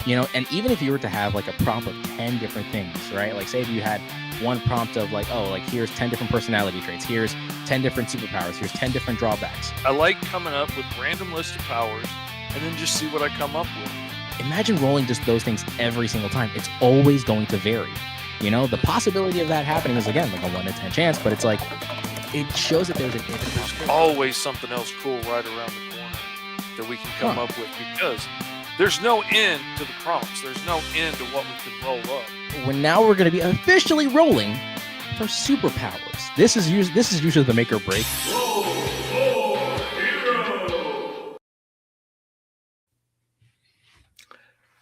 And even if you were to have like a prompt of 10 different things, right? Like say if you had one prompt of like, oh, like here's 10 different personality traits, here's 10 different superpowers, here's 10 different drawbacks. I like coming up with random list of powers and then just see what I come up with. Imagine rolling just those things every single time. It's always going to vary. The possibility of that happening is, again, like a 1 in 10 chance, but it's like, it shows that there's an infinite possibility. Always something else cool right around the corner that we can come up with, because there's no end to the prompts. There's no end to what we can roll up. Now we're going to be officially rolling for superpowers. This is usually the make or break.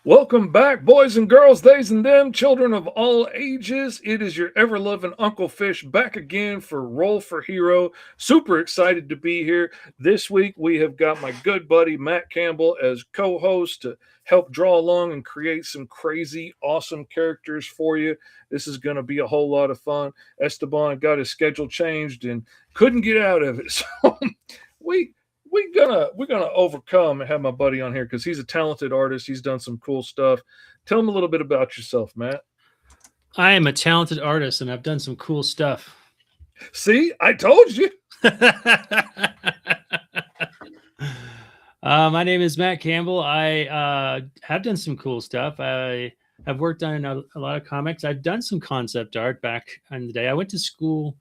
Welcome back, boys and girls, theys and them, children of all ages. It is your ever-loving Uncle Fish back again for Roll for Hero. Super excited to be here. This week, we have got my good buddy Matt Campbell as co-host to help draw along and create some crazy, awesome characters for you. This is going to be a whole lot of fun. Esteban got his schedule changed and couldn't get out of it. So we're gonna overcome and have my buddy on here because he's a talented artist. He's done some cool stuff. Tell him a little bit about yourself, Matt. I am a talented artist and I've done some cool stuff. See, I told you. My name is Matt Campbell. I have done some cool stuff. I have worked on a lot of comics. I've done some concept art back in the day. I went to school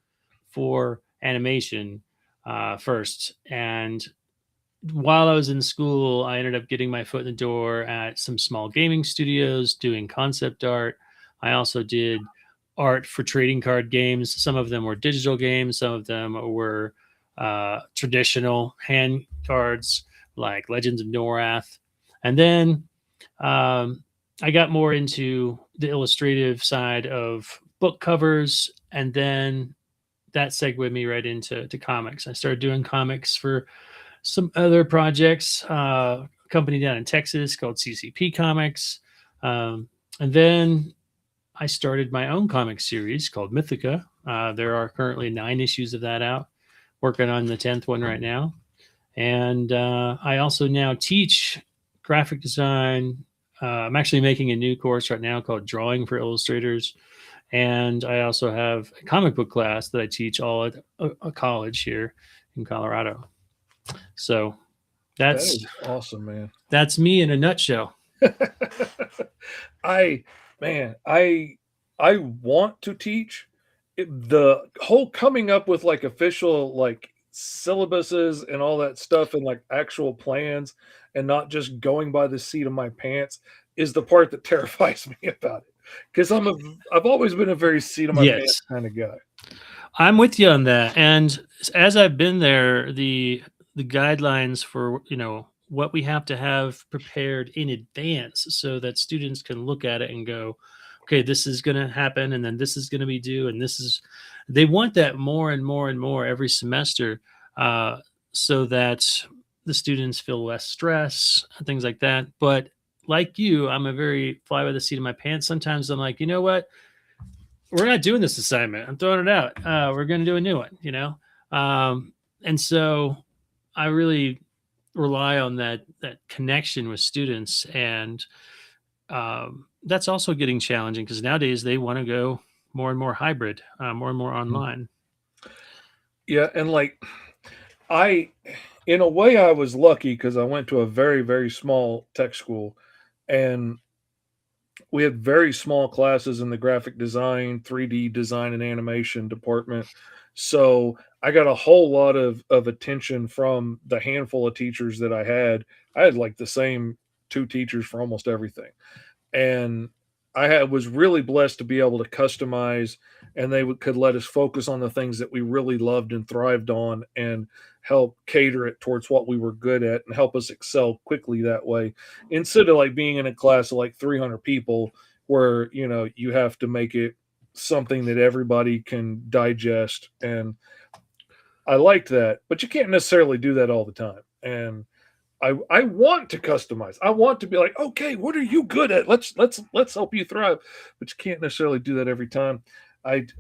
for animation first, and while I was in school, I ended up getting my foot in the door at some small gaming studios doing concept art. I also did art for trading card games. Some of them were digital games. Some of them were traditional hand cards like Legends of Norath. And then I got more into the illustrative side of book covers. And then that segued me right into comics. I started doing comics for some other projects, a company down in Texas called CCP Comics. And then I started my own comic series called Mythica. There are currently 9 issues of that out, working on the 10th one right now. And I also now teach graphic design. I'm actually making a new course right now called Drawing for Illustrators. And I also have a comic book class that I teach all at a college here in Colorado. So That is awesome, man. That's me in a nutshell. I want to teach. The whole coming up with like official like syllabuses and all that stuff and like actual plans and not just going by the seat of my pants is the part that terrifies me about it. Because I've always been a very seat of my pants kind of guy. I'm with you on that. And as I've been there, the guidelines for, what we have to have prepared in advance so that students can look at it and go, okay, this is going to happen. And then this is going to be due. And they want that more and more and more every semester so that the students feel less stress and things like that. But like you, I'm a very fly by the seat of my pants. Sometimes I'm like, you know what? We're not doing this assignment. I'm throwing it out. We're going to do a new one, and so I really rely on that connection with students. And that's also getting challenging because nowadays they want to go more and more hybrid, more and more online. Yeah. And like, in a way, I was lucky because I went to a very, very small tech school and we had very small classes in the graphic design, 3D design, and animation department. So I got a whole lot of attention from the handful of teachers that I had. I had like the same 2 teachers for almost everything. And I was really blessed to be able to customize, and they could let us focus on the things that we really loved and thrived on and help cater it towards what we were good at and help us excel quickly that way. Instead of like being in a class of like 300 people where, you have to make it something that everybody can digest. And I liked that, but you can't necessarily do that all the time. And I want to customize. I want to be like, okay, what are you good at? Let's help you thrive. But you can't necessarily do that every time. I'd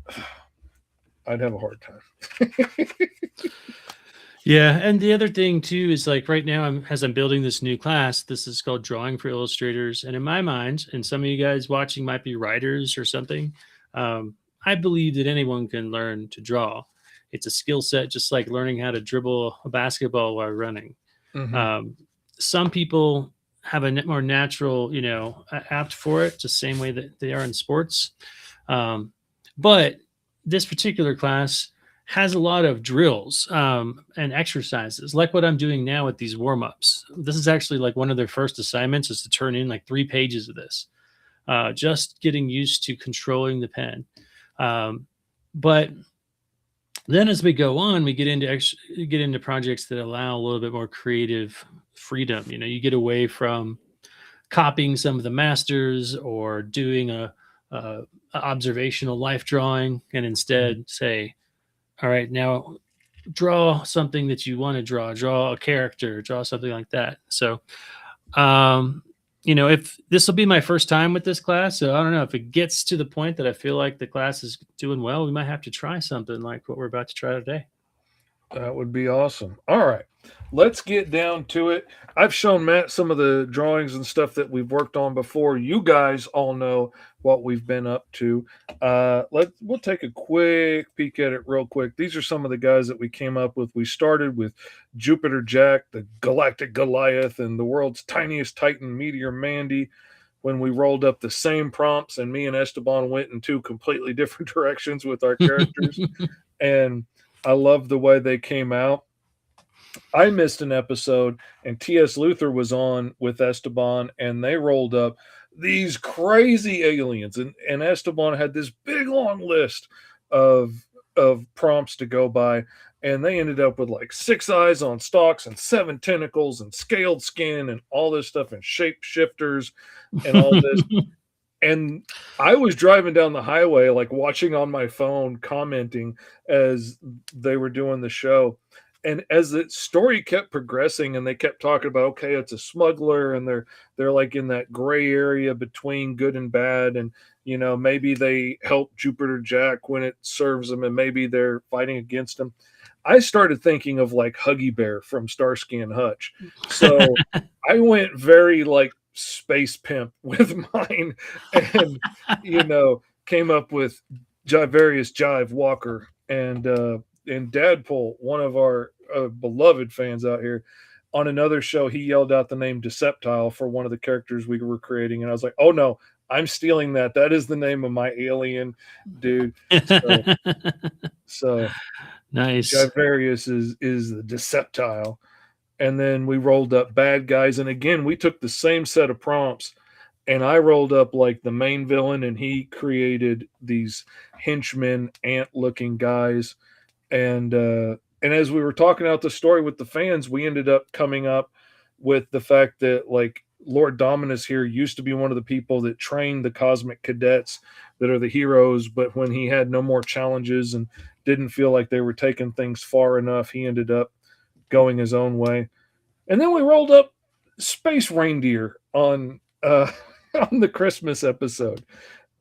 have a hard time. Yeah, and the other thing too is like right now, as I'm building this new class, this is called Drawing for Illustrators, and in my mind, and some of you guys watching might be writers or something. I believe that anyone can learn to draw. It's a skill set, just like learning how to dribble a basketball while running. Hmm. Um, some people have a more natural, apt for it, the same way that they are in sports. But this particular class has a lot of drills and exercises, like what I'm doing now with these warm ups. This is actually like one of their first assignments is to turn in like 3 pages of this, just getting used to controlling the pen. But then as we go on, we get into projects that allow a little bit more creative freedom. You get away from copying some of the masters or doing a observational life drawing, and instead say, all right, now draw something that you want to draw a character, draw something like that. So um if this will be my first time with this class, so I don't know if it gets to the point that I feel like the class is doing well, we might have to try something like what we're about to try today. That would be awesome. All right, let's get down to it. I've shown Matt some of the drawings and stuff that we've worked on before. You guys all know what we've been up to. We'll take a quick peek at it real quick. These are some of the guys that we came up with. We started with Jupiter Jack, the Galactic Goliath, and the world's tiniest Titan, Meteor Mandy. When we rolled up the same prompts, and me and Esteban went in two completely different directions with our characters, and I love the way they came out. I missed an episode, and T.S. Luther was on with Esteban, and they rolled up these crazy aliens. And Esteban had this big long list of prompts to go by, and they ended up with like 6 eyes on stalks and 7 tentacles and scaled skin and all this stuff and shapeshifters and all this. And I was driving down the highway, like watching on my phone, commenting as they were doing the show. And as the story kept progressing and they kept talking about, okay, it's a smuggler and they're like in that gray area between good and bad. And, maybe they help Jupiter Jack when it serves them and maybe they're fighting against him. I started thinking of like Huggy Bear from Starsky and Hutch. So I went very like space pimp with mine and came up with various Jive Walker and Dadpole, one of our beloved fans out here. On another show, he yelled out the name Deceptile for one of the characters we were creating, and I was like, oh no, I'm stealing that. That is the name of my alien dude. So Nice. Javarius is the Deceptile. And then we rolled up bad guys. And again, we took the same set of prompts, and I rolled up like the main villain, and he created these henchmen, ant-looking guys. And as we were talking out the story with the fans, we ended up coming up with the fact that like Lord Dominus here used to be one of the people that trained the cosmic cadets that are the heroes, but when he had no more challenges and didn't feel like they were taking things far enough, he ended up going his own way. And then we rolled up Space Reindeer on on the Christmas episode,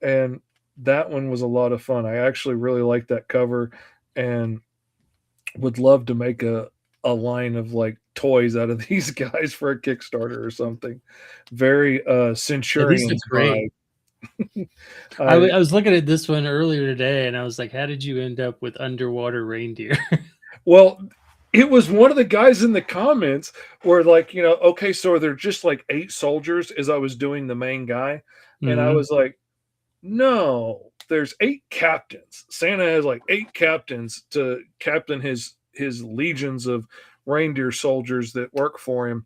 and that one was a lot of fun. I actually really liked that cover and would love to make a line of like toys out of these guys for a Kickstarter or something. Very Centurion great. I was looking at this one earlier today, and I was like, how did you end up with underwater reindeer? Well, it was one of the guys in the comments where like, okay, so they're just like 8 soldiers as I was doing the main guy. And I was like, no, there's 8 captains. Santa has like 8 captains to captain his legions of reindeer soldiers that work for him.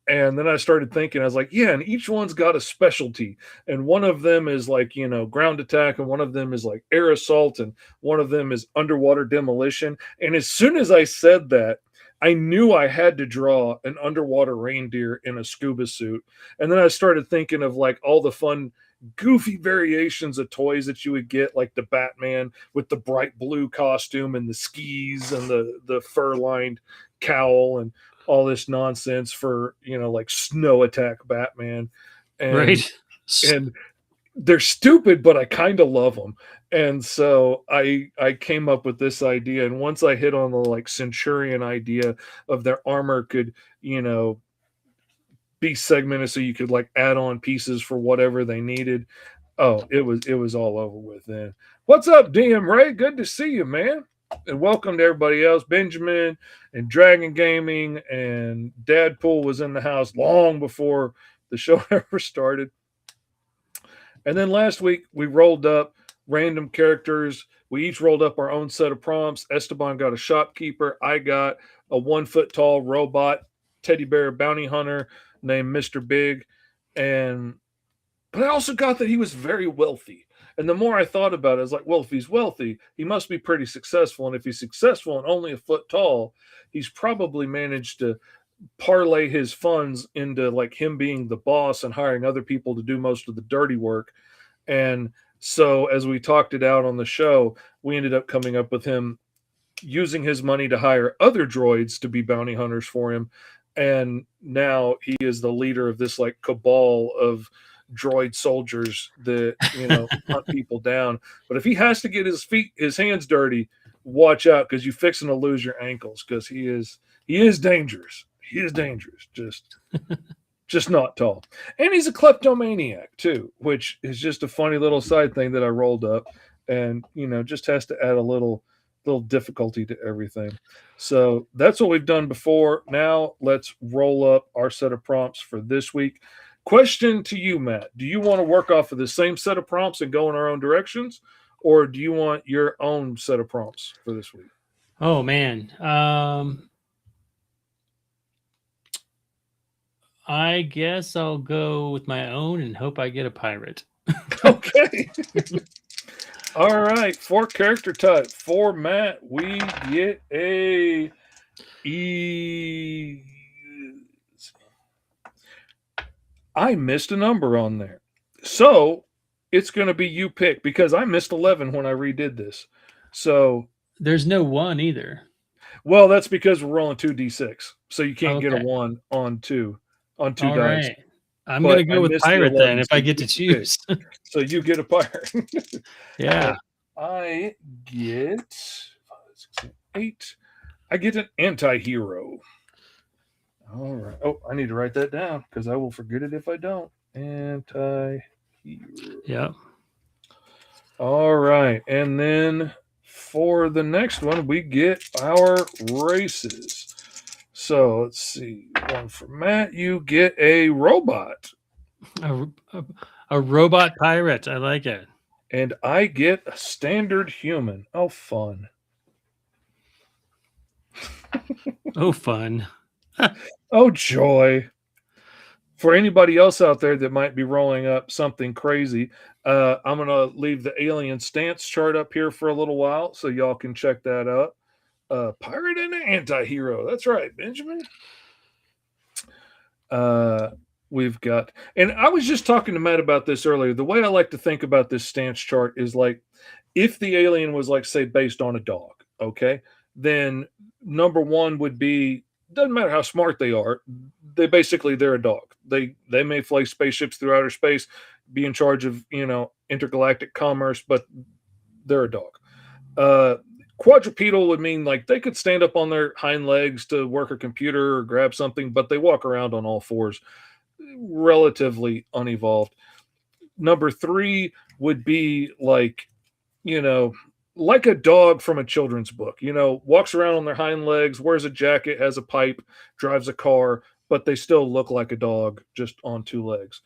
And then I started thinking, I was like, yeah, and each one's got a specialty. And one of them is like, ground attack, and one of them is like air assault, and one of them is underwater demolition. And as soon as I said that, I knew I had to draw an underwater reindeer in a scuba suit. And then I started thinking of like all the fun, goofy variations of toys that you would get, like the Batman with the bright blue costume and the skis and the fur-lined cowl and all this nonsense for like snow attack Batman, and right. And they're stupid, but I kind of love them. And so I came up with this idea. And once I hit on the like Centurion idea of their armor could, you know, be segmented so you could like add on pieces for whatever they needed. Oh, it was all over with then. What's up, DM Ray? Good to see you, man. And welcome to everybody else. Benjamin and Dragon Gaming and Dadpool was in the house long before the show ever started. And then last week we rolled up random characters. We each rolled up our own set of prompts. Esteban got a shopkeeper. I got a 1 foot tall robot teddy bear bounty hunter named Mr. Big. But I also got that he was very wealthy. And the more I thought about it, I was like, well, if he's wealthy, he must be pretty successful. And if he's successful and only 1 foot tall, he's probably managed to parlay his funds into like him being the boss and hiring other people to do most of the dirty work. And so as we talked it out on the show, we ended up coming up with him using his money to hire other droids to be bounty hunters for him. And now he is the leader of this like cabal of droid soldiers that, you know, hunt people down. But if he has to get his hands dirty, watch out, because you're fixing to lose your ankles, because he is dangerous. He is dangerous. Just not tall. And he's a kleptomaniac too, which is just a funny little side thing that I rolled up, and you know, just has to add a little difficulty to everything. So that's what we've done before. Now let's roll up our set of prompts for this week. Question to you, Matt. Do you want to work off of the same set of prompts and go in our own directions, or do you want your own set of prompts for this week? Oh man. I guess I'll go with my own and hope I get a pirate. Okay. All right. For character type, for Matt, we get a E. I missed a number on there. So it's going to be you pick, because I missed 11 when I redid this. So there's no 1 either. Well, that's because we're rolling 2d6. So you can't get a 1 on two All dice. right. I'm going to go with pirate then if I get to choose. So you get a pirate. Yeah. I get 8. I get an anti-hero. All right. Oh, I need to write that down because I will forget it if I don't. Anti-hero. Yeah. All right. And then for the next one, we get our races. So let's see. One for Matt. You get a robot. A robot pirate. I like it. And I get a standard human. Oh, fun. Oh, fun. Oh, joy. For anybody else out there that might be rolling up something crazy, I'm going to leave the alien stance chart up here for a little while so y'all can check that out. Pirate and an anti-hero. That's right, Benjamin. We've got, and I was just talking to Matt about this earlier. The way I like to think about this stance chart is like, if the alien was like, say, based on a dog, okay, then number 1 would be, doesn't matter how smart they are, they're a dog. They may fly spaceships through outer space, be in charge of, you know, intergalactic commerce, but they're a dog. Quadrupedal would mean like they could stand up on their hind legs to work a computer or grab something, but they walk around on all fours, relatively unevolved. Number 3 would be like, you know, like a dog from a children's book, you know, walks around on their hind legs, wears a jacket, has a pipe, drives a car, but they still look like a dog just on 2 legs.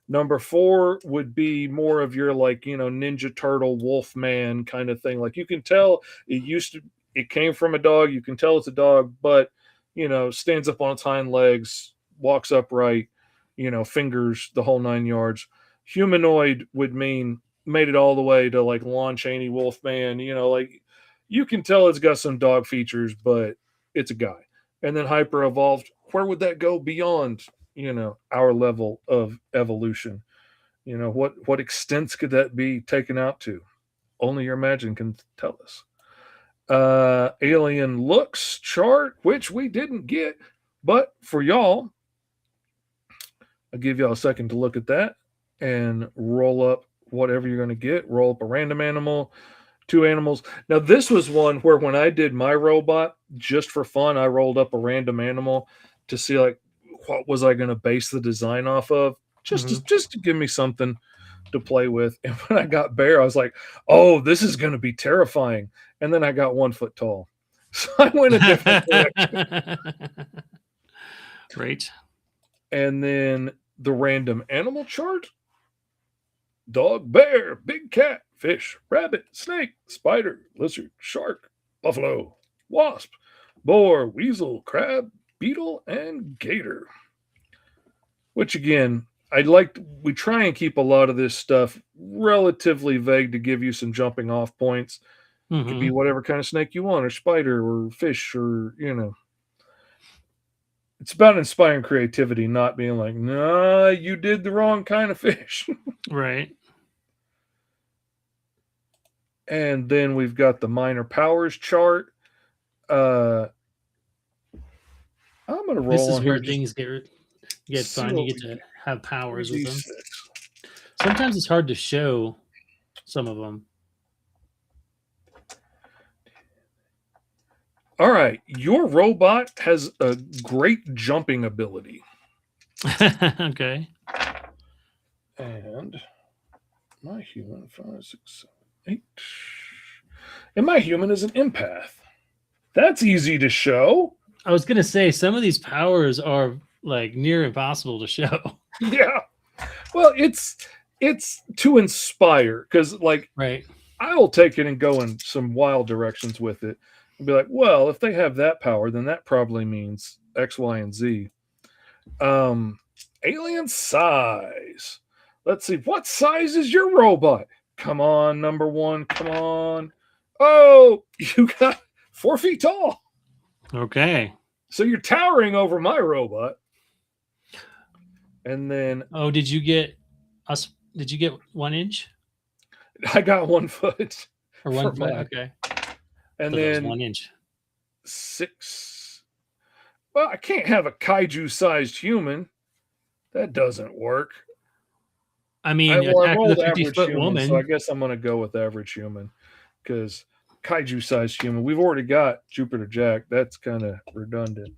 Number 4 would be more of your like, you know, Ninja Turtle, Wolfman kind of thing. Like you can tell it came from a dog. You can tell it's a dog, but, you know, stands up on its hind legs, walks upright, you know, fingers, the whole 9 yards. Humanoid would mean made it all the way to like Lon Chaney, Wolfman, you know, like you can tell it's got some dog features, but it's a guy. And then hyper evolved, where would that go beyond, you know, our level of evolution? You know, what extents could that be taken out to? Only your imagine can tell us. Alien looks chart, which we didn't get, but for y'all, I'll give y'all a second to look at that and roll up whatever you're going to get. Roll up a random animal, 2 animals. Now, this was one where when I did my robot, just for fun, I rolled up a random animal to see like what was I going to base the design off of, just to give me something to play with. And when I got bear, I was like, oh, this is going to be terrifying. And then I got 1 foot tall. So I went a different direction. Great. And then the random animal chart: dog, bear, big cat, fish, rabbit, snake, spider, lizard, shark, buffalo, wasp, boar, weasel, crab, beetle, and gator. Which again, we try and keep a lot of this stuff relatively vague to give you some jumping off points. It could be whatever kind of snake you want, or spider, or fish, or it's about inspiring creativity, not being like, nah, you did the wrong kind of fish. Right. And then we've got the minor powers chart. I'm going to roll. This is on where here things get fun. You get to have powers with them. 3d6. Sometimes it's hard to show some of them. All right. Your robot has a great jumping ability. Okay. And my human, 5, 6, 7, 8. And my human is an empath. That's easy to show. I was going to say, some of these powers are like near impossible to show. Yeah. Well, it's to inspire, because like, Right. I'll take it and go in some wild directions with it and be like, well, if they have that power, then that probably means X, Y, and Z. Alien size. Let's see. What size is your robot? Come on, number 1. Come on. Oh, you got 4 feet tall. Okay. So you're towering over my robot. And then Oh, did you get 1 inch I got 1 foot. or 1 For foot? mine. Okay. And So that was then 1 inch. 6. Well, I can't have a kaiju-sized human. That doesn't work. I mean, I attack rolled the average 50-foot human, woman. so I guess I'm going to go with average human, because kaiju-sized human, we've already got Jupiter Jack. That's kind of redundant.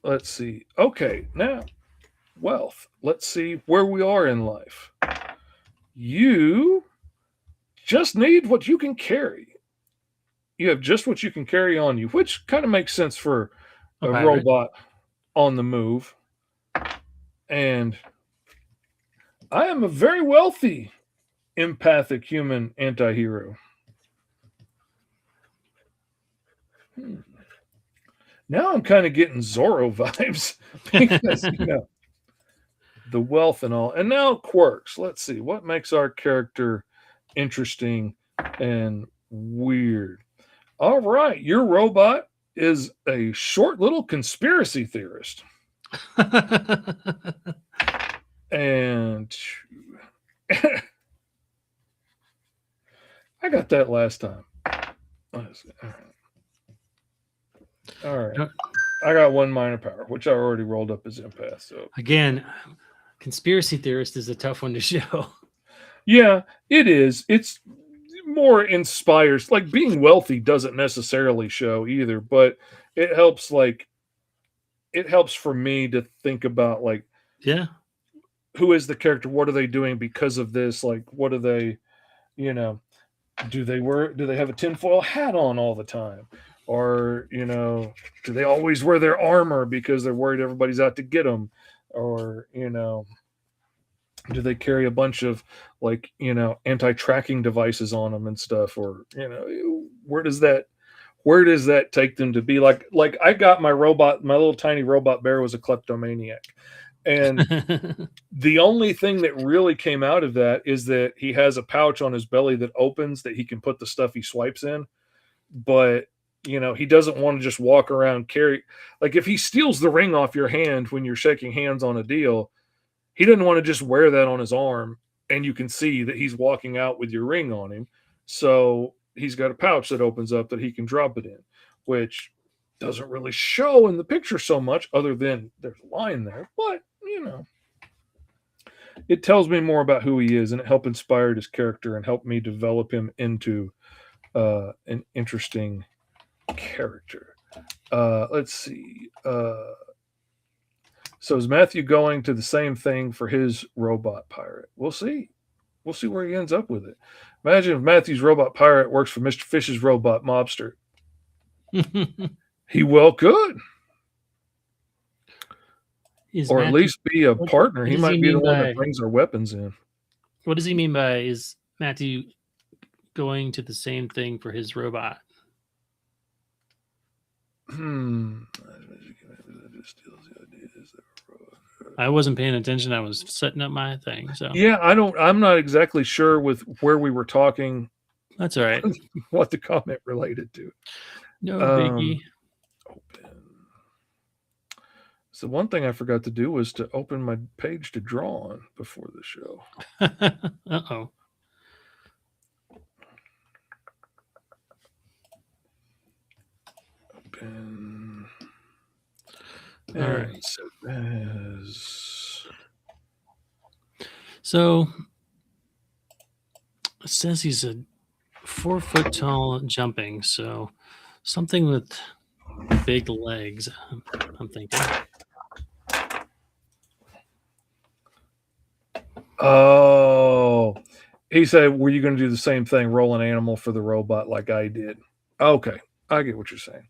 Let's see. Okay, now wealth. Let's see where we are in life. You just need what you can carry. You have just what you can carry on you, which kind of makes sense for a pirate. robot on the move. And I am a very wealthy, empathic human anti-hero. Now I'm kind of getting Zorro vibes because, the wealth and all. And now quirks. Let's see. What makes our character interesting and weird? All right. Your robot is a short little conspiracy theorist. And I got that last time. All right. I got 1 minor power, which I already rolled up as empath. So Again, conspiracy theorist is a tough one to show. yeah, it is. It's more inspires. Like, being wealthy doesn't necessarily show either, but it helps. Like, it helps for me to think about, like, Yeah. who is the character? What are they doing because of this? Like, what are they? Do they have a tinfoil hat on all the time? Or, do they always wear their armor because they're worried everybody's out to get them? Or, do they carry a bunch of, like, anti-tracking devices on them and stuff? Or, where does that take them to be? Like I got my little tiny robot bear was a kleptomaniac. And the only thing that really came out of that is that he has a pouch on his belly that opens that he can put the stuff he swipes in. But he doesn't want to just walk around like, if he steals the ring off your hand when you're shaking hands on a deal, he doesn't want to just wear that on his arm and you can see that he's walking out with your ring on him. So he's got a pouch that opens up that he can drop it in, which doesn't really show in the picture so much other than there's a line there. But, it tells me more about who he is, and it helped inspire his character and help me develop him into an interesting character. Let's see. So is Matthew going to the same thing for his robot pirate? We'll see. We'll see where he ends up with it. Imagine if Matthew's robot pirate works for Mr. Fish's robot mobster. He well could. Or at least be a partner. He might be the one that brings our weapons in. What does he mean by is Matthew going to the same thing for his robot? I wasn't paying attention. I was setting up my thing. So yeah, I'm not exactly sure with where we were talking. That's all right. What the comment related to. No biggie. Open. So one thing I forgot to do was to open my page to draw on before the show. Uh-oh. Open. All right. So it says he's a 4 foot tall jumping, so something with big legs, I'm thinking. Oh, he said, were you going to do the same thing, roll an animal for the robot like I did? Okay, I get what you're saying.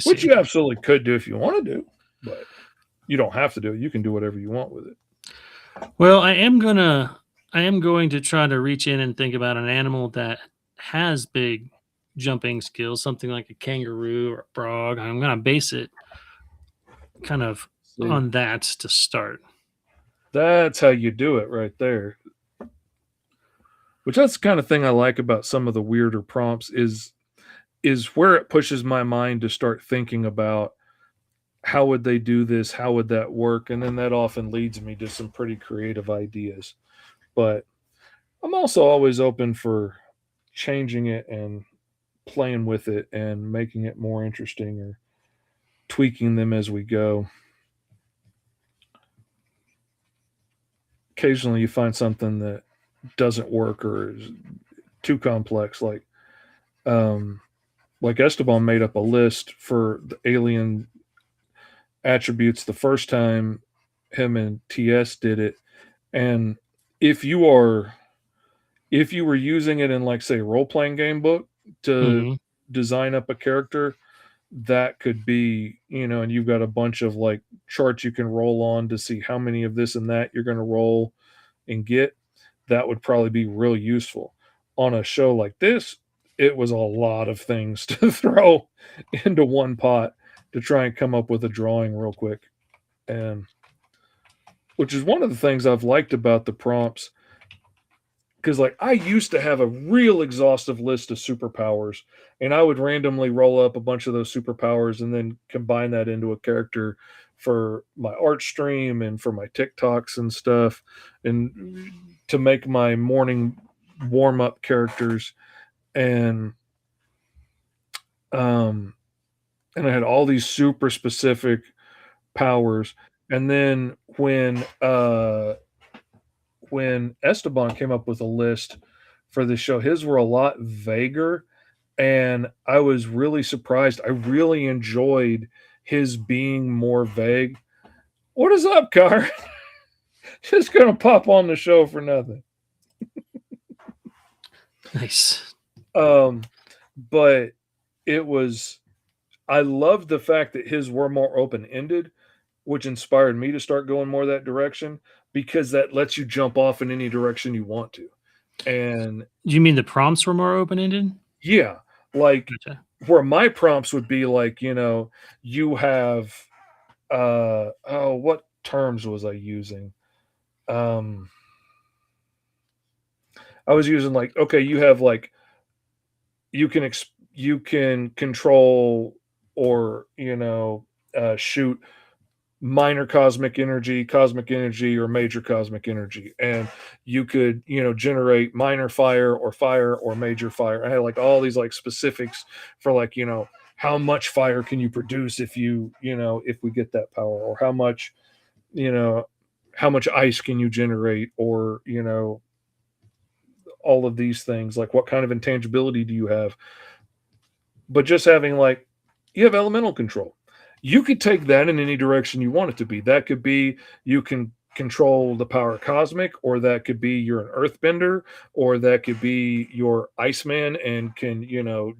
Which you absolutely could do if you want to do, but you don't have to do it. You can do whatever you want with it. Well, I am going to try to reach in and think about an animal that has big jumping skills, something like a kangaroo or a frog. I'm going to base it kind of on that to start. That's how you do it right there. Which that's the kind of thing I like about some of the weirder prompts is where it pushes my mind to start thinking about how would they do this? How would that work? And then that often leads me to some pretty creative ideas. But I'm also always open for changing it and playing with it and making it more interesting or tweaking them as we go. Occasionally you find something that doesn't work or is too complex, like Esteban made up a list for the alien attributes the first time him and TS did it. And if you were using it in, like, say, a role-playing game book to design up a character, that could be, and you've got a bunch of like charts you can roll on to see how many of this and that you're going to roll and get, that would probably be real useful. On a show like this, it was a lot of things to throw into one pot to try and come up with a drawing real quick. And which is one of the things I've liked about the prompts. Because, like, I used to have a real exhaustive list of superpowers, and I would randomly roll up a bunch of those superpowers and then combine that into a character for my art stream and for my TikToks and stuff, and to make my morning warm-up characters. And I had all these super specific powers. And then when Esteban came up with a list for the show, his were a lot vaguer, and I was really surprised. I really enjoyed his being more vague. What is up, Car? Just gonna pop on the show for nothing. Nice. But I loved the fact that his were more open-ended, which inspired me to start going more that direction, because that lets you jump off in any direction you want to. And do you mean the prompts were more open-ended? Yeah. Like, gotcha. Where my prompts would be like, you have what terms was I using? I was using, like, okay, you have, like, you can control or shoot minor cosmic energy, or major cosmic energy, and you could generate minor fire or major fire. I had like all these like specifics for like how much fire can you produce if if we get that power, or how how much ice can you generate, or all of these things, like what kind of intangibility do you have. But just having, like, you have elemental control, you could take that in any direction you want it to be. That could be, you can control the power cosmic, or that could be you're an earthbender, or that could be your Iceman and can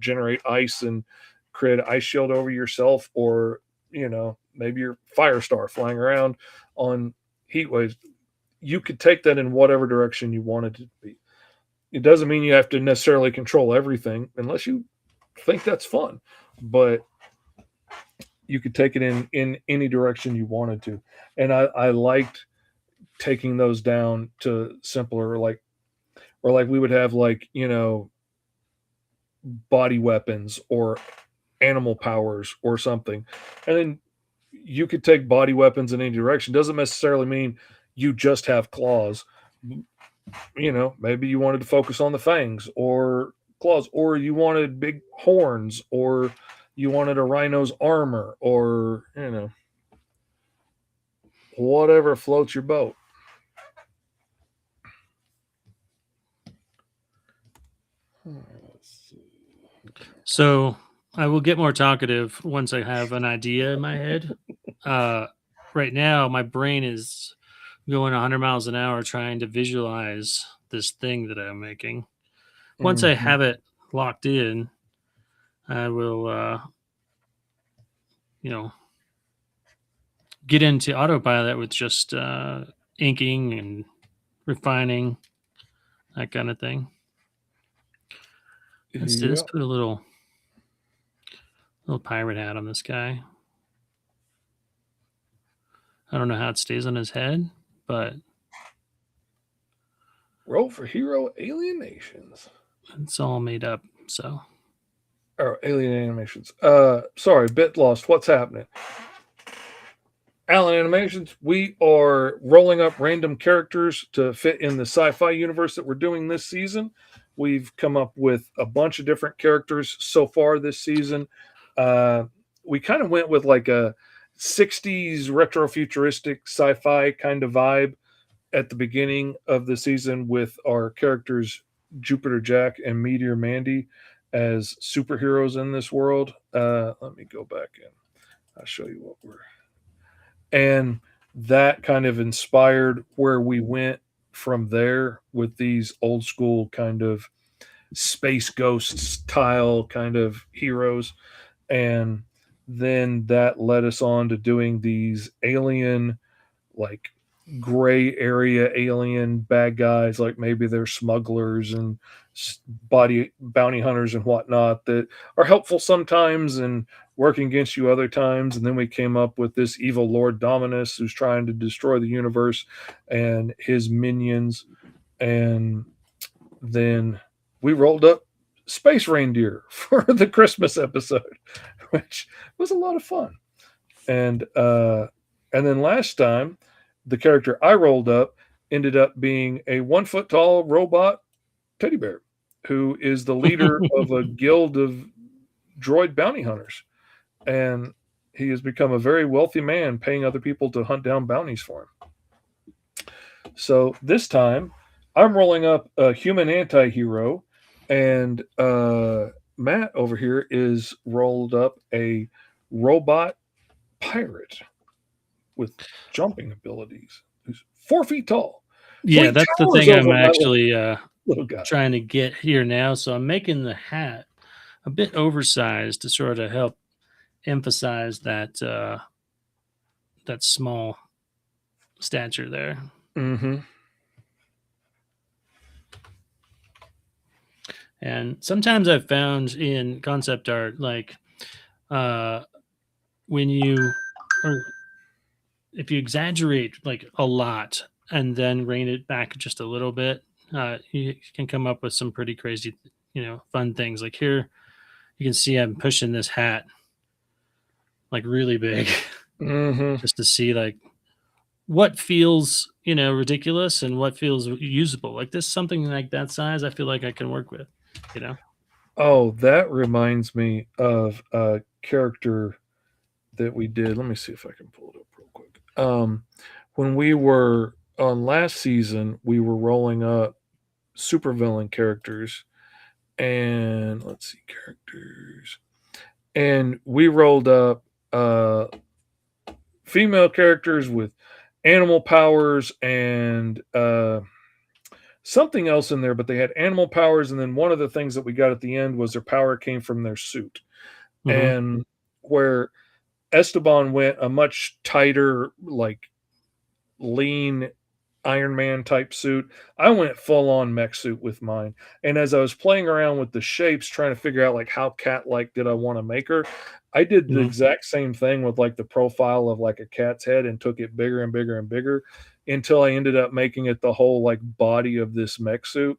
generate ice and create an ice shield over yourself, or maybe you're Firestar flying around on heat waves. You could take that in whatever direction you wanted it to be. It doesn't mean you have to necessarily control everything unless you think that's fun, but you could take it in any direction you wanted to. And I liked taking those down to simpler, like, or like we would have, like, body weapons or animal powers or something. And then you could take body weapons in any direction. Doesn't necessarily mean you just have claws. Maybe you wanted to focus on the fangs or claws, or you wanted big horns, or you wanted a rhino's armor, or whatever floats your boat. So I will get more talkative once I have an idea in my head. Right now, my brain is going 100 miles an hour trying to visualize this thing that I'm making. Once I have it locked in, I will, get into autopilot with just inking and refining, that kind of thing. Let's put a little pirate hat on this guy. I don't know how it stays on his head, but roll for hero alienations. It's all made up, so. Or alien animations. Sorry, bit lost. What's happening? Allen Animations, we are rolling up random characters to fit in the sci-fi universe that we're doing this season. We've come up with a bunch of different characters so far this season. We kind of went with like a 60s retro futuristic sci-fi kind of vibe at the beginning of the season, with our characters Jupiter Jack and Meteor Mandy as superheroes in this world. Let me go back in. I'll show you what we're... And that kind of inspired where we went from there with these old school kind of space ghost style kind of heroes. And then that led us on to doing these alien, like gray area alien bad guys, like maybe they're smugglers and body bounty hunters and whatnot, that are helpful sometimes and working against you other times. And then we came up with this evil Lord Dominus who's trying to destroy the universe and his minions. And then we rolled up Space Reindeer for the Christmas episode, which was a lot of fun. And then last time, the character I rolled up ended up being a 1 foot tall robot teddy bear who is the leader of a guild of droid bounty hunters. And he has become a very wealthy man, paying other people to hunt down bounties for him. So this time, I'm rolling up a human anti-hero, and Matt over here is rolled up a robot pirate with jumping abilities, who's 4 feet tall. Yeah, that's the thing I'm actually little guy trying to get here now. So I'm making the hat a bit oversized to sort of help emphasize that that small stature there. Mm-hmm. And sometimes I've found in concept art, like when you, or if you exaggerate like a lot and then rein it back just a little bit, you can come up with some pretty crazy, fun things. Like here, you can see I'm pushing this hat like really big, just to see like what feels, ridiculous and what feels usable. Like this, something like that size, I feel like I can work with, Oh, that reminds me of a character that we did. Let me see if I can pull it up real quick. when we were on last season, we were rolling up supervillain characters, and let's see, characters, and we rolled up female characters with animal powers and something else in there, but they had animal powers, and then one of the things that we got at the end was their power came from their suit. Mhm. And where Esteban went a much tighter, like lean Iron Man type suit, I went full on mech suit with mine. And as I was playing around with the shapes, trying to figure out like how cat like did I want to make her, I did the Mhm. exact same thing with like the profile of like a cat's head and took it bigger and bigger and bigger until I ended up making it the whole like body of this mech suit,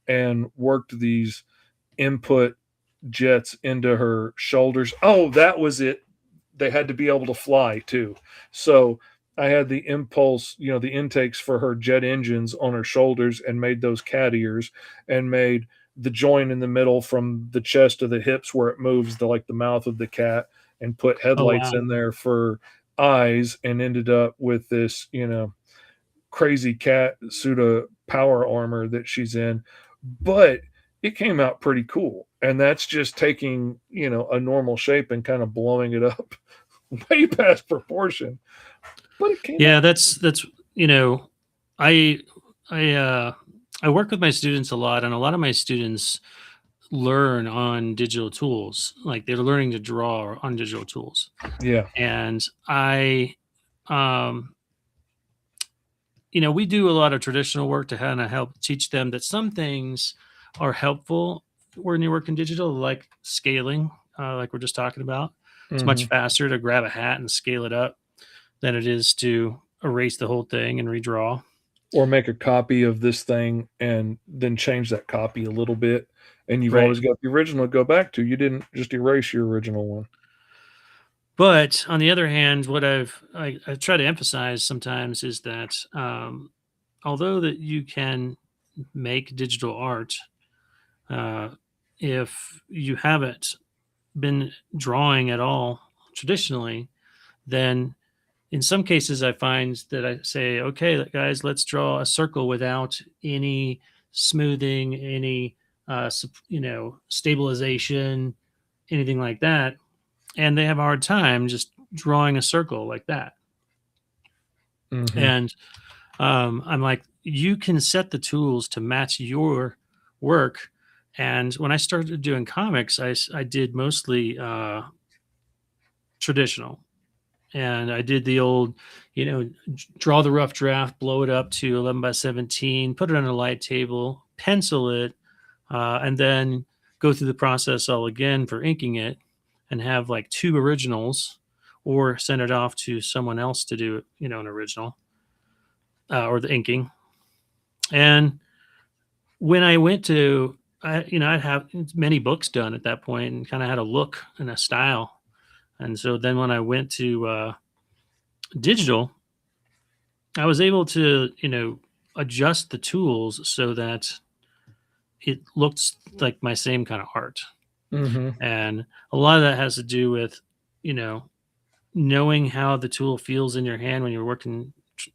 and worked these input jets into her shoulders. Oh, that was it. They had to be able to fly too. So I had the impulse, the intakes for her jet engines on her shoulders, and made those cat ears, and made the joint in the middle from the chest to the hips where it moves the like the mouth of the cat, and put Oh headlights wow. in there for eyes, and ended up with this, crazy cat suit of power armor that she's in. But it came out pretty cool. And that's just taking, a normal shape and kind of blowing it up way past proportion. But it came Yeah, out. that's I I I work with my students a lot, and a lot of my students learn on digital tools. Like they're learning to draw on digital tools. Yeah. And um we do a lot of traditional work to kind of help teach them that some things are helpful when you work in digital, like scaling, like we're just talking about. It's much Hmm. faster to grab a hat and scale it up than it is to erase the whole thing and redraw. Or make a copy of this thing and then change that copy a little bit. And you've Right. always got the original to go back to. You didn't just erase your original one. But on the other hand, what I try to emphasize sometimes is that although that you can make digital art, uh, if you haven't been drawing at all traditionally, then in some cases I find that I say, okay, guys, let's draw a circle without any smoothing, any stabilization, anything like that, and they have a hard time just drawing a circle like that. Hmm. And I'm like, you can set the tools to match your work. And when I started doing comics, I did mostly traditional. And I did the old, draw the rough draft, blow it up to 11 by 17, put it on a light table, pencil it, and then go through the process all again for inking it, and have like two originals, or send it off to someone else to do, an original, or the inking. And when I went to, I'd have many books done at that point and kind of had a look and a style. And so then when I went to digital, I was able to, adjust the tools so that it looks like my same kind of art. Hmm. And a lot of that has to do with, you know, knowing how the tool feels in your hand when you're working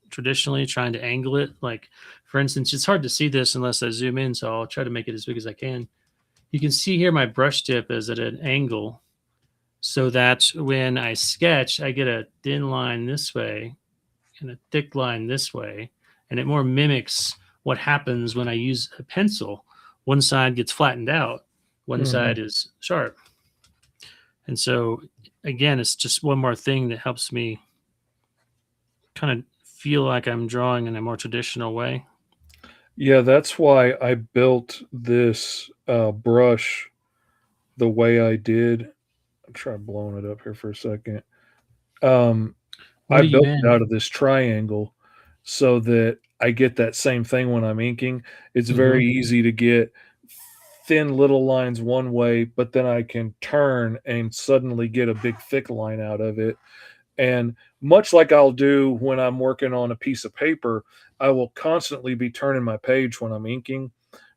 traditionally, trying to angle it. Like, for instance, it's hard to see this unless I zoom in, so I'll try to make it as big as I can. You can see here my brush tip is at an angle so that when I sketch, I get a thin line this way and a thick line this way, and it more mimics what happens when I use a pencil. One side gets flattened out, one Hmm. side is sharp. And so, again, it's just one more thing that helps me kind of feel like I'm drawing in a more traditional way. Yeah, that's why I built this brush the way I did. I'll try blowing it up here for a second. Um, What I are you built it in? out of this triangle so that I get that same thing when I'm inking. It's Hmm. very easy to get thin little lines one way, but then I can turn and suddenly get a big thick line out of it. And much like I'll do when I'm working on a piece of paper, I will constantly be turning my page when I'm inking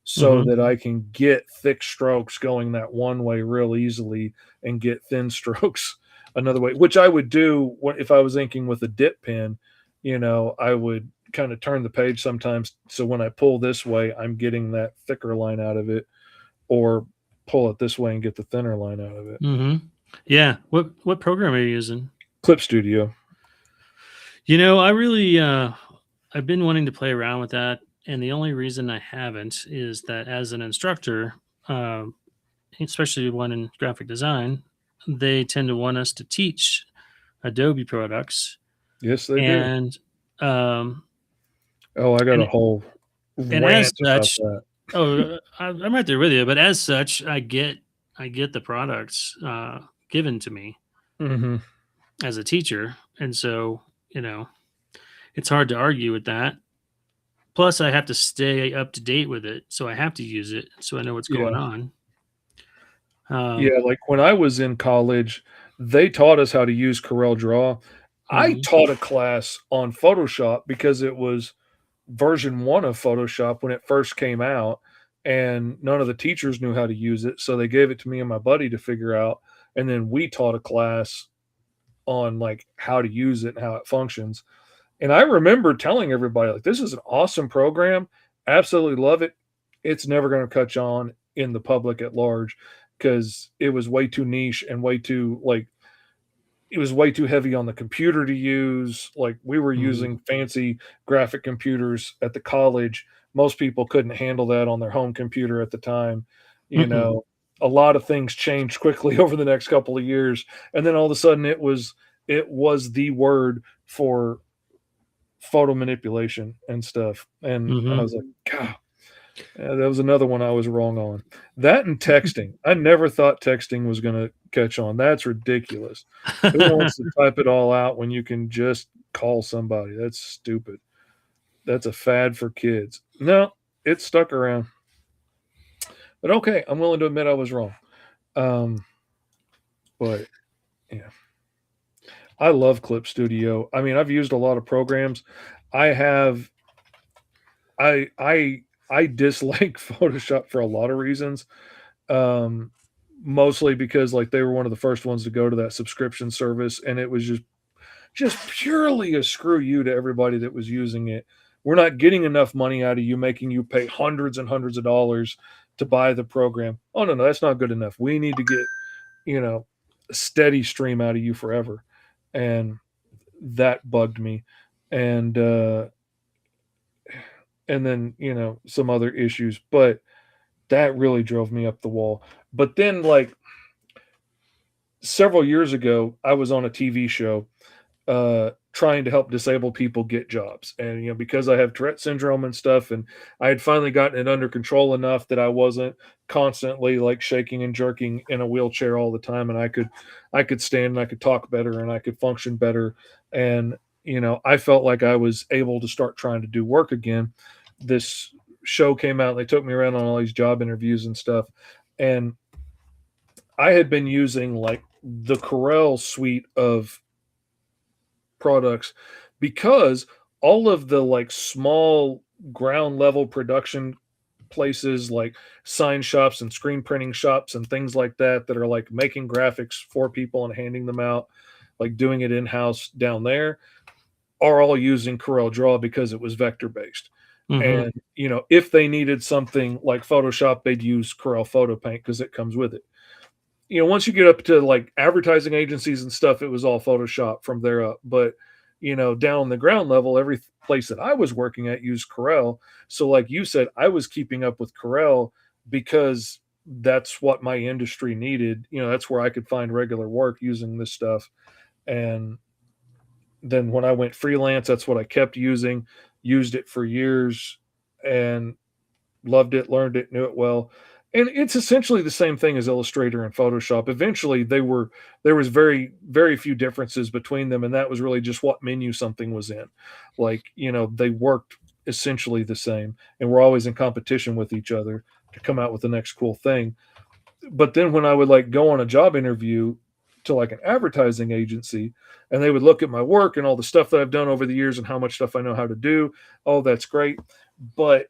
so Hmm. that I can get thick strokes going that one way real easily and get thin strokes another way, which I would do if I was inking with a dip pen. I would kind of turn the page sometimes. So when I pull this way, I'm getting that thicker line out of it, or pull it this way and get the thinner line out of it. Mm-hmm. Yeah. What program are you using? Clip Studio. I really I've been wanting to play around with that, and the only reason I haven't is that as an instructor, um, especially one in graphic design, they tend to want us to teach Adobe products, Yes, they do. and um, Oh, I got and a whole and as rant about such, that. I'm right there with you. But as such, I get the products given to me Hmm. as a teacher, and so it's hard to argue with that. Plus, I have to stay up to date with it, so I have to use it so I know what's going Yeah. on. Yeah, like when I was in college, they taught us how to use Corel Draw. I Mhm, taught a class on Photoshop because it was version 1 of Photoshop when it first came out, and none of the teachers knew how to use it, so they gave it to me and my buddy to figure out, and then we taught a class on, like, how to use it and how it functions. And I remember telling everybody, like, "This is an awesome program. Absolutely love it. It's never gonna catch on in the public at large because it was way too niche and way too, like, it was way too heavy on the computer to use." Like, we were mhm, using fancy graphic computers at the college. Most people couldn't handle that on their home computer at the time. You mhm, know, a lot of things changed quickly over the next couple of years, and then all of a sudden it was the word for photo manipulation and stuff. And I mhm. was like, God, that was another one I was wrong on. That and texting. I never thought texting was going to catch on. That's ridiculous. Who wants to type it all out when you can just call somebody? That's stupid. That's a fad for kids. No, it stuck around. But okay, I'm willing to admit I was wrong. Um, but yeah, I love Clip Studio. I mean, I've used a lot of programs. I have I dislike Photoshop for a lot of reasons. Um, Mostly because, like, they were one of the first ones to go to that subscription service, and it was just purely a screw you to everybody that was using it. We're not getting enough money out of you, making you pay hundreds and hundreds of dollars to buy the program. Oh no, no, that's not good enough. We need to get, a steady stream out of you forever. And that bugged me. And then, some other issues, but that really drove me up the wall. But then, like, several years ago, I was on a TV show trying to help disabled people get jobs. And, because I have Tourette syndrome and stuff, and I had finally gotten it under control enough that I wasn't constantly, like, shaking and jerking in a wheelchair all the time, and I could stand and I could talk better and I could function better. And, I felt like I was able to start trying to do work again. This show came out, and they took me around on all these job interviews and stuff. And I had been using, like, the Corel suite of products because all of the, like, small ground level production places, like sign shops and screen printing shops and things like that are, like, making graphics for people and handing them out, like doing it in-house down there, are all using Corel Draw because it was vector based. Mhm, And, if they needed something like Photoshop, they'd use Corel Photo Paint because it comes with it. Once you get up to, like, advertising agencies and stuff, it was all Photoshop from there up. But, down on the ground level, every place that I was working at used Corel. So, like you said, I was keeping up with Corel because that's what my industry needed. That's where I could find regular work using this stuff. And then when I went freelance, that's what I kept used it for years, and loved it, learned it, knew it well. And it's essentially the same thing as Illustrator and Photoshop. Eventually, there was very, very few differences between them, and that was really just what menu something was in. Like, they worked essentially the same, and we're always in competition with each other to come out with the next cool thing. But then when I would, like, go on a job interview to, like, an advertising agency, and they would look at my work and all the stuff that I've done over the years and how much stuff I know how to do, oh, that's great. But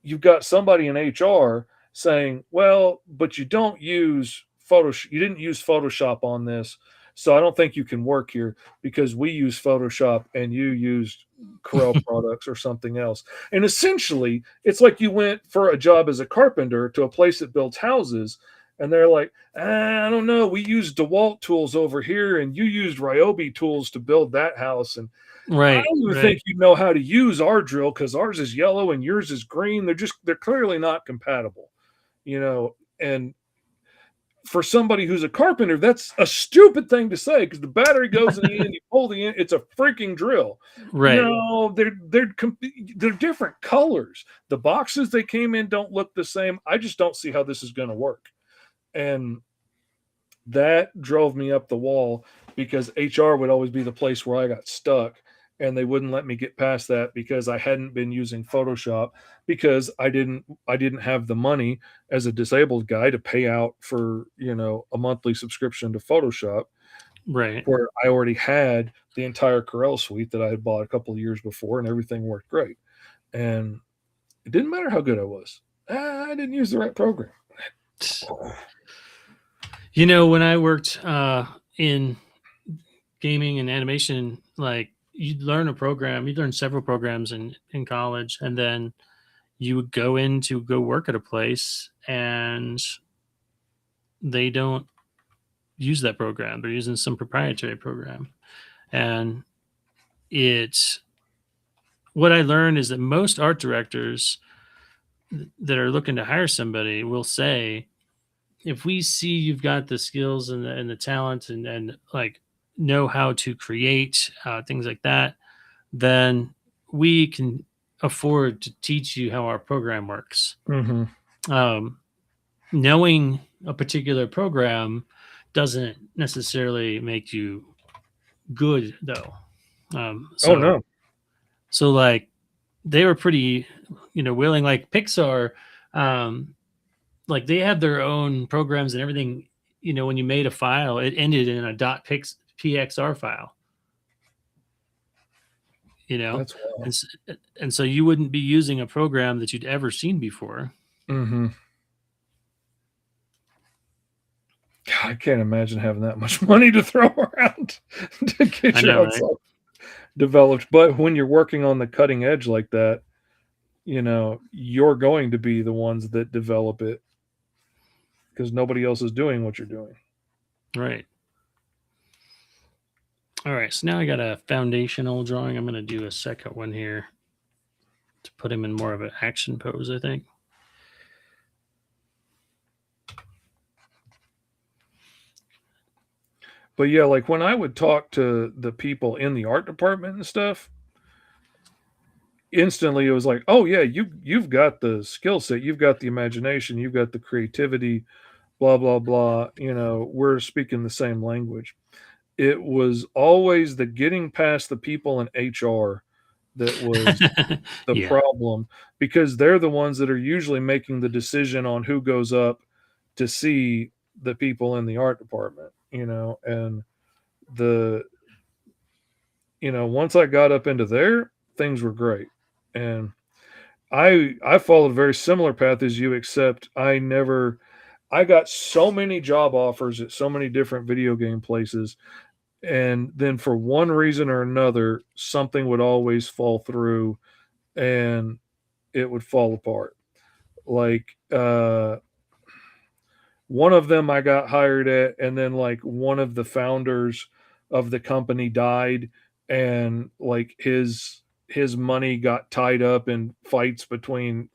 you've got somebody in HR saying, "Well, but you don't use Photoshop. You didn't use Photoshop on this." So I don't think you can work here because we use Photoshop and you used Corel products or something else. And essentially, it's like you went for a job as a carpenter to a place that builds houses, and they're like, I don't know, we use DeWalt tools over here, and you used Ryobi tools to build that house. And I Right. don't even Right. think you know how to use our drill because ours is yellow and yours is green. They're clearly not compatible, and for somebody who's a carpenter, that's a stupid thing to say because the battery goes in the end, you pull the end, it's a freaking drill. Right. No, they're different colors. The boxes they came in don't look the same. I just don't see how this is going to work. And that drove me up the wall because HR would always be the place where I got stuck, and they wouldn't let me get past that because I hadn't been using Photoshop because I didn't have the money as a disabled guy to pay out for, a monthly subscription to Photoshop, Right. where I already had the entire Corel suite that I had bought a couple of years before, and everything worked great. And it didn't matter how good I was. I didn't use the right program. When I worked in gaming and animation, like you'd learn several programs in college, and then you would go work at a place and they don't use that program. They're using some proprietary program. And what I learned is that most art directors that are looking to hire somebody will say, if we see you've got the skills and the talent and like know how to create things like that, then we can afford to teach you how our program works. Mm-hmm. Knowing a particular program doesn't necessarily make you good, though. Oh no. So like they were pretty, willing. Like Pixar, like they had their own programs and everything. When you made a file, it ended in a .pxr file. That's wild. And so you wouldn't be using a program that you'd ever seen before. Mm-hmm. God, I can't imagine having that much money to throw around to get your own stuff developed. But when you're working on the cutting edge like that, you're going to be the ones that develop it because nobody else is doing what you're doing. Right. All right. So now I got a foundational drawing. I'm going to do a second one here to put him in more of an action pose, I think. But yeah, like when I would talk to the people in the art department and stuff, instantly it was like, oh yeah, you've got the skill set, you've got the imagination, you've got the creativity, blah blah blah. We're speaking the same language. It was always the getting past the people in HR that was the problem, because they're the ones that are usually making the decision on who goes up to see the people in the art department, and once I got up into there, things were great. And I followed a very similar path as you, except I got so many job offers at so many different video game places, and then for one reason or another, something would always fall through and it would fall apart. Like one of them I got hired at, and then like one of the founders of the company died, and like his money got tied up in fights between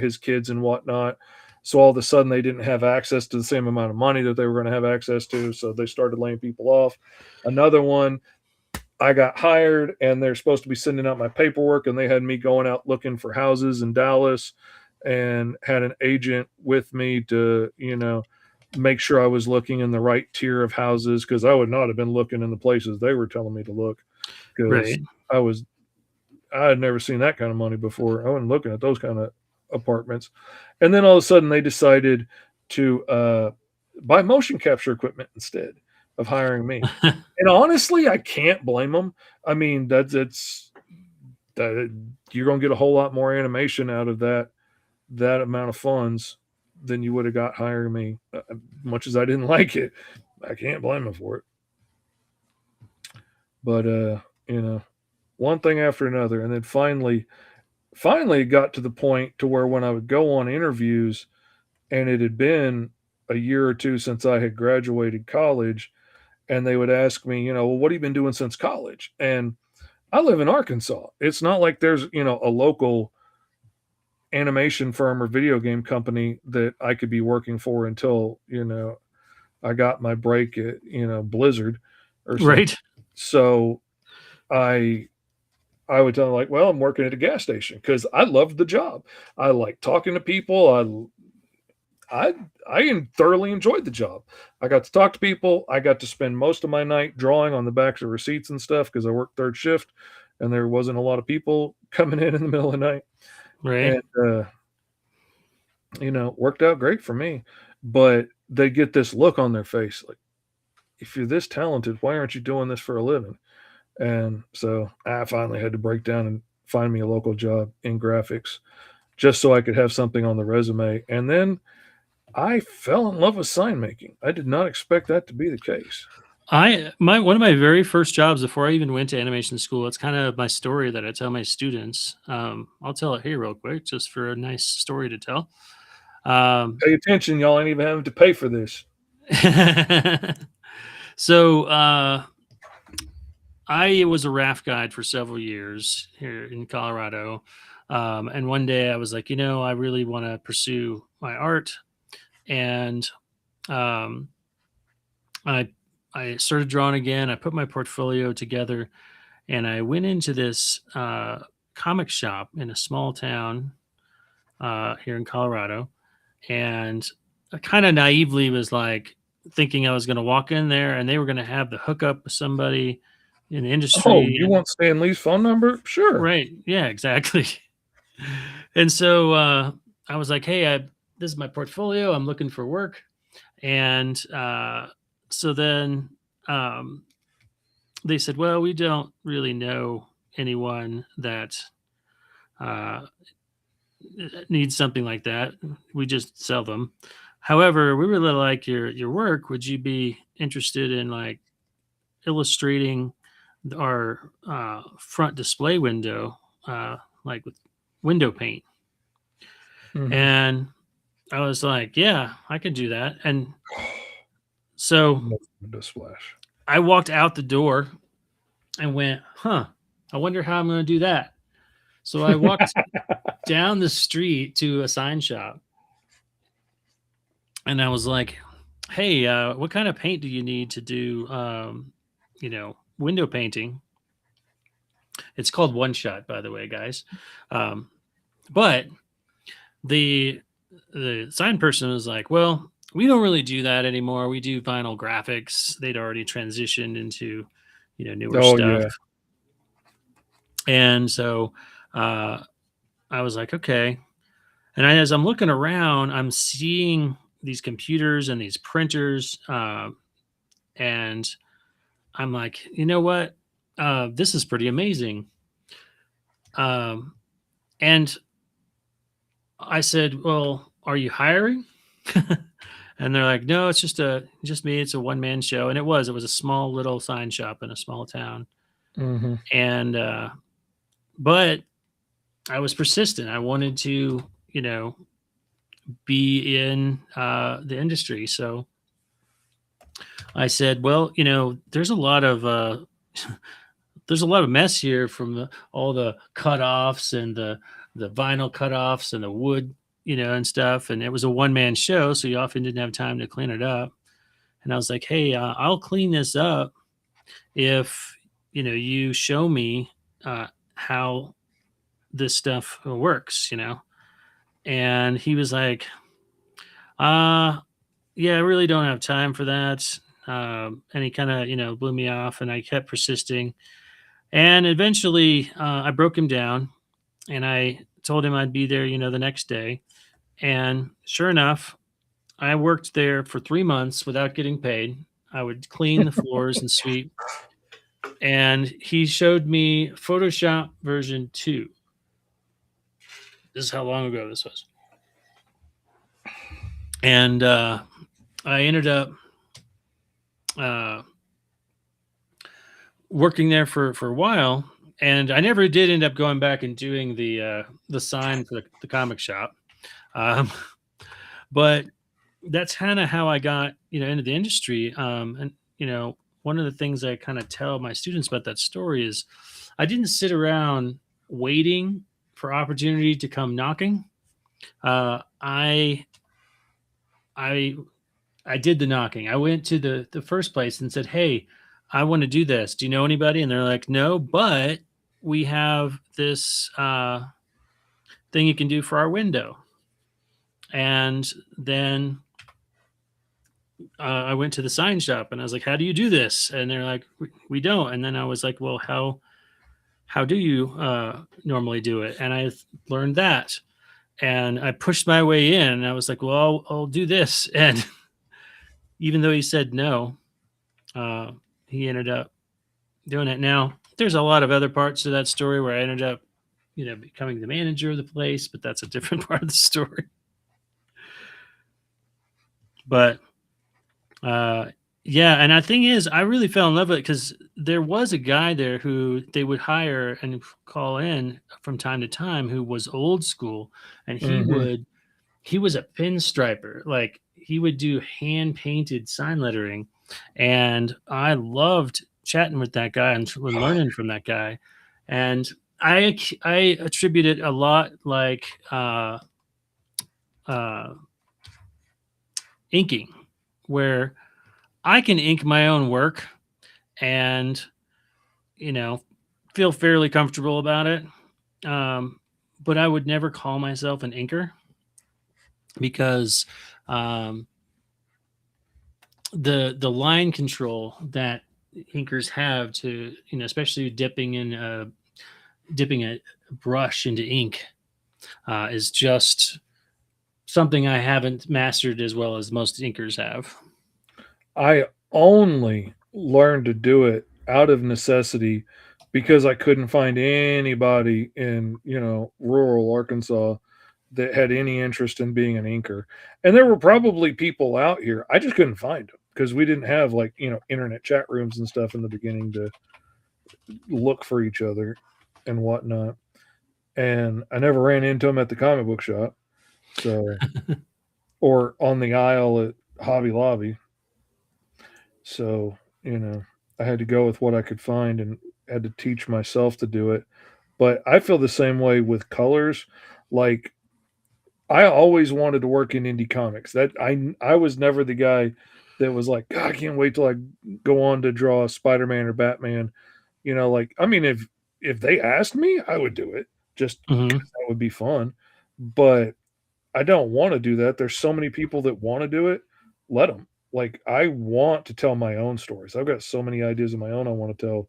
his kids and whatnot. So all of a sudden they didn't have access to the same amount of money that they were going to have access to. So they started laying people off. Another one, I got hired and they're supposed to be sending out my paperwork, and they had me going out looking for houses in Dallas and had an agent with me to, make sure I was looking in the right tier of houses, because I would not have been looking in the places they were telling me to look, because I had never seen that kind of money before. I wasn't looking at those kind of apartments. And then all of a sudden they decided to buy motion capture equipment instead of hiring me. And honestly, I can't blame them. I mean, you're going to get a whole lot more animation out of that amount of funds than you would have got hiring me. Much as I didn't like it, I can't blame them for it. But you know, one thing after another, and then finally it got to the point to where when I would go on interviews, and it had been a year or two since I had graduated college, and they would ask me, well, what have you been doing since college? And I live in Arkansas. It's not like there's, a local animation firm or video game company that I could be working for until, I got my break at, Blizzard or something. Right. So I would tell them, like, well, I'm working at a gas station because I loved the job. I like talking to people. I thoroughly enjoyed the job. I got to talk to people. I got to spend most of my night drawing on the backs of receipts and stuff because I worked third shift, and there wasn't a lot of people coming in the middle of the night. Right. And worked out great for me. But they get this look on their face, like, if you're this talented, why aren't you doing this for a living? And so I finally had to break down and find me a local job in graphics just so I could have something on the resume. And then I fell in love with sign making. I did not expect that to be the case. One of my very first jobs before I even went to animation school, it's kind of my story that I tell my students. I'll tell it here real quick, just for a nice story to tell. Pay attention, y'all ain't even having to pay for this. So I was a raft guide for several years here in Colorado. And one day I was like, I really want to pursue my art. And I started drawing again. I put my portfolio together, and I went into this comic shop in a small town here in Colorado. And I kind of naively was like thinking I was going to walk in there and they were going to have the hookup with somebody in the industry. Oh, you want Stan Lee's phone number? Sure. Right. Yeah, exactly. And so I was like, hey, this is my portfolio. I'm looking for work. And so then they said, well, we don't really know anyone that needs something like that. We just sell them. However, we really like your work. Would you be interested in like illustrating our front display window, like with window paint? Mhm. And I was like, yeah, I could do that. And so Window splash. I walked out the door and went, I wonder how I'm going to do that. So I walked down the street to a sign shop and I was like, hey, what kind of paint do you need to do, window painting? It's called One Shot, by the way, guys. But the sign person was like, well, we don't really do that anymore. We do vinyl graphics. They'd already transitioned into, newer stuff. Yeah. And so I was like, okay. And as I'm looking around, I'm seeing these computers and these printers. And I'm like, you know what? This is pretty amazing. And I said, well, are you hiring? And they're like, no, it's just me. It's a one-man show. And it was a small little sign shop in a small town. Mm-hmm. And, but I was persistent. I wanted to, be in the industry. So I said, well, there's a lot of mess here from all the cutoffs and the vinyl cutoffs and the wood, and stuff. And it was a one-man show, so you often didn't have time to clean it up. And I was like, hey, I'll clean this up if, you show me how this stuff works, And he was like, yeah, I really don't have time for that. And he kind of, blew me off, and I kept persisting. And eventually I broke him down and I told him I'd be there, the next day. And sure enough, I worked there for 3 months without getting paid. I would clean the floors and sweep. And he showed me Photoshop version 2. This is how long ago this was. And I ended up working there for a while, and I never did end up going back and doing the sign for the comic shop. Um, but that's kind of how I got, into the industry. And one of the things I kind of tell my students about that story is I didn't sit around waiting for opportunity to come knocking. I I did the knocking. I went to the first place and said, "Hey, I want to do this. Do you know anybody?" And they're like, "No, but we have this thing you can do for our window." And then I went to the sign shop and I was like, "How do you do this?" And they're like, "We don't." And then I was like, "Well, how do you normally do it?" And I learned that, and I pushed my way in. And I was like, "Well, I'll do this." And even though he said no, uh, he ended up doing it. Now, there's a lot of other parts to that story where I ended up, becoming the manager of the place, but that's a different part of the story. But yeah, and the thing is, I really fell in love with it because there was a guy there who they would hire and call in from time to time who was old school, and he was a pinstriper. Like, he would do hand painted sign lettering, and I loved chatting with that guy and learning from that guy. And I attribute it a lot like uh, inking, where I can ink my own work and feel fairly comfortable about it. But I would never call myself an inker because um, the line control that inkers have to, especially dipping a brush into ink is just something I haven't mastered as well as most inkers have. I only learned to do it out of necessity because I couldn't find anybody in, rural Arkansas that had any interest in being an inker. And there were probably people out here. I just couldn't find them because we didn't have like, internet chat rooms and stuff in the beginning to look for each other and whatnot. And I never ran into them at the comic book shop. So, or on the aisle at Hobby Lobby. So, I had to go with what I could find and had to teach myself to do it. But I feel the same way with colors. Like, I always wanted to work in indie comics. That I was never the guy that was like, God, I can't wait till I go on to draw Spider-Man or Batman. Like, I mean, if they asked me, I would do it just because that would be fun. But I don't want to do that. There's so many people that want to do it. Let them. Like, I want to tell my own stories. I've got so many ideas of my own I want to tell.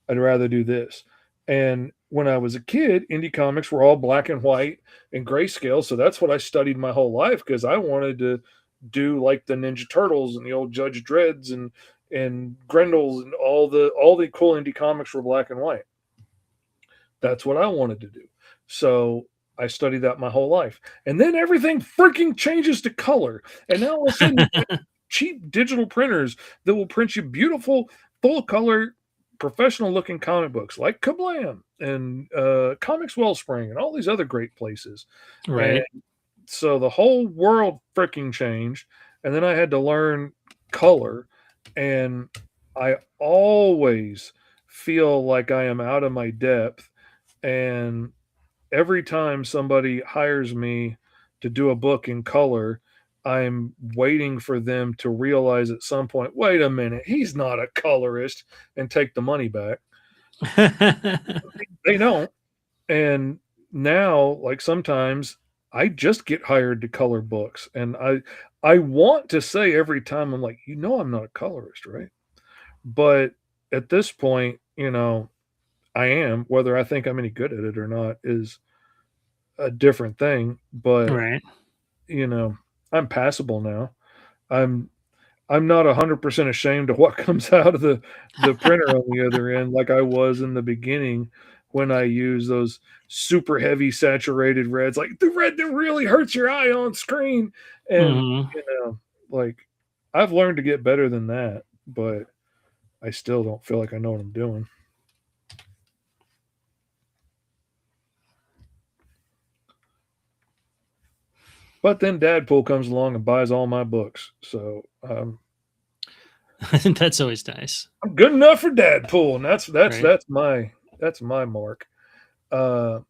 I'd rather do this. And when I was a kid, indie comics were all black and white and grayscale. So that's what I studied my whole life because I wanted to do like the Ninja Turtles and the old Judge Dredds and Grendels and all the cool indie comics were black and white. That's what I wanted to do. So I studied that my whole life. And then everything freaking changes to color. And now all of a sudden, cheap digital printers that will print you beautiful, full color, professional looking comic books like Kablam and Comics Wellspring and all these other great places. Right. And so the whole world freaking changed. And then I had to learn color. And I always feel like I am out of my depth. And every time somebody hires me to do a book in color, I'm waiting for them to realize at some point, wait a minute, he's not a colorist, and take the money back. They don't. And now, like, sometimes I just get hired to color books. And I want to say every time, I'm like, I'm not a colorist, right? But at this point, I am. Whether I think I'm any good at it or not is a different thing. But Right. I'm passable now. I'm not 100% ashamed of what comes out of the printer on the other end, like I was in the beginning when I use those super heavy saturated reds, like the red that really hurts your eye on screen. And like, I've learned to get better than that. But I still don't feel like I know what I'm doing. But then Dadpool comes along and buys all my books. So That's always nice. I'm good enough for Dadpool. And that's Right. that's my mark. Uh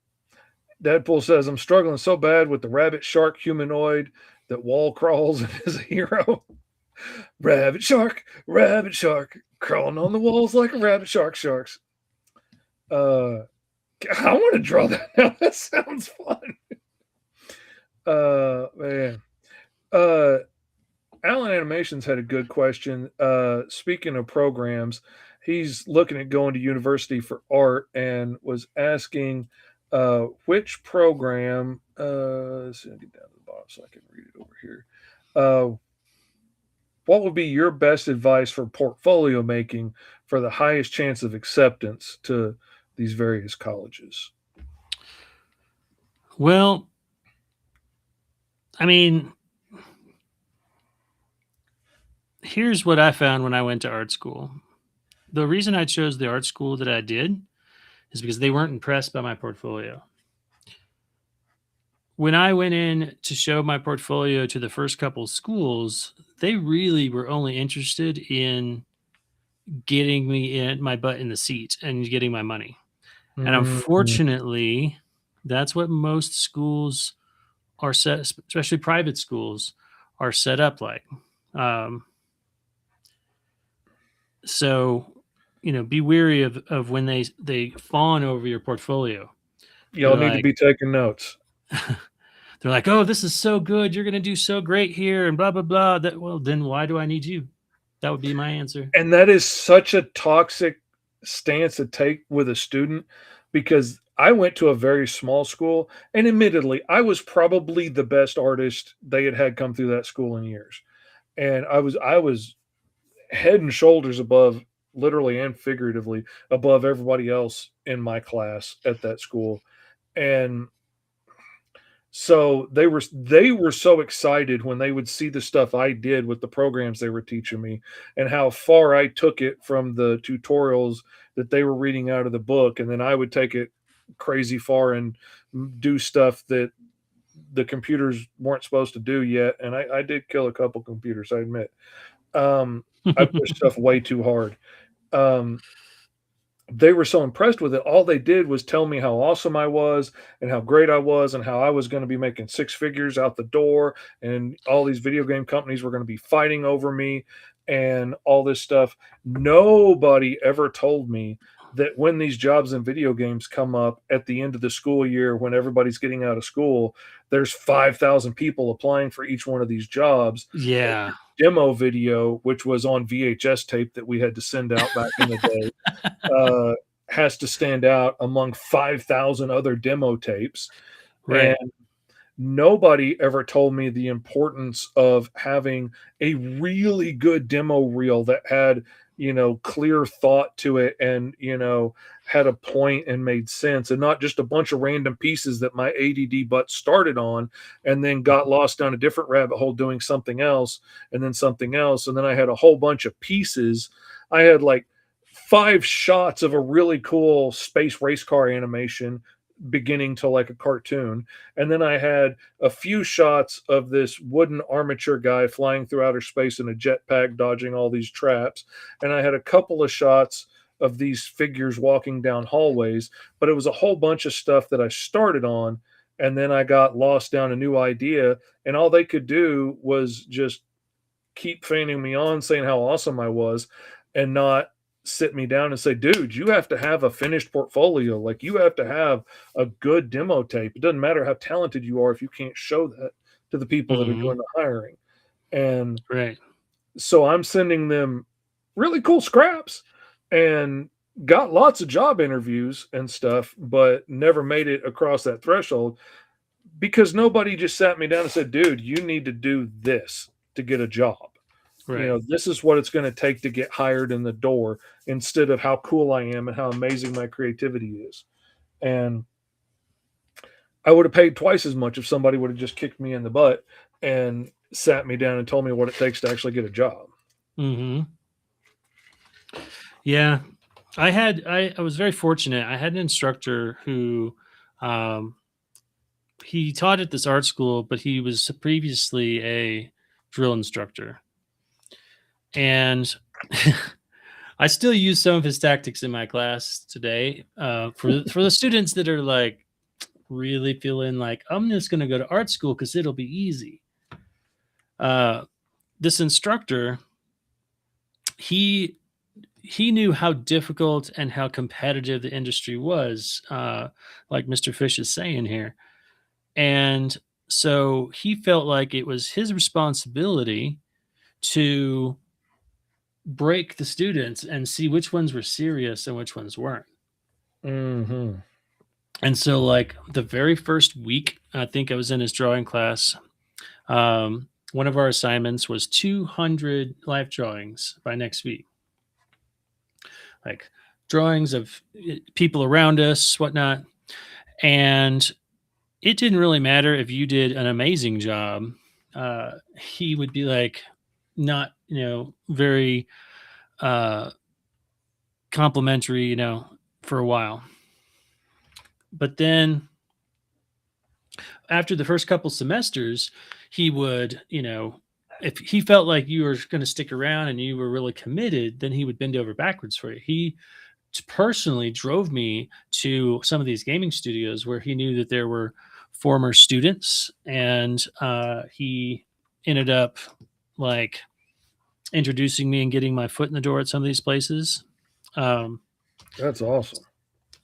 Deadpool says, I'm struggling so bad with the rabbit shark humanoid that wall crawls and is a hero. Rabbit shark, crawling on the walls like a rabbit sharks. I want to draw that now. That sounds fun. Man. Alan Animations had a good question. Speaking of programs, he's looking at going to university for art and was asking which program. Let's see, I'll get down to the bottom so I can read it over here. What would be your best advice for portfolio making for the highest chance of acceptance to these various colleges? Well, I mean, here's what I found when I went to art school. The reason I chose the art school that I did is because they weren't impressed by my portfolio. When I went in to show my portfolio to the first couple of schools, they really were only interested in getting me in my butt in the seat and getting my money. And Mm, unfortunately, that's what most schools are set, especially private schools, are set up like. Um, so, be wary of when they fawn over your portfolio. y'all They're need to like, be taking notes. they're like, oh, this is so good. You're going to do so great here and blah, blah, blah. Well, then why do I need you? That would be my answer. And that is such a toxic stance to take with a student because I went to a very small school and admittedly I was probably the best artist they had come through that school in years. And I was head and shoulders above, literally and figuratively, above everybody else in my class at that school. And so they were so excited when they would see the stuff I did with the programs they were teaching me and how far I took it from the tutorials that they were reading out of the book, and then I would take it crazy far and do stuff that the computers weren't supposed to do yet. And I did kill a couple computers, I admit. I pushed stuff way too hard. Um, they were so impressed with it. All they did was tell me how awesome I was and how great I was and how I was going to be making six figures out the door. And all these video game companies were going to be fighting over me and all this stuff. Nobody ever told me that when these jobs in video games come up at the end of the school year, when everybody's getting out of school, there's 5,000 people applying for each one of these jobs. Yeah. Demo video, which was on VHS tape that we had to send out back in the day, has to stand out among 5,000 other demo tapes. And Right. nobody ever told me the importance of having a really good demo reel that had, clear thought to it and, had a point and made sense and not just a bunch of random pieces that my ADD butt started on and then got lost down a different rabbit hole doing something else and then something else. And then I had a whole bunch of pieces. I had like 5 shots of a really cool space race car animation beginning to like a cartoon. And then I had a few shots of this wooden armature guy flying through outer space in a jetpack, dodging all these traps. And I had a couple of shots of these figures walking down hallways, but it was a whole bunch of stuff that I started on. And then I got lost down a new idea. And all they could do was just keep fanning me on, saying how awesome I was, and not sit me down and say, dude, you have to have a finished portfolio. Like you have to have a good demo tape. It doesn't matter how talented you are if you can't show that to the people that are Hmm. doing the hiring. And Right. so I'm sending them really cool scraps and got lots of job interviews and stuff, but never made it across that threshold because nobody just sat me down and said, dude, you need to do this to get a job. Right. This is what it's going to take to get hired in the door instead of how cool I am and how amazing my creativity is. And I would have paid twice as much if somebody would have just kicked me in the butt and sat me down and told me what it takes to actually get a job. Hmm. Yeah, I was very fortunate. I had an instructor who um, he taught at this art school, but he was previously a drill instructor, and I still use some of his tactics in my class today. For the students that are like really feeling like I'm just going to go to art school because it'll be easy. Uh, this instructor, he he knew how difficult and how competitive the industry was, like Mr. Fish is saying here. And so he felt like it was his responsibility to break the students and see which ones were serious and which ones weren't. Mm-hmm. And so, like the very first week, I think I was in his drawing class. One of our assignments was 200 life drawings by next week, like drawings of people around us, whatnot. And it didn't really matter if you did an amazing job. He would be like, not, very uh, complimentary, for a while. But then after the first couple semesters, he would, if he felt like you were going to stick around and you were really committed, then he would bend over backwards for you. He personally drove me to some of these gaming studios where he knew that there were former students, and he ended up like introducing me and getting my foot in the door at some of these places. Um, That's awesome.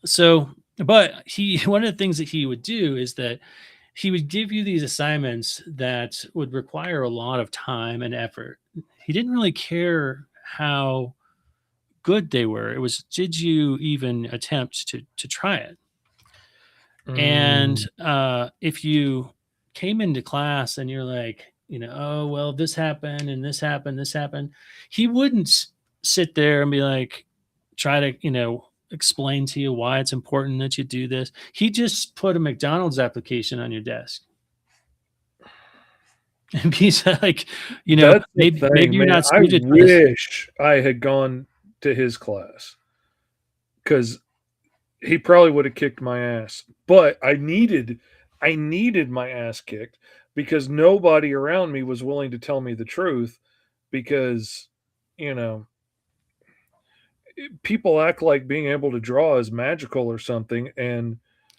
so, but he one of the things that he would do is that he would give you these assignments that would require a lot of time and effort. He didn't really care how good they were. It was, did you even attempt to try it? And Mm, if you came into class and you're like, oh well, this happened and this happened, this happened, he wouldn't sit there and be like, try to explain to you why it's important that you do this. He just put a McDonald's application on your desk. And he's like, that's the maybe thing, you're man. not I suited for this. wish I had gone to his class because he probably would have kicked my ass. But I needed my ass kicked because nobody around me was willing to tell me the truth because, you know, people act like being able to draw is magical or something, and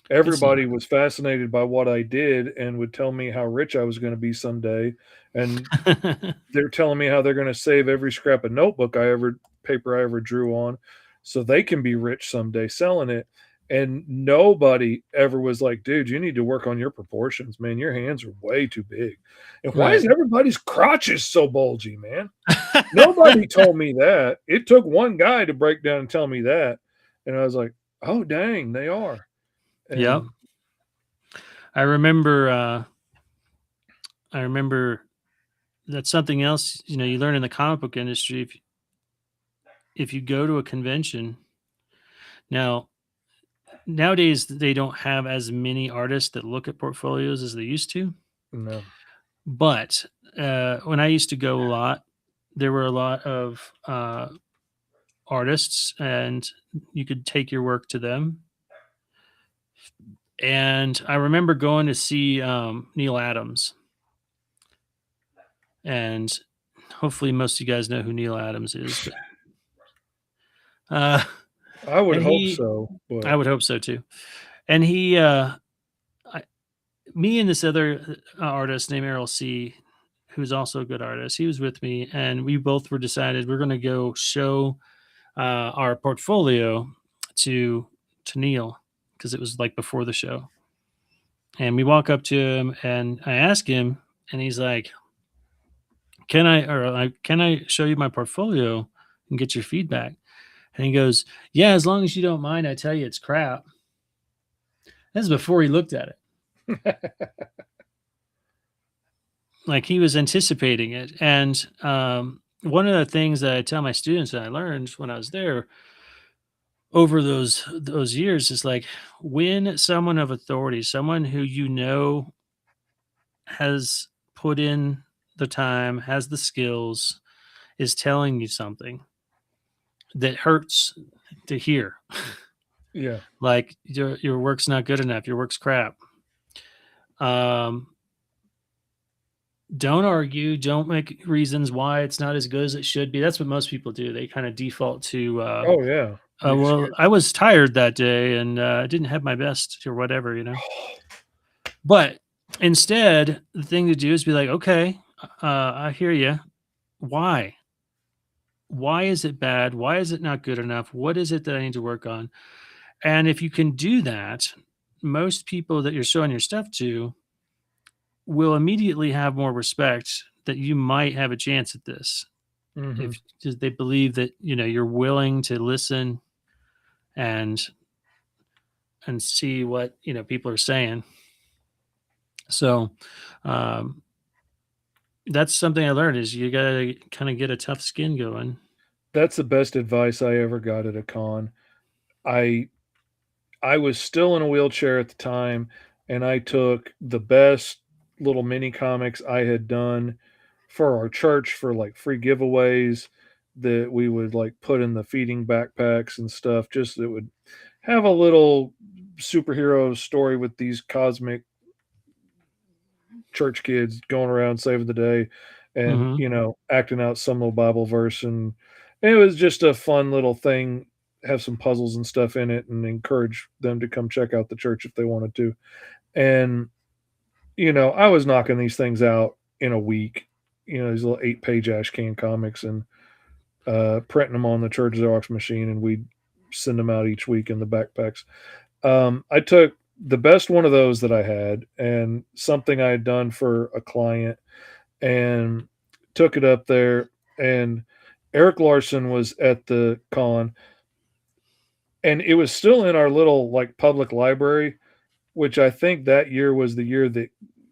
It's not. everybody was fascinated by what I did and would tell me how rich I was going to be someday, and they're telling me how they're going to save every scrap of notebook paper I ever drew on so they can be rich someday selling it. And nobody ever was like, dude, you need to work on your proportions, man. Your hands are way too big. And why is Right. everybody's crotches so bulgy, man? Nobody told me that. It took one guy to break down and tell me that. And I was like, oh, dang, they are. Yep. And I remember. I remember that's something else. You learn in the comic book industry. If you go to a convention now, nowadays they don't have as many artists that look at portfolios as they used to. no. But when I used to go a lot, there were a lot of artists, and you could take your work to them. And I remember going to see Neil Adams, and hopefully most of you guys know who Neil Adams is. But I would and hope he, so, I but would hope so too. And me and this other artist named Errol C, who's also a good artist, he was with me, and we both were decided we're going to go show our portfolio to Neil because it was like before the show. And we walk up to him, and I ask him, and he's like, can I show you my portfolio and get your feedback?" And he goes, "Yeah, as long as you don't mind, I tell you it's crap." This is before he looked at it. Like he was anticipating it. And one of the things that I tell my students that I learned when I was there over those years is like, when someone of authority, someone who has put in the time, has the skills, is telling you something, that hurts to hear. Yeah. Like your work's not good enough. Your work's crap. Um, don't argue. Don't make reasons why it's not as good as it should be. That's what most people do. They kind of default to, Oh yeah. The well, excuse. I was tired that day and I didn't have my best or whatever, you know. But instead, the thing to do is be like, okay, I hear you. Why? Why is it bad? Why is it not good enough? What is it that I need to work on? And if you can do that, most people that you're showing your stuff to will immediately have more respect that you might have a chance at this. Mm-hmm. If 'cause they believe that, you're willing to listen and see what, people are saying. So, um, that's something I learned is you gotta kind of get a tough skin going. That's the best advice I ever got at a con. I I was still in a wheelchair at the time, and I took the best little mini comics I had done for our church for like free giveaways that we would like put in the feeding backpacks and stuff. Just that would have a little superhero story with these cosmic church kids going around saving the day and Mhm. acting out some little Bible verse, and it was just a fun little thing, have some puzzles and stuff in it, and encourage them to come check out the church if they wanted to. And I was knocking these things out in a week, these little 8-page ash can comics, and printing them on the church Xerox machine, and we'd send them out each week in the backpacks. I took the best one of those that I had and something I had done for a client and took it up there. And Eric Larson was at the con, and it was still in our little like public library, which I think that year was the year that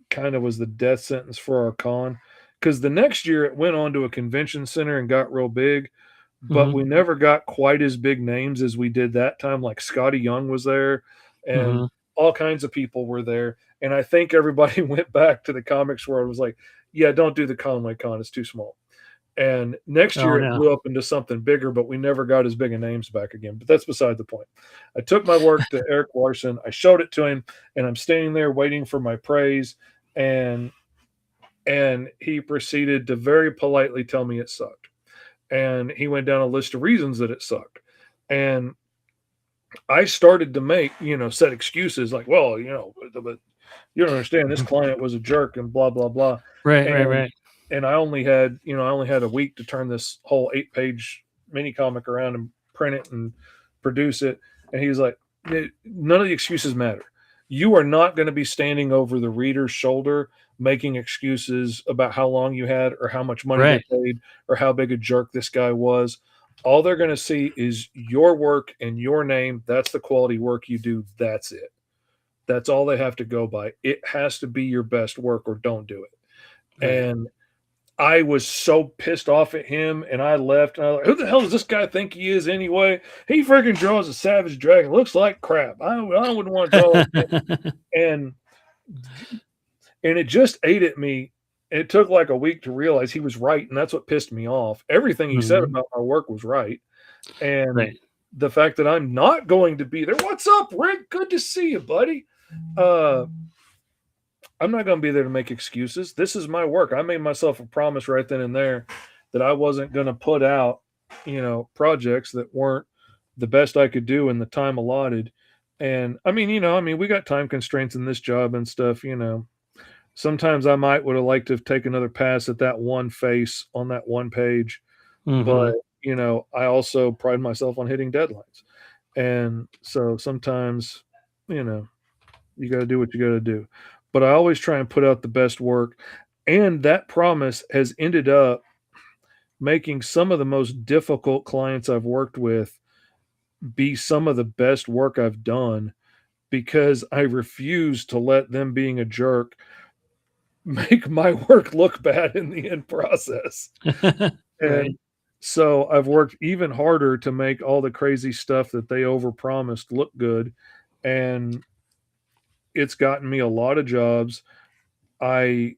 kind of was the death sentence for our con. Because the next year it went on to a convention center and got real big, but Mhm. we never got quite as big names as we did that time. Like Scotty Young was there, and Mhm. all kinds of people were there. And I think everybody went back to the comics world and was like, yeah, don't do the Conway Con. It's too small. And next Oh year it no. blew up into something bigger, but we never got as big a names back again. But that's beside the point. I took my work to Eric Larson. I showed it to him, and I'm standing there waiting for my praise. And he proceeded to very politely tell me it sucked. And he went down a list of reasons that it sucked. And I started to make, set excuses like, well, but you don't understand. This client was a jerk and blah, blah, blah. Right, right, And right. I only had a week to turn this whole 8-page mini comic around and print it and produce it. And he was like, none of the excuses matter. You are not going to be standing over the reader's shoulder making excuses about how long you had or how much money Right. they paid or how big a jerk this guy was. All they're going to see is your work and your name. That's the quality work you do. That's it. That's all they have to go by. It has to be your best work or don't do it. Right. And I was so pissed off at him, and I left. And I was like, "Who the hell does this guy think he is anyway? He freaking draws a savage dragon. Looks like crap. I wouldn't want to draw like that." And it just ate at me. It took like a week to realize he was right, and that's what pissed me off. Everything he said Mhm. about my work was right, and Right. the fact that I'm not going to be there. What's up, Rick? Good to see you, buddy. I'm not going to be there to make excuses. This is my work. I made myself a promise right then and there that I wasn't going to put out, projects that weren't the best I could do in the time allotted. And we got time constraints in this job and stuff. Sometimes I might would have liked to have taken another pass at that one face on that one page, but Mhm. I also pride myself on hitting deadlines. And so sometimes, you know, you got to do what you got to do. But I always try and put out the best work. And that promise has ended up making some of the most difficult clients I've worked with be some of the best work I've done because I refuse to let them being a jerk make my work look bad in the end process. Right. And so I've worked even harder to make all the crazy stuff that they overpromised look good. And it's gotten me a lot of jobs. I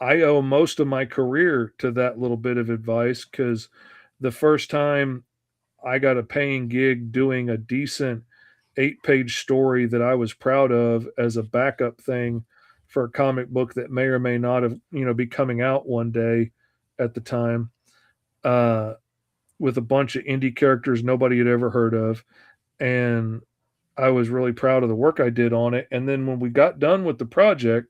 I owe most of my career to that little bit of advice because the first time I got a paying gig doing a decent 8-page story that I was proud of as a backup thing for a comic book that may or may not have, be coming out one day at the time, uh, with a bunch of indie characters nobody had ever heard of. And I was really proud of the work I did on it. And then when we got done with the project,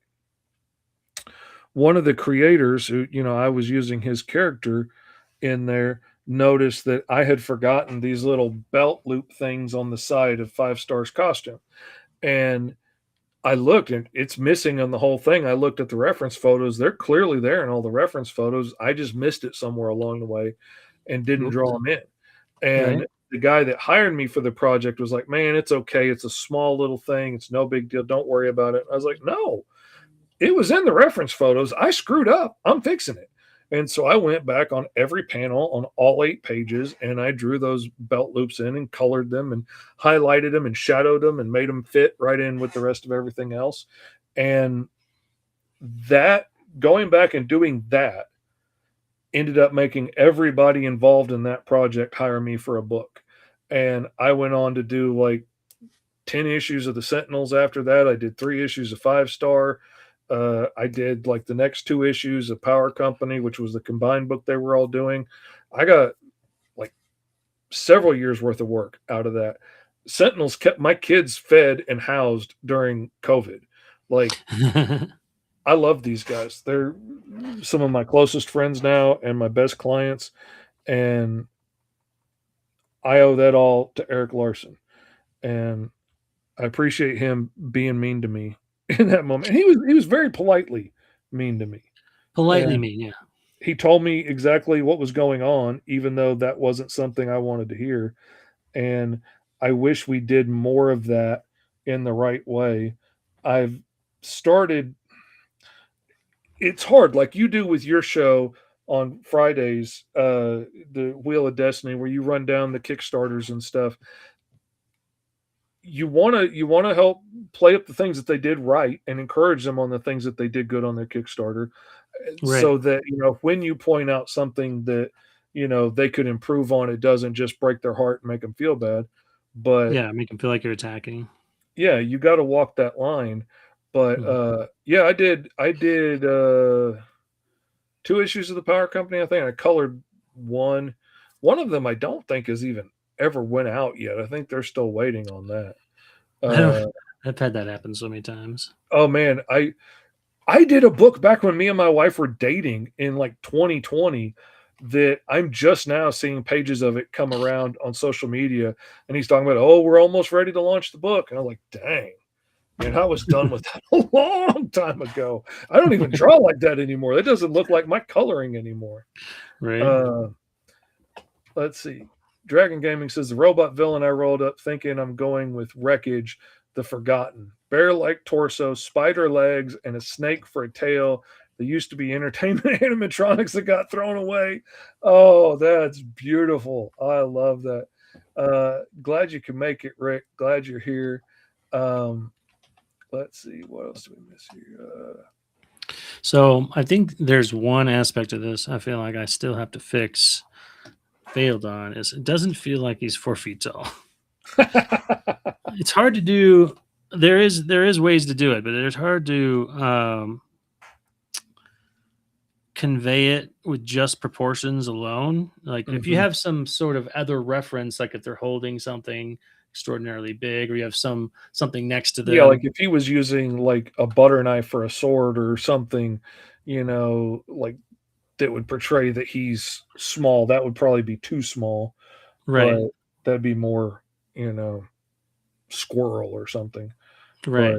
one of the creators who, I was using his character in there noticed that I had forgotten these little belt loop things on the side of Five Star's costume. And I looked and it's missing on the whole thing. I looked at the reference photos. They're clearly there in all the reference photos. I just missed it somewhere along the way and didn't draw them in. And Right. the guy that hired me for the project was like, man, it's okay. It's a small little thing. It's no big deal. Don't worry about it. I was like, no, it was in the reference photos. I screwed up. I'm fixing it. And so I went back on every panel on all 8 pages and I drew those belt loops in and colored them and highlighted them and shadowed them and made them fit right in with the rest of everything else. And that, going back and doing that, ended up making everybody involved in that project hire me for a book. And I went on to do like 10 issues of the Sentinels after that. I did 3 issues of Five Star. I did like the next 2 issues of Power Company, which was the combined book they were all doing. I got like several years worth of work out of that. Sentinels kept my kids fed and housed during COVID. Like, I love these guys. They're some of my closest friends now and my best clients. And I owe that all to Eric Larson. And I appreciate him being mean to me in that moment. And he was very politely mean to me. Politely And mean, yeah. he told me exactly what was going on, even though that wasn't something I wanted to hear. And I wish we did more of that in the right way. I've started, it's hard, like you do with your show on Fridays, the Wheel of Destiny, where you run down the Kickstarters and stuff. You want to help play up the things that they did right and encourage them on the things that they did good on their Kickstarter, Right. so that when you point out something that they could improve on, it doesn't just break their heart and make them feel bad. But Yeah, make them feel like you're attacking. yeah, you got to walk that line. But yeah, I did 2 issues of the Power Company. I think I colored one. One of them I don't think is even ever went out yet. I think they're still waiting on that. I've had that happen so many times. Oh man, I did a book back when me and my wife were dating in like 2020 that I'm just now seeing pages of it come around on social media, and he's talking about, oh, we're almost ready to launch the book. And I'm like, dang, man, I was done with that a long time ago. I don't even draw like that anymore. That doesn't look like my coloring anymore. Right. Let's see. Dragon Gaming says the robot villain I rolled up thinking I'm going with Wreckage, the Forgotten. Bear-like torso, spider legs, and a snake for a tail. There used to be entertainment animatronics that got thrown away. Oh, that's beautiful. I love that. Glad you can make it, Rick. Glad you're here. Let's see. What else do we miss here? So I think there's one aspect of this I feel like I still have to failed on is it doesn't feel like he's 4 feet tall. It's hard to do. There is ways to do it, but it's hard to convey it with just proportions alone. Like if you have some sort of other reference, like if they're holding something extraordinarily big, or you have something next to them. Yeah, like if he was using like a butter knife for a sword or something, like that would portray that he's small, that would probably be too small. Right. But that'd be more, squirrel or something. Right.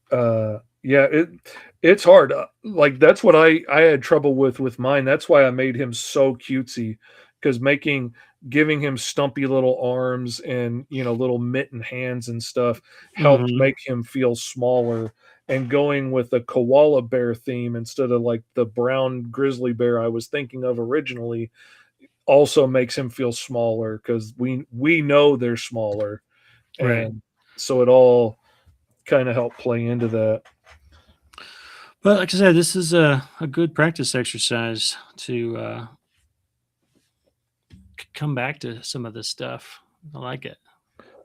But yeah, it's hard. Like that's what I had trouble with mine. That's why I made him so cutesy, because giving him stumpy little arms and little mitten hands and stuff helped make him feel smaller. And going with a koala bear theme instead of like the brown grizzly bear I was thinking of originally also makes him feel smaller, because we know they're smaller. Right. And so it all kind of helped play into that. But like I said, this is a good practice exercise to come back to some of this stuff. I like it.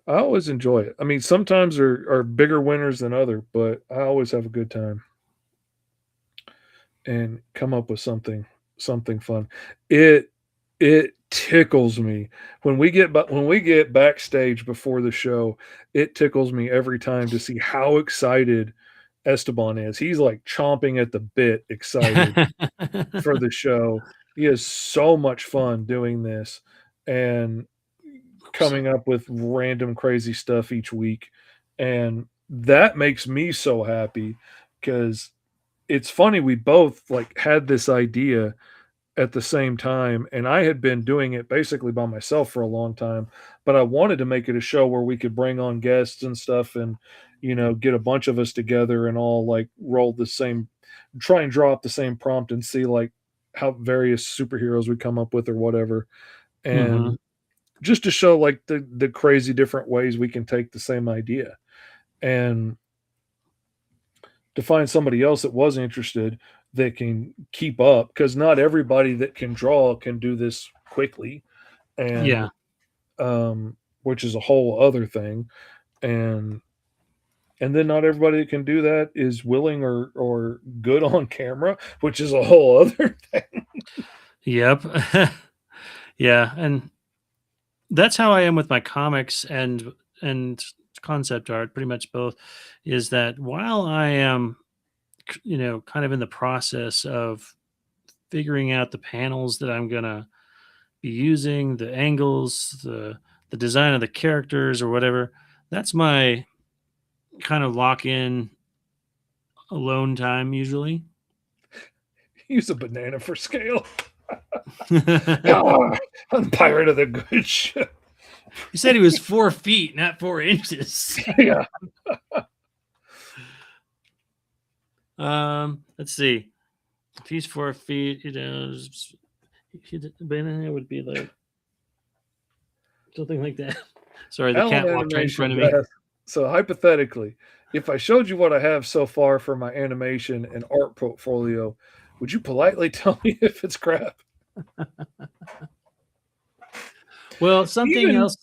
I always enjoy it. I mean, sometimes are bigger winners than other, but I always have a good time and come up with something fun. It it tickles me when we get backstage before the show. It tickles me every time to see how excited Esteban is. He's like chomping at the bit, excited for the show. He has so much fun doing this and coming up with random crazy stuff each week. And that makes me so happy because it's funny we both like had this idea at the same time, and I had been doing it basically by myself for a long time, but I wanted to make it a show where we could bring on guests and stuff and get a bunch of us together and all like roll the same, try and draw up the same prompt and see like how various superheroes we come up with or whatever. Mhm. And just to show like the crazy different ways we can take the same idea. And to find somebody else that was interested that can keep up because not everybody that can draw can do this quickly, Yeah. and which is a whole other thing. And then not everybody that can do that is willing or good on camera, which is a whole other thing. Yep. Yeah, and that's how I am with my comics and concept art, pretty much both, is that while I am kind of in the process of figuring out the panels that I'm going to be using, the angles, the design of the characters or whatever, that's my kind of lock in alone time usually. Use a banana for scale. You I'm pirate of the good ship. said he was 4 feet, not 4 inches. Yeah. Let's see. If he's 4 feet, banana would be like something like that. Sorry, the Alan cat walked right in front of me. Animation. So hypothetically, if I showed you what I have so far for my animation and art portfolio, would you politely tell me if it's crap? Well, something Even else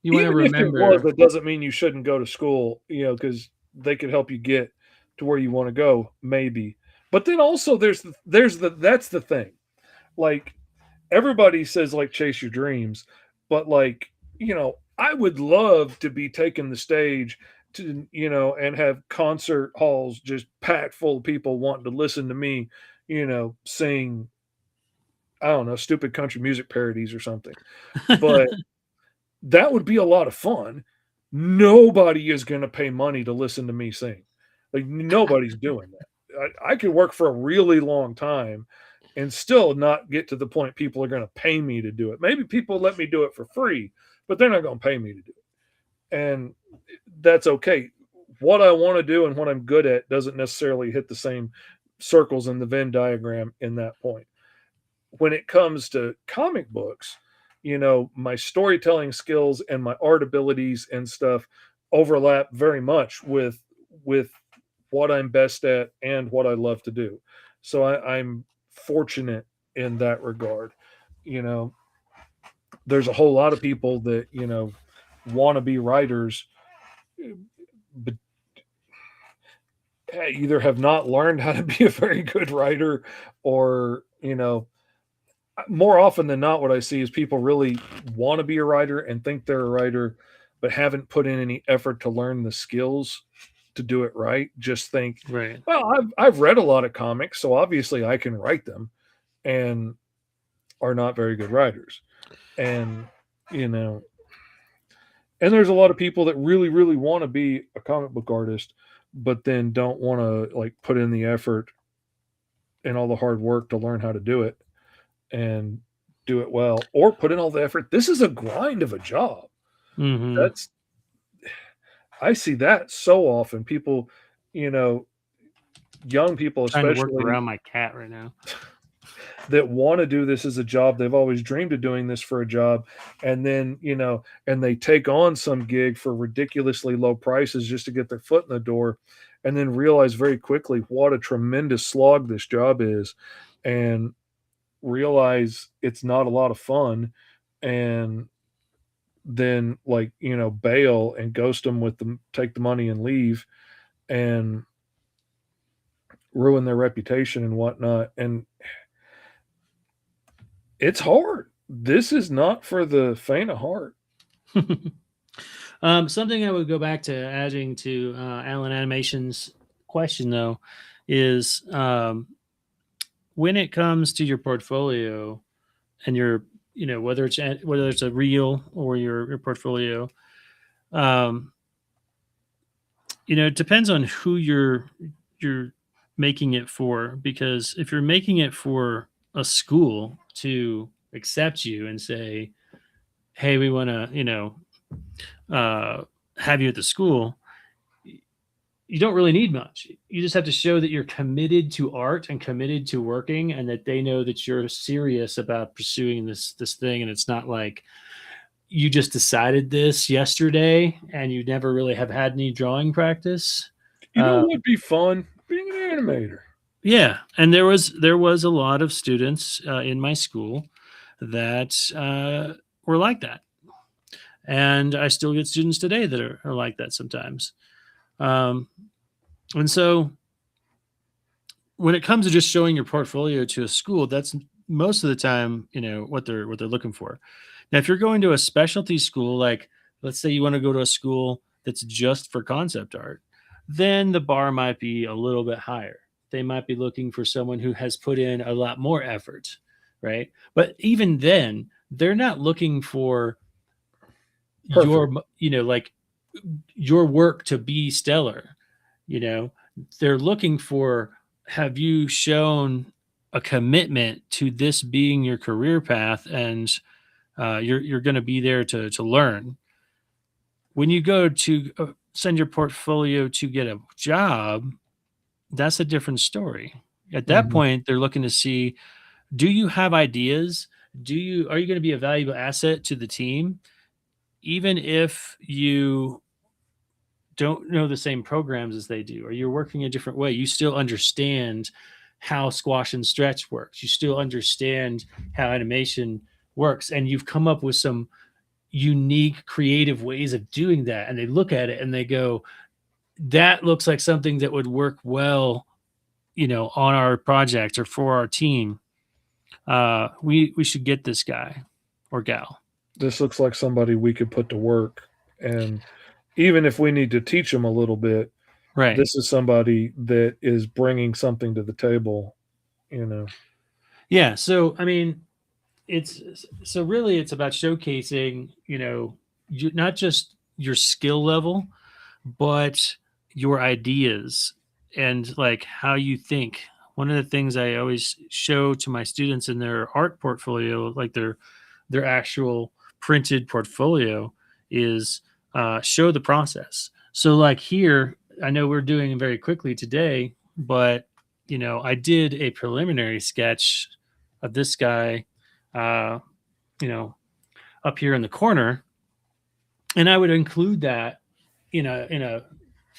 you want to even if it was, remember. it doesn't mean you shouldn't go to school, because they could help you get to where you want to go, maybe. But then also there's the that's the thing. Like everybody says like chase your dreams, but like, I would love to be taking the stage to, and have concert halls just packed full of people wanting to listen to me, sing, I don't know, stupid country music parodies or something. But that would be a lot of fun. Nobody is going to pay money to listen to me sing. Like nobody's doing that. I could work for a really long time and still not get to the point people are going to pay me to do it. Maybe people let me do it for free, but they're not going to pay me to do it. And that's okay. What I want to do and what I'm good at doesn't necessarily hit the same circles in the Venn diagram in that point. When it comes to comic books, my storytelling skills and my art abilities and stuff overlap very much with what I'm best at and what I love to do. So I'm fortunate in that regard. You know, there's a whole lot of people that, want to be writers, but either have not learned how to be a very good writer or, more often than not, what I see is people really want to be a writer and think they're a writer, but haven't put in any effort to learn the skills to do it right. Just think, Right. well, I've read a lot of comics, so obviously I can write them, and are not very good writers. And you know, and there's a lot of people that really, really want to be a comic book artist, but then don't want to like put in the effort and all the hard work to learn how to do it and do it well, or put in all the effort. This is a grind of a job. Hmm. That's I see that so often. People, you know, young people Trying to work especially around my cat right now. that want to do this as a job. They've always dreamed of doing this for a job. And then, and they take on some gig for ridiculously low prices just to get their foot in the door and then realize very quickly what a tremendous slog this job is and realize it's not a lot of fun and then like, bail and ghost them with them, take the money and leave and ruin their reputation and whatnot. And it's hard. This is not for the faint of heart. Something I would go back to adding to Alan Animation's question, though, is when it comes to your portfolio and your, whether it's a reel or your portfolio, it depends on who you're making it for. Because if you're making it for a school to accept you and say, hey, we want to, have you at the school, you don't really need much. You just have to show that you're committed to art and committed to working, and that they know that you're serious about pursuing this thing. And it's not like you just decided this yesterday and you never really have had any drawing practice. You know what would be fun? Being an animator. Yeah, and there was a lot of students in my school that were like that, and I still get students today that are like that sometimes. And so when it comes to just showing your portfolio to a school, that's most of the time, what they're looking for. Now, if you're going to a specialty school, like let's say you want to go to a school that's just for concept art, then the bar might be a little bit higher. They might be looking for someone who has put in a lot more effort, right? But even then, they're not looking for your, like your work to be stellar. They're looking for, have you shown a commitment to this being your career path, and you're going to be there to learn. When you go to send your portfolio to get a job, that's a different story. At that point, they're looking to see, do you have ideas? Are you going to be a valuable asset to the team? Even if you don't know the same programs as they do, or you're working a different way, you still understand how squash and stretch works. You still understand how animation works, and you've come up with some unique creative ways of doing that. And they look at it and they go, that looks like something that would work well, on our project or for our team. We should get this guy or gal. This looks like somebody we could put to work. And even if we need to teach them a little bit, right, this is somebody that is bringing something to the table, Yeah. So, I mean, it's about showcasing, not just your skill level, but your ideas and like how you think. One of the things I always show to my students in their art portfolio, like their actual printed portfolio, is show the process. So like here, I know we're doing it very quickly today, but I did a preliminary sketch of this guy, up here in the corner, and I would include that in a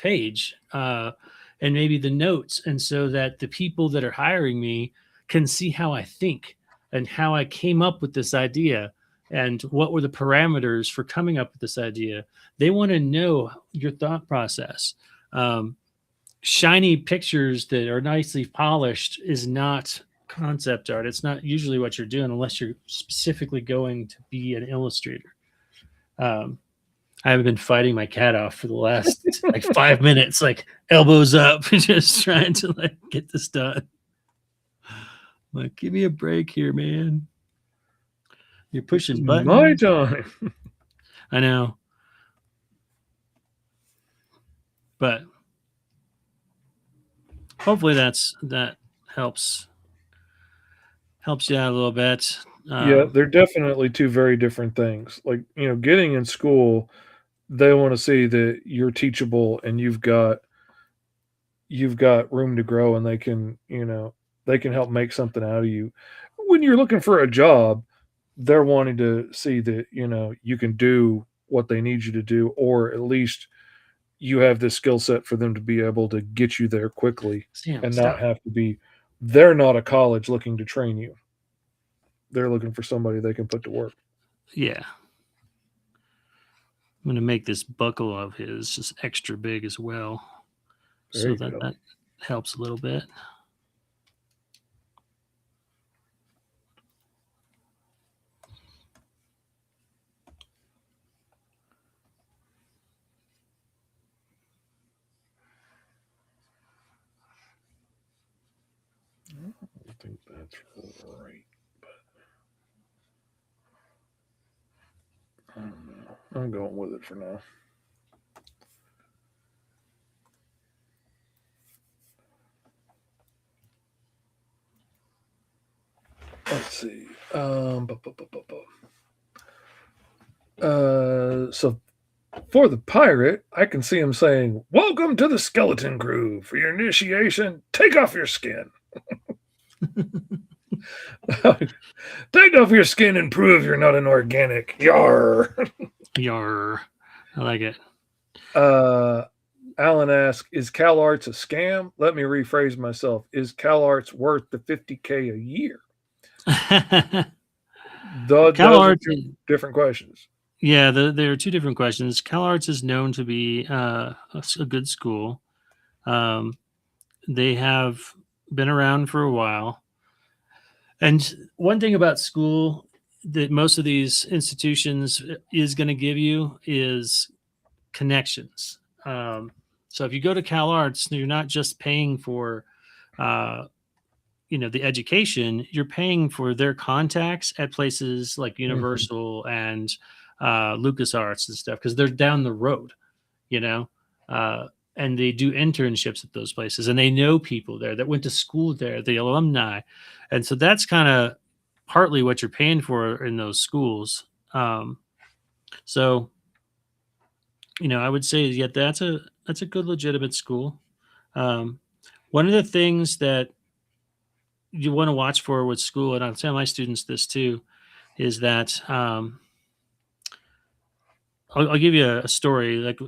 page, and maybe the notes, and so that the people that are hiring me can see how I think and how I came up with this idea and what were the parameters for coming up with this idea. They want to know your thought process. Shiny pictures that are nicely polished is not concept art. It's not usually what you're doing unless you're specifically going to be an illustrator. I have been fighting my cat off for the last like 5 minutes, like elbows up, just trying to like get this done. Like, give me a break here, man. You're pushing buttons. My time. I know. But hopefully that helps you out a little bit. Yeah, they're definitely two very different things. Like, getting in school, they want to see that you're teachable and you've got room to grow, and they can help make something out of you. When you're looking for a job, they're wanting to see that, you can do what they need you to do, or at least you have this skill set for them to be able to get you there quickly not have to be, they're not a college looking to train you. They're looking for somebody they can put to work. Yeah. I'm going to make this buckle of his just extra big as well. There So you that, go. that helps a little bit. I think that's right, but I don't know. I'm going with it for now. Let's see. So for the pirate, I can see him saying, "Welcome to the skeleton crew. For your initiation, take off your skin. Take off your skin and prove you're not an organic. Yar." Yar. I like it. Alan asks, "Is CalArts a scam?" Let me rephrase myself. Is CalArts worth the $50K a year? Those are CalArts, two different questions. yeah, there are two different questions. CalArts is known to be a good school. They have been around for a while. And one thing about school that most of these institutions is going to give you is connections. So if you go to CalArts, you're not just paying for uh, the education, you're paying for their contacts at places like Mhm. Universal and LucasArts and stuff because they're down the road, you know, and they do internships at those places and they know people there that went to school there, the alumni, and so that's kind of partly what you're paying for in those schools. So I would say yeah, that's a good legitimate school. Um, One of the things that you want to watch for with school, and I tell my students this too, is that I'll give you a story. Like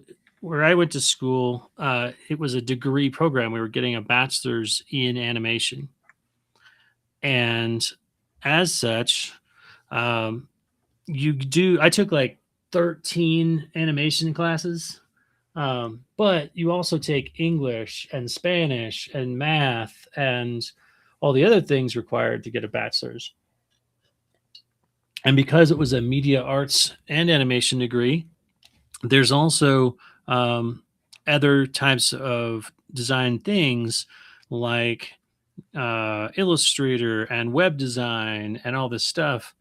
where I went to school, it was a degree program. We were getting a bachelor's in animation, and as such, um, you do. I took like 13 animation classes, but you also take English and Spanish and math and all the other things required to get a bachelor's. And because it was a media arts and animation degree, there's also other types of design things like Illustrator and web design and all this stuff.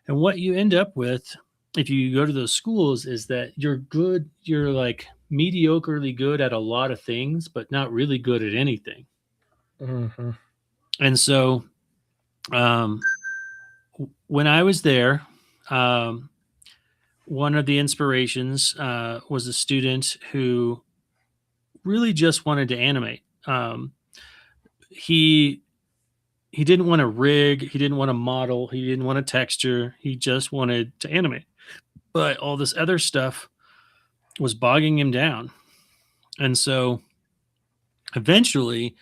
And what you end up with if you go to those schools is that you're like mediocrely good at a lot of things, but not really good at anything. Mhm. And so um, when I was there, um, one of the inspirations was a student who really just wanted to animate. He he didn't want to rig, he didn't want to model, he didn't want to texture. He just wanted to animate. But all this other stuff was bogging him down. And so eventually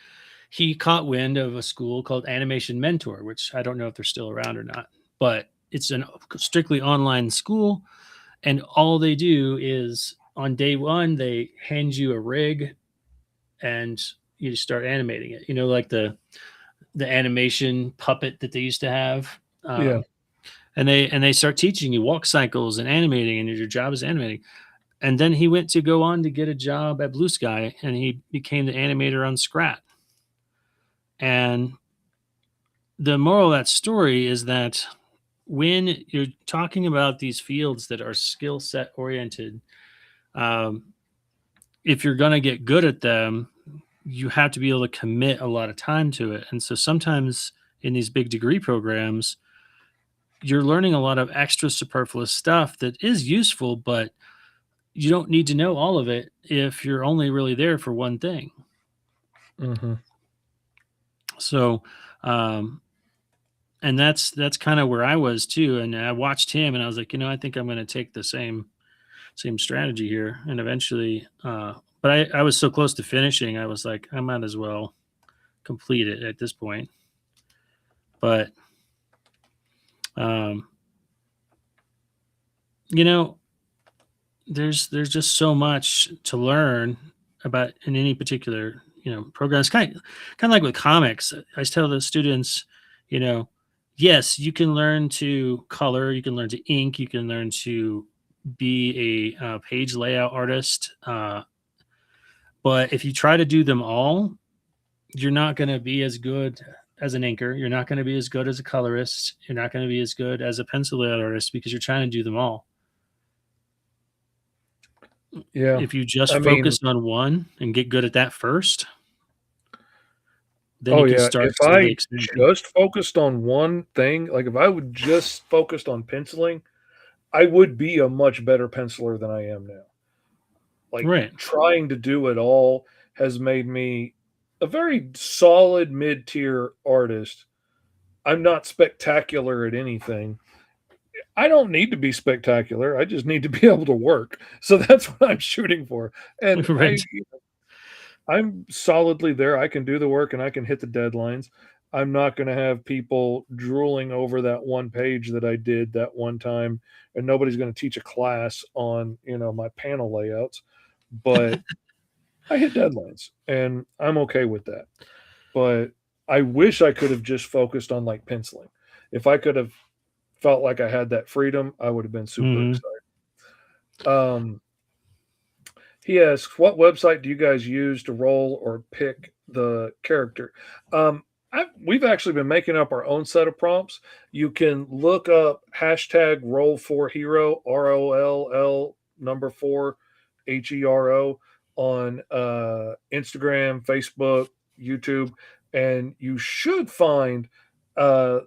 he caught wind of a school called Animation Mentor, which I don't know if they're still around or not, but it's a strictly online school. And all they do is on day one, they hand you a rig and you just start animating it. Like the animation puppet that they used to have. Yeah. And they start teaching you walk cycles and animating, and your job is animating. And then he went to go on to get a job at Blue Sky, and he became the animator on Scrat. And the moral of that story is that when you're talking about these fields that are skill set oriented, um, if you're going to get good at them, you have to be able to commit a lot of time to it. And so sometimes in these big degree programs, you're learning a lot of extra superfluous stuff that is useful, but you don't need to know all of it if you're only really there for one thing. Mhm. So, um, and that's kind of where I was too. And I watched him, and I was like, I think I'm going to take the same strategy here. And eventually, but I was so close to finishing, I was like, I might as well complete it at this point. But you know, there's just so much to learn about in any particular, program. It's kind of like with comics. I tell the students, you know, yes, you can learn to color, you can learn to ink, you can learn to be a page layout artist. But if you try to do them all, you're not going to be as good as an inker. You're not going to be as good as a colorist. You're not going to be as good as a pencil layout artist because you're trying to do them all. Yeah. If you just I mean, focus on one and get good at that first, then oh you can yeah, start if slowly I expanding. just focused on one thing, like if I would just focused on penciling, I would be a much better penciler than I am now. Like Right. trying to do it all has made me a very solid mid-tier artist. I'm not spectacular at anything. I don't need to be spectacular. I just need to be able to work. So that's what I'm shooting for. And Right. I'm solidly there. I can do the work and I can hit the deadlines. I'm not going to have people drooling over that one page that I did that one time, and nobody's going to teach a class on, my panel layouts. But I hit deadlines and I'm okay with that. But I wish I could have just focused on like penciling. If I could have felt like I had that freedom, I would have been super Mhm. excited. He asks, "What website do you guys use to roll or pick the character?" We've actually been making up our own set of prompts. You can look up hashtag roll for hero, ROLL number 4 HERO on Instagram, Facebook, YouTube, and you should find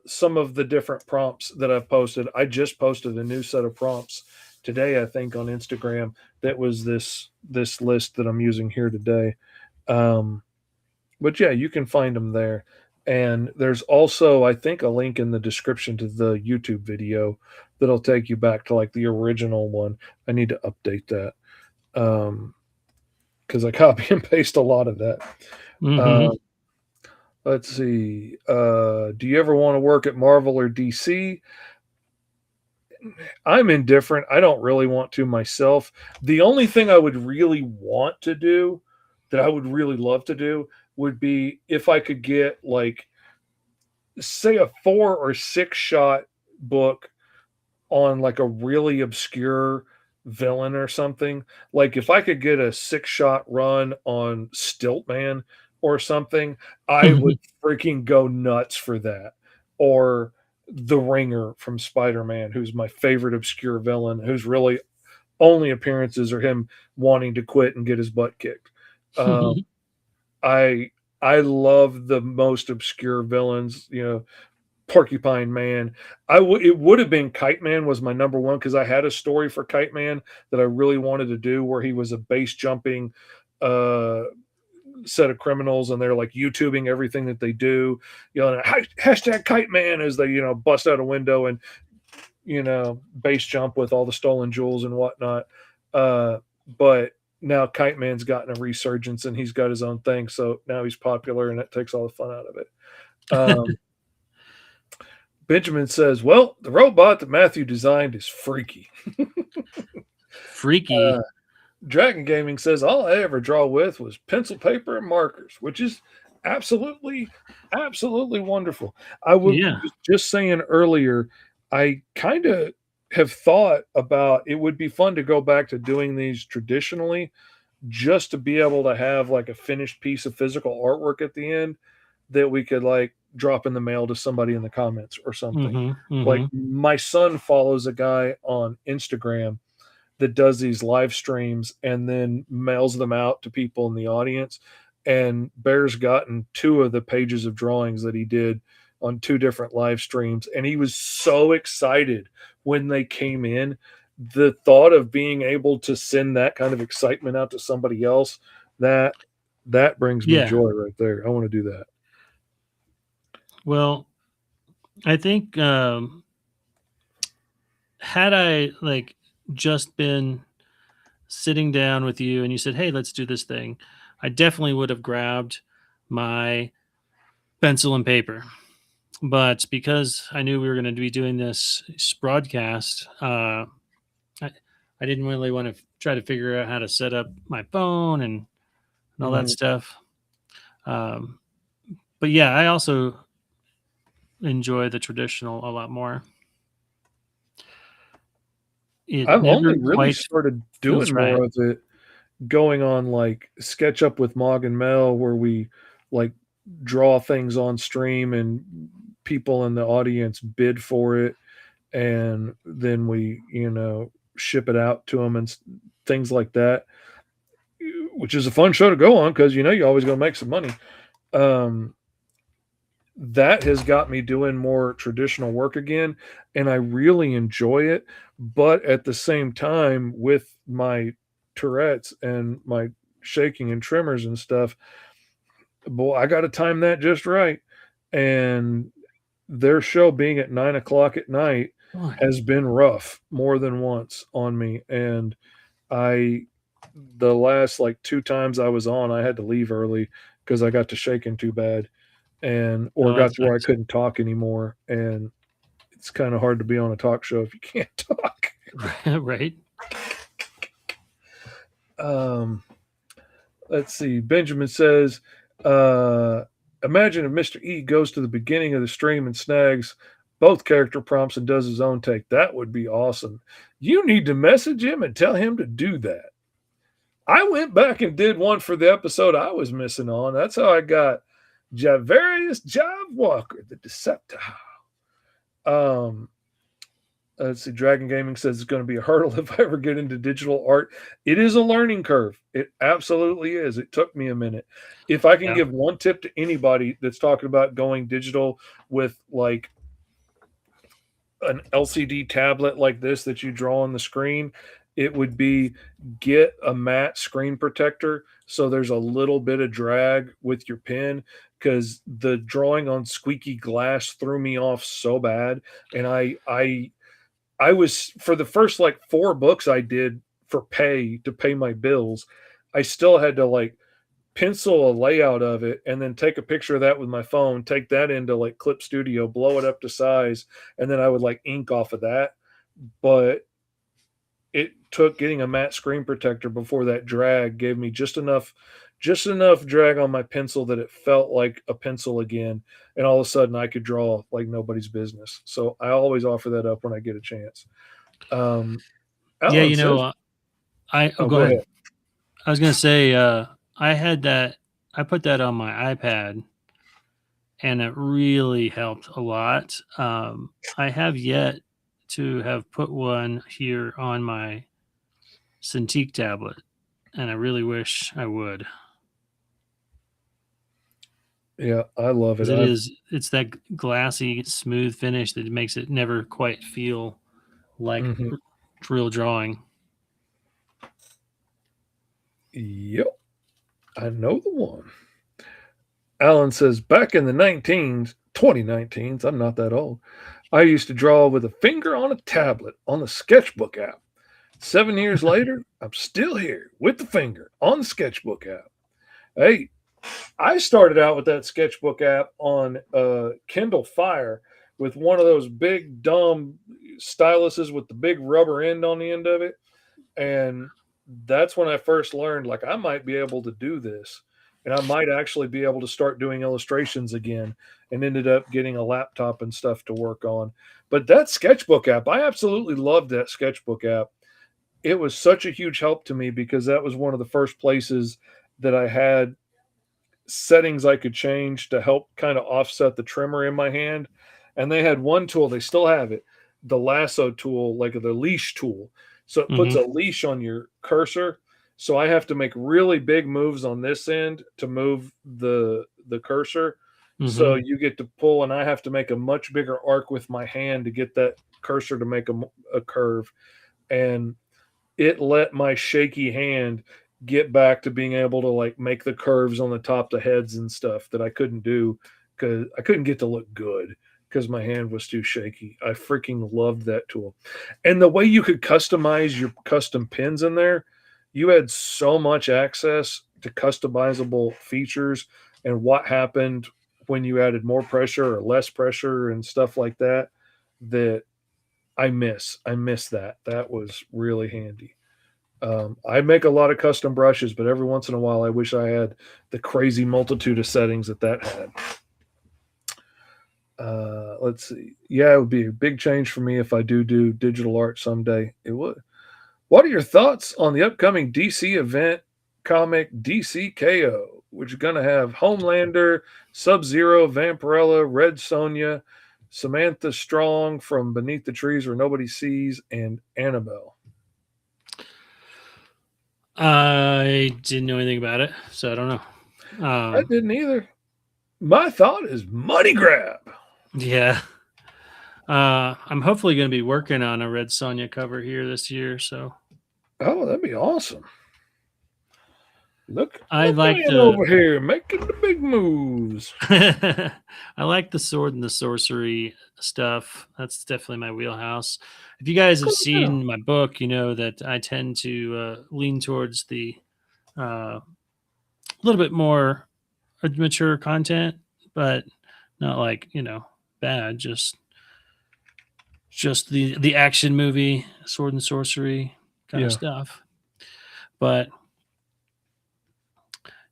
some of the different prompts that I've posted. I just posted a new set of prompts today, I think, on Instagram that was this list that I'm using here today. But yeah, you can find them there. And there's also, I think, a link in the description to the YouTube video that'll take you back to like the original one. I need to update that because I copy and paste a lot of that. Mhm. Uh, let's see. Do you ever want to work at Marvel or DC? I'm indifferent. I don't really want to myself. The only thing I would really want to do, that I would really love to do, would be if I could get like, say, a 4 or 6 shot book on like a really obscure villain or something. Like if I could get a 6 shot run on Stiltman or something, I would freaking go nuts for that. Or the Ringer from Spider-Man, who's my favorite obscure villain, whose really only appearances are him wanting to quit and get his butt kicked. Um, I I love the most obscure villains, Porcupine Man. It would have been Kite Man was my number one because I had a story for Kite Man that I really wanted to do where he was a base jumping uh set of criminals and they're like YouTubing everything that they do, hashtag Kite Man as they, bust out a window and, base jump with all the stolen jewels and whatnot. But now Kite Man's gotten a resurgence and he's got his own thing. So now he's popular and that takes all the fun out of it. Benjamin says, "Well, the robot that Matthew designed is freaky." Freaky. Dragon Gaming says, "All I ever draw with was pencil, paper, and markers," which is absolutely, absolutely wonderful. I was Yeah. just saying earlier, I kind of have thought about it would be fun to go back to doing these traditionally, just to be able to have like a finished piece of physical artwork at the end that we could like drop in the mail to somebody in the comments or something. Mhm. Like Mhm. my son follows a guy on Instagram that does these live streams and then mails them out to people in the audience. And Bear's gotten 2 of the pages of drawings that he did on 2 different live streams. And he was so excited when they came in. The thought of being able to send that kind of excitement out to somebody else, that brings me Yeah. joy right there. I want to do that. Well, I think had I like just been sitting down with you and you said, "Hey, let's do this thing," I definitely would have grabbed my pencil and paper. But because I knew we were going to be doing this broadcast, I I didn't really want to try to figure out how to set up my phone and all that stuff. But yeah, I also enjoy the traditional a lot more. It I've never only really quite started feels doing right. more of it going on like SketchUp with Mog and Mel, where we like draw things on stream and people in the audience bid for it, and then we, ship it out to them and things like that, which is a fun show to go on because you're always going to make some money. Um, that has got me doing more traditional work again, and I really enjoy it. But at the same time, with my Tourette's and my shaking and tremors and stuff, boy, I got to time that just right. And their show being at 9 o'clock at night Boy. has been rough more than once on me. And the last like two times I was on, I had to leave early because I got to shaking too bad, or Oh, that got to where I sucks. couldn't talk anymore. And it's kind of hard to be on a talk show if you can't talk. Right. Let's see. Benjamin says, imagine if Mr. E goes to the beginning of the stream and snags both character prompts and does his own take. That would be awesome. You need to message him and tell him to do that. I went back and did one for the episode I was missing on. That's how I got Javarius Jive Walker, the Deceptor. Let's see. Dragon Gaming says it's going to be a hurdle if I ever get into digital art. It is a learning curve. It absolutely is. It took me a minute. If I can give one tip to anybody that's talking about going digital with like an LCD tablet like this that you draw on the screen, it would be get a matte screen protector so there's a little bit of drag with your pen, because the drawing on squeaky glass threw me off so bad. And I was, for the first like 4 books I did for to pay my bills, I still had to like pencil a layout of it and then take a picture of that with my phone, take that into like Clip Studio, blow it up to size, and then I would like ink off of that. But it took getting a matte screen protector before that drag gave me just enough drag on my pencil that it felt like a pencil again, and all of a sudden I could draw like nobody's business. So I always offer that up when I get a chance. Alan Yeah, says, go ahead. I was gonna say I had that. I put that on my iPad, and it really helped a lot. I have yet to have put one here on my Cintiq tablet, and I really wish I would. Yeah, I love it. It's that glassy, smooth finish that makes it never quite feel like real drawing. Yep, I know the one. Alan says, back in the 2019s, I'm not that old, I used to draw with a finger on a tablet on the Sketchbook app. 7 years later, I'm still here with the finger on the Sketchbook app. Hey, I started out with that Sketchbook app on Kindle Fire with one of those big, dumb styluses with the big rubber end on the end of it. And that's when I first learned, like, I might be able to do this. And I might actually be able to start doing illustrations again, and ended up getting a laptop and stuff to work on. But that Sketchbook app, I absolutely loved that Sketchbook app. It was such a huge help to me because that was one of the first places that I had settings I could change to help kind of offset the tremor in my hand. And they had one tool, they still have it, the lasso tool, like the leash tool. So it puts a leash on your cursor. So I have to make really big moves on this end to move the cursor. So you get to pull, and I have to make a much bigger arc with my hand to get that cursor to make a curve. And it let my shaky hand get back to being able to like make the curves on the top of the heads and stuff that I couldn't do because I couldn't get to look good because my hand was too shaky. I freaking loved that tool. And the way you could customize your custom pins in there, you had so much access to customizable features and what happened when you added more pressure or less pressure and stuff like that, that I miss that. That was really handy. I make a lot of custom brushes, but every once in a while, I wish I had the crazy multitude of settings that had. Let's see. Yeah, it would be a big change for me if I do digital art someday. It would. What are your thoughts on the upcoming DC event comic DC KO, which is going to have Homelander, Sub Zero, Vampirella, Red Sonja, Samantha Strong from Beneath the Trees Where Nobody Sees, and Annabelle? I didn't know anything about it, so I don't know. I didn't either. My thought is money grab. Yeah. I'm hopefully going to be working on a Red Sonja cover here this year. So, Oh, that'd be awesome. Look I like man over here making the big moves. I like the sword and the sorcery stuff. That's definitely my wheelhouse. If you guys have seen my book, you know that I tend to lean towards the little bit more mature content, but not like bad. Just the action movie, sword and sorcery kind of stuff. But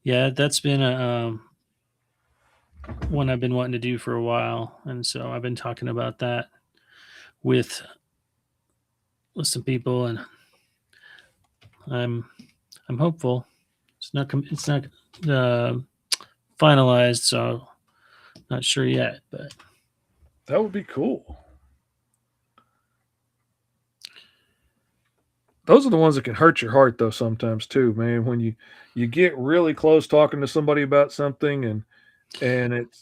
yeah, that's been a one I've been wanting to do for a while, and so I've been talking about that with some people, and I'm hopeful. It's not finalized, so not sure yet, but that would be cool. Those are the ones that can hurt your heart, though, sometimes too, man. When you get really close talking to somebody about something, and it's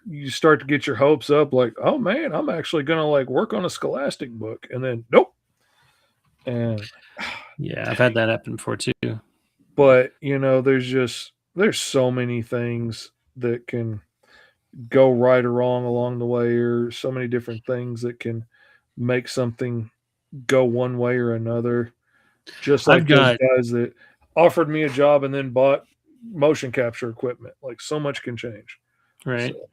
you start to get your hopes up, like, oh man, I'm actually gonna like work on a Scholastic book, and then nope. And yeah, I've had that happen before too. But there's so many things that can go right or wrong along the way, or so many different things that can make something go one way or another. Just like those guys that offered me a job and then bought motion capture equipment. Like, so much can change. Right. So.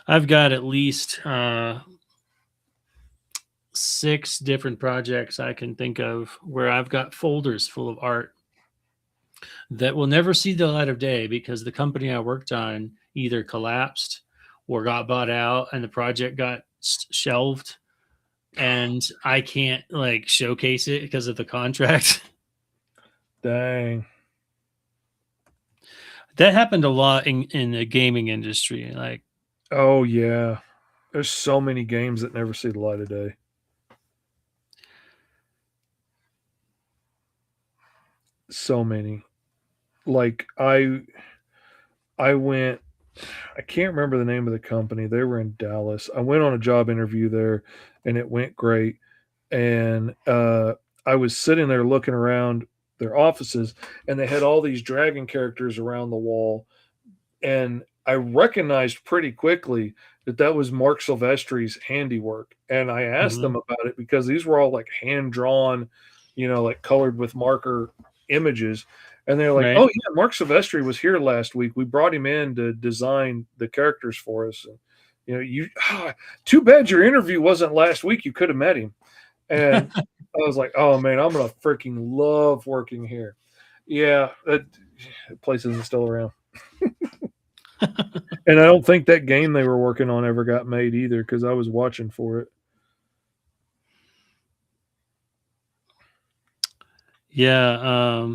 I've got at least 6 different projects I can think of where I've got folders full of art that will never see the light of day because the company I worked on either collapsed or got bought out and the project got shelved, and I can't like showcase it because of the contract. Dang. That happened a lot in the gaming industry. Like, oh yeah, there's so many games that never see the light of day. So many. Like I went, I can't remember the name of the company. They were in Dallas. I went on a job interview there and it went great. And I was sitting there looking around their offices, and they had all these dragon characters around the wall. And I recognized pretty quickly that was Mark Silvestri's handiwork. And I asked them about it because these were all like hand drawn, like colored with marker images. And they're like, right. Oh yeah, Mark Silvestri was here last week. We brought him in to design the characters for us. And, too bad your interview wasn't last week. You could have met him. And I was like, oh man, I'm going to freaking love working here. Yeah, that place isn't still around. And I don't think that game they were working on ever got made either, because I was watching for it. Yeah.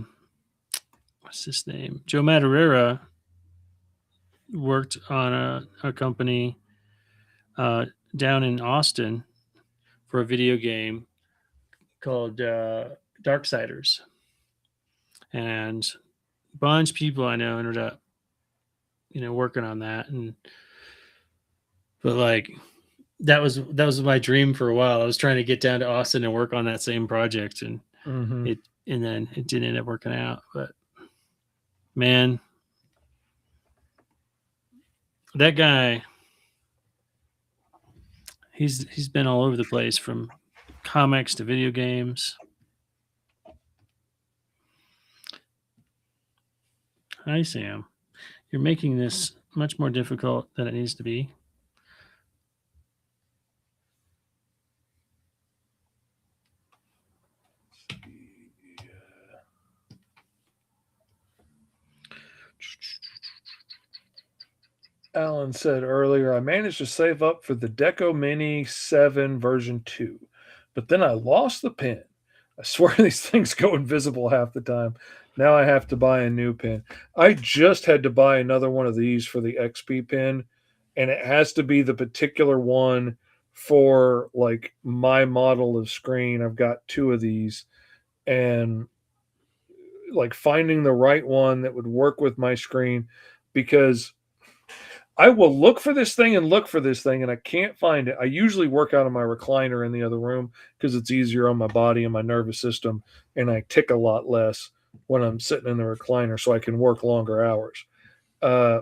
What's his name? Joe Madureira worked on a company down in Austin for a video game called Darksiders. And a bunch of people I know ended up, working on that. But like, that was my dream for a while. I was trying to get down to Austin and work on that same project, and then it didn't end up working out. But man, that guy, he's been all over the place, from comics to video games. Hi, Sam. You're making this much more difficult than it needs to be. Alan said earlier, I managed to save up for the Deco Mini 7 version 2, but then I lost the pin. I swear these things go invisible half the time. Now I have to buy a new pin. I just had to buy another one of these for the XP pin, and it has to be the particular one for like my model of screen. I've got two of these, and like finding the right one that would work with my screen, because I will look for this thing and look for this thing, and I can't find it. I usually work out of my recliner in the other room because it's easier on my body and my nervous system, and I tick a lot less when I'm sitting in the recliner, so I can work longer hours. Uh,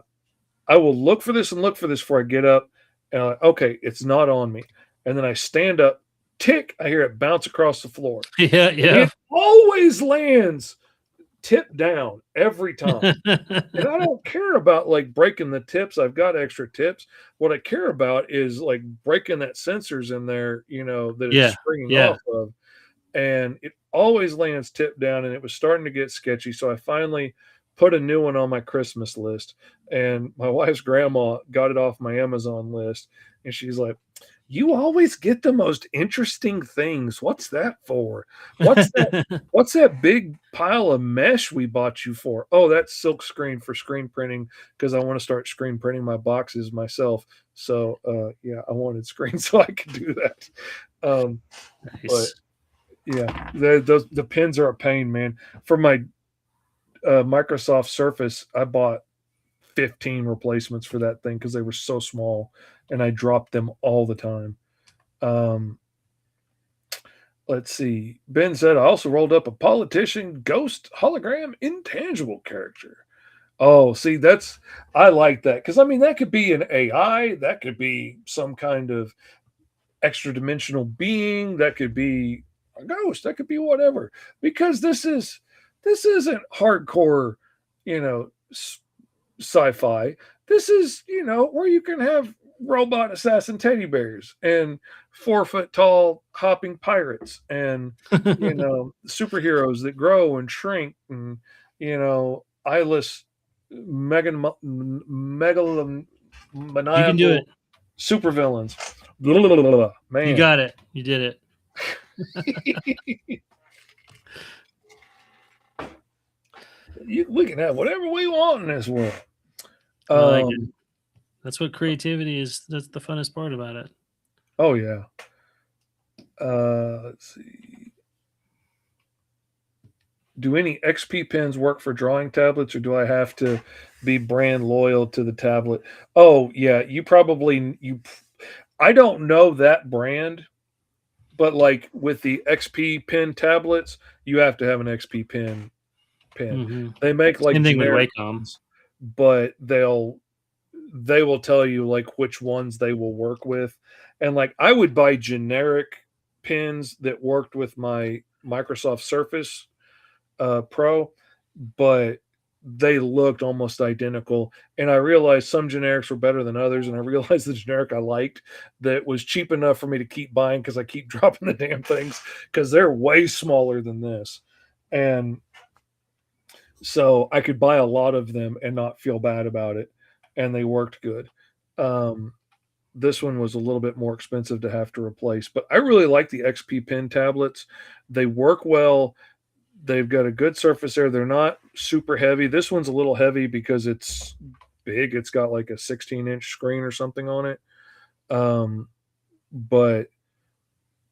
I will look for this and look for this before I get up, and I'm like, okay, it's not on me. And then I stand up, tick, I hear it bounce across the floor. Yeah, It always lands tip down every time. And I don't care about like breaking the tips. I've got extra tips. What I care about is like breaking that sensors in there, that it's springing off of. And it always lands tip down, and it was starting to get sketchy. So I finally put a new one on my Christmas list, and my wife's grandma got it off my Amazon list, and she's like, "You always get the most interesting things. What's that for? What's that? What's that big pile of mesh we bought you for? Oh, that's silk screen for screen printing, because I want to start screen printing my boxes myself. So yeah, I wanted screen so I could do that. Nice. But yeah, the pins are a pain, man. For my Microsoft Surface, I bought 15 replacements for that thing because they were so small, and I dropped them all the time. Let's see. Ben said, I also rolled up a politician ghost hologram intangible character. Oh, see, I like that, because I mean, that could be an AI, that could be some kind of extra dimensional being, that could be a ghost, that could be whatever, because this isn't hardcore, sci-fi. This is, where you can have robot assassin teddy bears and 4 foot tall hopping pirates and superheroes that grow and shrink, and eyeless megalomaniacal You can do it. supervillains. Man, You got it. You did it. We can have whatever we want in this world. I like it. That's what creativity is. That's the funnest part about it. Oh yeah. Let's see. Do any XP pens work for drawing tablets, or do I have to be brand loyal to the tablet? Oh yeah, I don't know that brand, but like with the XP pen tablets, you have to have an XP pen. Mm-hmm. They make like same thing with generic Wacom, ones, but they will tell you like which ones they will work with. And like I would buy generic pens that worked with my Microsoft Surface Pro, but they looked almost identical. And I realized some generics were better than others, and I realized the generic I liked that was cheap enough for me to keep buying, because I keep dropping the damn things because they're way smaller than this. And so I could buy a lot of them and not feel bad about it, and they worked good. This one was a little bit more expensive to have to replace, but I really like the XP pen tablets. They work well. They've got a good surface area. They're not super heavy. This one's a little heavy because it's big. It's got like a 16-inch screen or something on it. But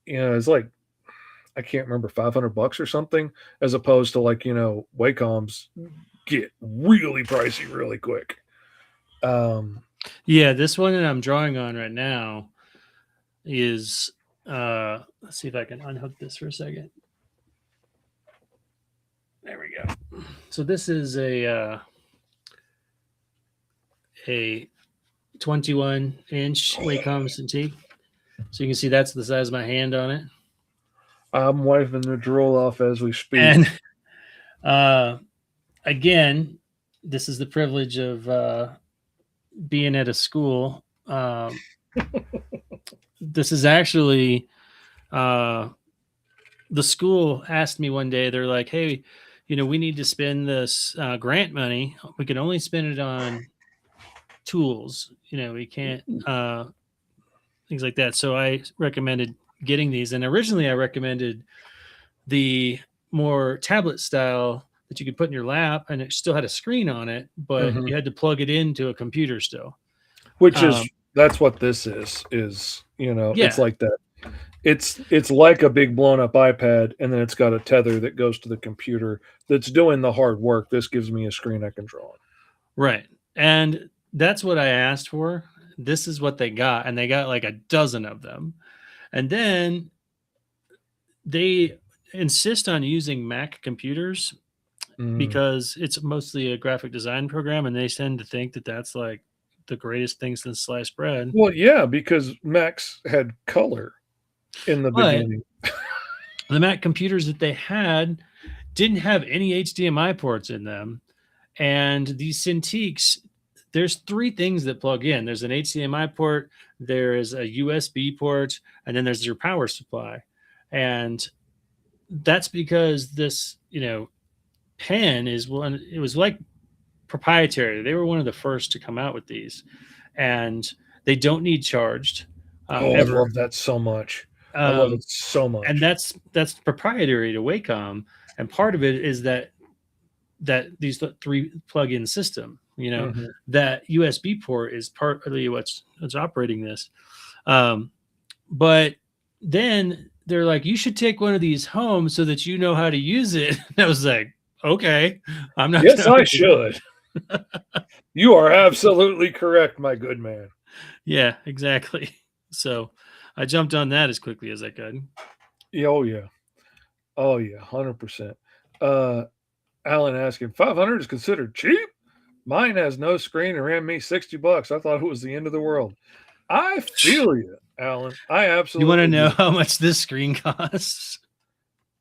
it's like, I can't remember, $500 or something, as opposed to like, Wacoms get really pricey really quick. Yeah, this one that I'm drawing on right now is let's see if I can unhook this for a second. There we go. So this is a 21-inch Wacom Cintiq. So you can see that's the size of my hand on it. I'm wiping the drool off as we speak. And again, this is the privilege of being at a school. This is actually the school asked me one day, they're like, hey, we need to spend this grant money. We can only spend it on tools. We can't things like that. So I recommended getting these, and originally I recommended the more tablet style that you could put in your lap, and it still had a screen on it, but Mhm. you had to plug it into a computer still. Which is that's what this is it's Yeah. like that. It's like a big blown up iPad, and then it's got a tether that goes to the computer that's doing the hard work. This gives me a screen I can draw on. Right. And that's what I asked for. This is what they got, and they got like a dozen of them. And then they insist on using Mac computers because it's mostly a graphic design program, and they tend to think that that's like the greatest thing since sliced bread. Well, yeah, because Macs had color in the But beginning. the Mac computers that they had didn't have any HDMI ports in them. And these Cintiqs, there's three things that plug in. There's an HDMI port, there is a USB port, and then there's your power supply. And that's because this, pen is one, it was like proprietary. They were one of the first to come out with these. And they don't need charged Oh, I ever. love that so much. I love it so much. And that's proprietary to Wacom. And part of it is that these three plug-in system, that USB port is partly what's operating this. But then they're like, you should take one of these home so that you know how to use it. And I was like, okay, I'm not. Yes, I should. You are absolutely correct, my good man. Yeah, exactly. So I jumped on that as quickly as I could. Yeah, oh yeah. Oh yeah, 100%. Alan asking, 500 is considered cheap? Mine has no screen and ran me $60. I thought it was the end of the world. I feel you, Alan. I absolutely. You want to know how much this screen costs?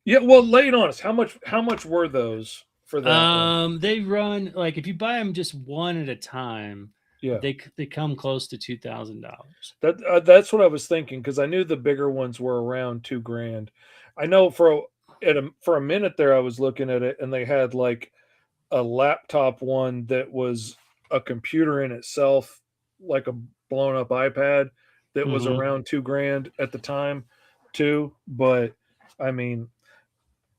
Yeah, well, lay it on us. How much were those for that one? They run, like, if you buy them just one at a time, Yeah, they come close to $2,000. That's what I was thinking, because I knew the bigger ones were around $2,000. I know for a minute there I was looking at it, and they had like a laptop one that was a computer in itself, like a blown up iPad that was around $2,000 at the time too. But I mean,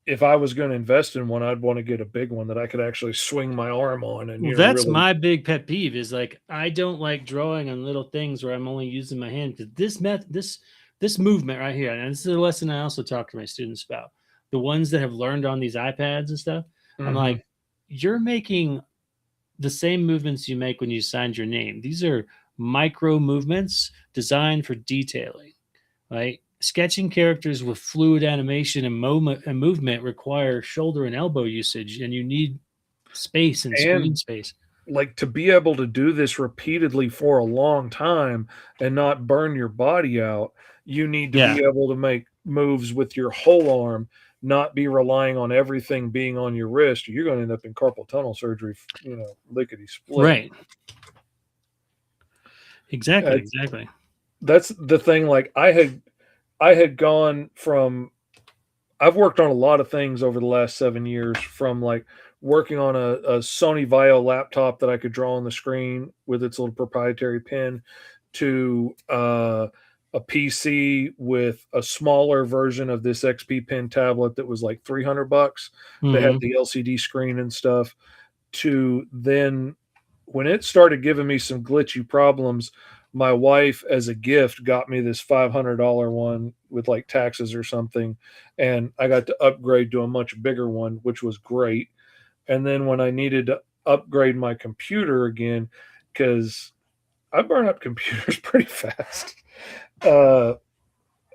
if I was going to invest in one, I'd want to get a big one that I could actually swing my arm on. And that's really... my big pet peeve is, like, I don't like drawing on little things where I'm only using my hand, because this movement right here, and this is a lesson I also talk to my students about, the ones that have learned on these iPads and stuff. I'm like, you're making the same movements you make when you signed your name. These are micro movements designed for detailing, right? Sketching characters with fluid animation and movement require shoulder and elbow usage, and you need space and screen space. Like, to be able to do this repeatedly for a long time and not burn your body out, you need to be able to make moves with your whole arm, not be relying on everything being on your wrist. You're going to end up in carpal tunnel surgery, lickety split. Right. Exactly. That's the thing. Like, I had gone from, I've worked on a lot of things over the last 7 years, from like working on a Sony Vaio laptop that I could draw on the screen with its little proprietary pen, to a PC with a smaller version of this XP Pen tablet that was like $300. They had the LCD screen and stuff, to then, when it started giving me some glitchy problems, my wife, as a gift, got me this $500 one with like taxes or something, and I got to upgrade to a much bigger one, which was great. And then when I needed to upgrade my computer again, because I burn up computers pretty fast, I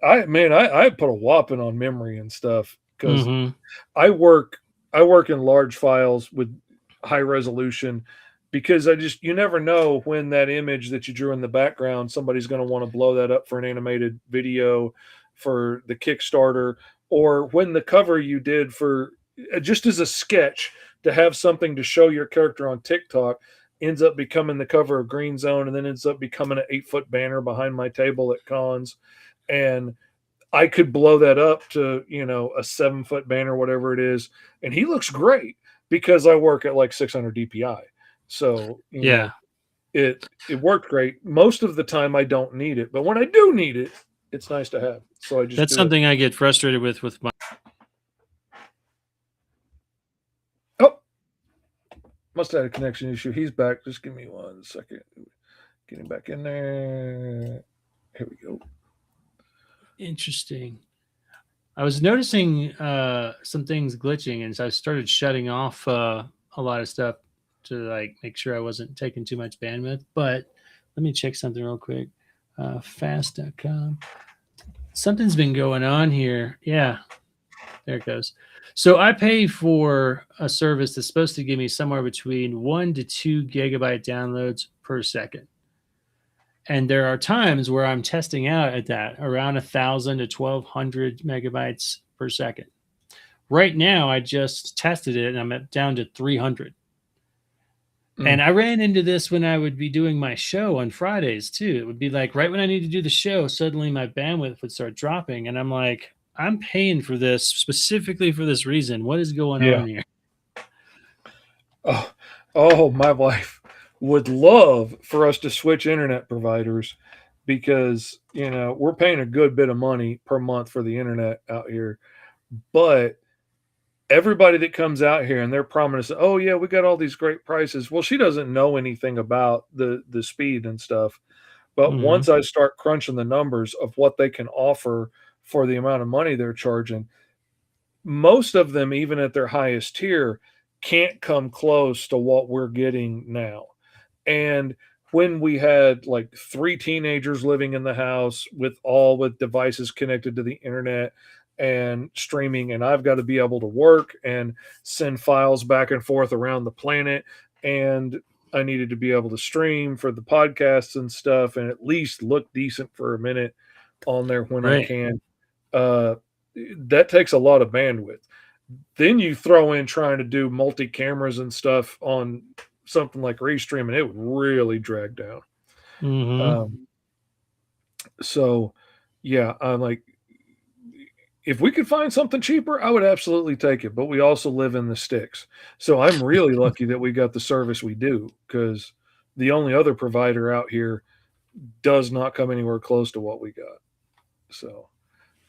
put a whopping on memory and stuff, because I work in large files with high resolution, because you never know when that image that you drew in the background, somebody's going to want to blow that up for an animated video for the Kickstarter, or when the cover you did for just as a sketch to have something to show your character on TikTok ends up becoming the cover of Green Zone, and then ends up becoming an 8-foot banner behind my table at cons. And I could blow that up to, a 7-foot banner, whatever it is. And he looks great because I work at like 600 DPI. So, it worked great. Most of the time I don't need it, but when I do need it, it's nice to have. So I just That's do something I get frustrated with my. Oh, must have had a connection issue. He's back. Just give me 1 second. Getting back in there. Here we go. Interesting. I was noticing some things glitching, and so I started shutting off a lot of stuff to like make sure I wasn't taking too much bandwidth. But let me check something real quick. Fast.com. Something's been going on here. Yeah, there it goes. So I pay for a service that's supposed to give me somewhere between 1 to 2 gigabyte downloads per second. And there are times where I'm testing out at that around 1,000 to 1,200 megabytes per second. Right now, I just tested it and I'm down to 300. And I ran into this when I would be doing my show on Fridays too. It would be like right when I need to do the show, suddenly my bandwidth would start dropping. And I'm like, I'm paying for this specifically for this reason. What is going on here? Oh, my wife would love for us to switch internet providers because, we're paying a good bit of money per month for the internet out here. But everybody that comes out here and they're promising, oh yeah, we got all these great prices. Well, she doesn't know anything about the speed and stuff. But once I start crunching the numbers of what they can offer for the amount of money they're charging, most of them, even at their highest tier, can't come close to what we're getting now. And when we had like 3 teenagers living in the house with devices connected to the internet and streaming, and I've got to be able to work and send files back and forth around the planet, and I needed to be able to stream for the podcasts and stuff and at least look decent for a minute on there when I can. That takes a lot of bandwidth. Then you throw in trying to do multi cameras and stuff on something like Restream, and it would really drag down. So yeah, I'm like, if we could find something cheaper, I would absolutely take it. But we also live in the sticks. So I'm really lucky that we got the service we do, because the only other provider out here does not come anywhere close to what we got. So,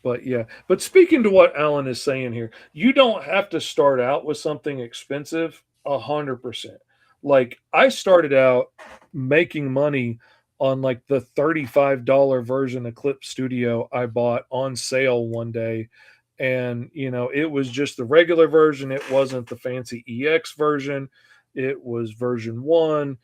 but yeah. But speaking to what Alan is saying here, you don't have to start out with something expensive 100%. Like, I started out making money on like the $35 version of Clip Studio I bought on sale one day. And, it was just the regular version. It wasn't the fancy EX version. It was version 1.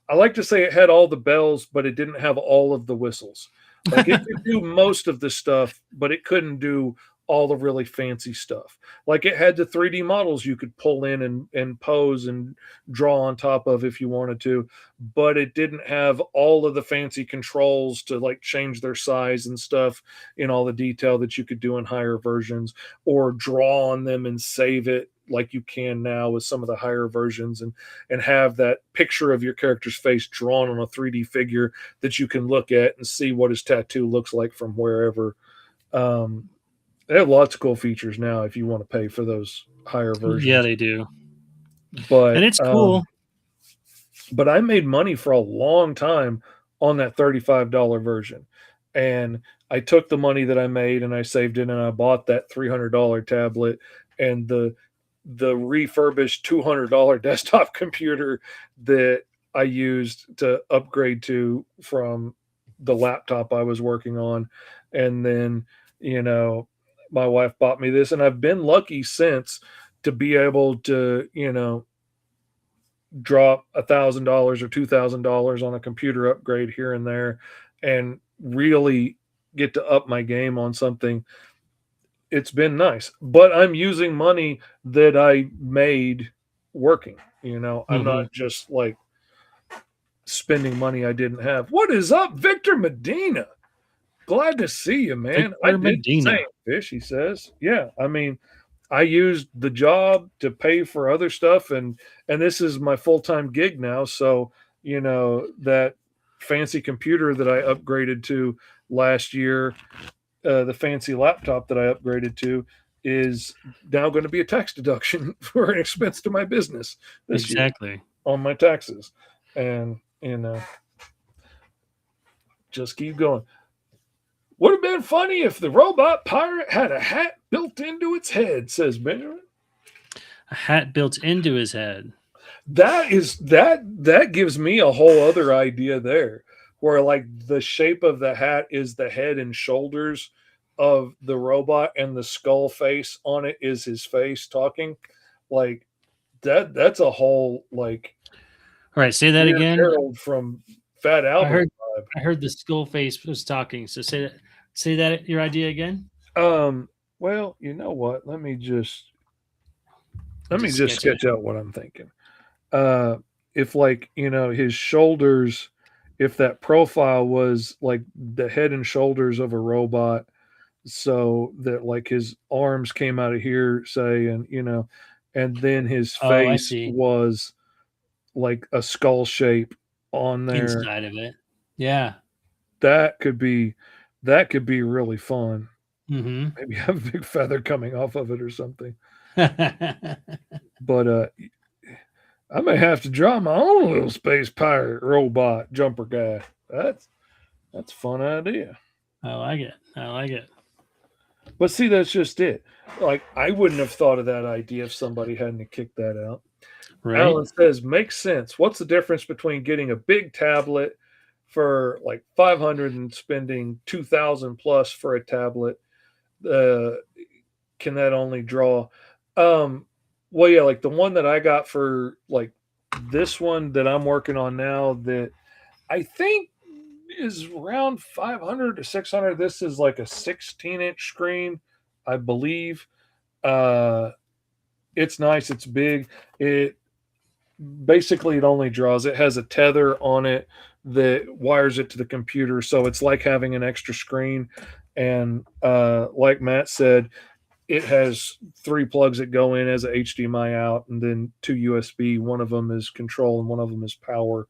I like to say it had all the bells, but it didn't have all of the whistles. Like, it could do most of the stuff, but it couldn't do all the really fancy stuff. Like, it had the 3D models you could pull in and pose and draw on top of if you wanted to, but it didn't have all of the fancy controls to like change their size and stuff in all the detail that you could do in higher versions, or draw on them and save it like you can now with some of the higher versions, and have that picture of your character's face drawn on a 3D figure that you can look at and see what his tattoo looks like from wherever. They have lots of cool features now if you want to pay for those higher versions. Yeah, they do. But and it's cool. But I made money for a long time on that $35 version. And I took the money that I made and I saved it, and I bought that $300 tablet and the refurbished $200 desktop computer that I used to upgrade to from the laptop I was working on. And then, my wife bought me this, and I've been lucky since to be able to, drop $1,000 or $2,000 on a computer upgrade here and there and really get to up my game on something. It's been nice, but I'm using money that I made working. I'm not just like spending money I didn't have. What is up, Victor Medina? Glad to see you, man. Victor Medina. Fish, he says. Yeah, I mean, I used the job to pay for other stuff, and this is my full-time gig now. So, that fancy computer that I upgraded to last year, the fancy laptop that I upgraded to, is now going to be a tax deduction for an expense to my business this year on my taxes. And just keep going. Would have been funny if the robot pirate had a hat built into its head, says Benjamin. A hat built into his head. That gives me a whole other idea there, where like the shape of the hat is the head and shoulders of the robot, and the skull face on it is his face talking. Like that's a whole like. All right, say that again. Harold from Fat Albert. I heard the skull face was talking. So say that your idea again. Well, you know what? Let me just sketch out what I'm thinking. If like, his shoulders, if that profile was like the head and shoulders of a robot, so that like his arms came out of here, say, and and then his face was like a skull shape on there inside of it. Yeah, that could be really fun. Mm-hmm. Maybe have a big feather coming off of it or something. But I may have to draw my own little space pirate robot jumper guy. That's a fun idea. I like it. But see, that's just it. Like, I wouldn't have thought of that idea if somebody hadn't kicked that out. Right. Alan says, makes sense. What's the difference between getting a big tablet for like $500 and spending $2,000 plus for a tablet? Can that only draw? Well, yeah, like the one that I got for like this one that I'm working on now that I think is around 500 to 600. This is like a 16-inch screen, I believe. It's nice. It's big. It only draws. It has a tether on it that wires it to the computer. So it's like having an extra screen. And like Matt said, it has 3 plugs that go in as a HDMI out, and then 2 USB. One of them is control and one of them is power.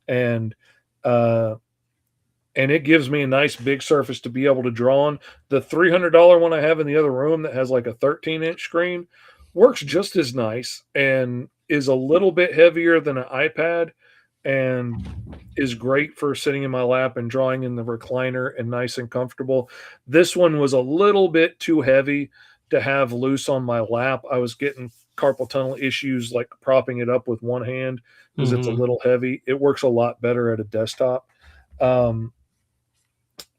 And it gives me a nice big surface to be able to draw on. The $300 one I have in the other room that has like a 13-inch screen works just as nice and is a little bit heavier than an iPad and is great for sitting in my lap and drawing in the recliner and nice and comfortable. This one was a little bit too heavy to have loose on my lap. I was getting carpal tunnel issues like propping it up with one hand because it's a little heavy. It works a lot better at a desktop.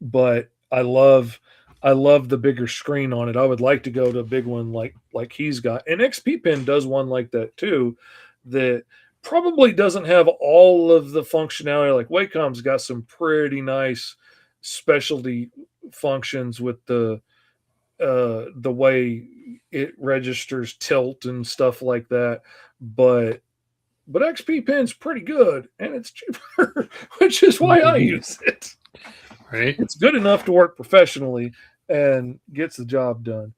But I love the bigger screen on it. I would like to go to a big one like he's got. And XP Pen does one like that too, that probably doesn't have all of the functionality. Like Wacom's got some pretty nice specialty functions with the way it registers tilt and stuff like that. But XP Pen's pretty good and it's cheaper, which is why I use it. Right. It's good enough to work professionally and gets the job done.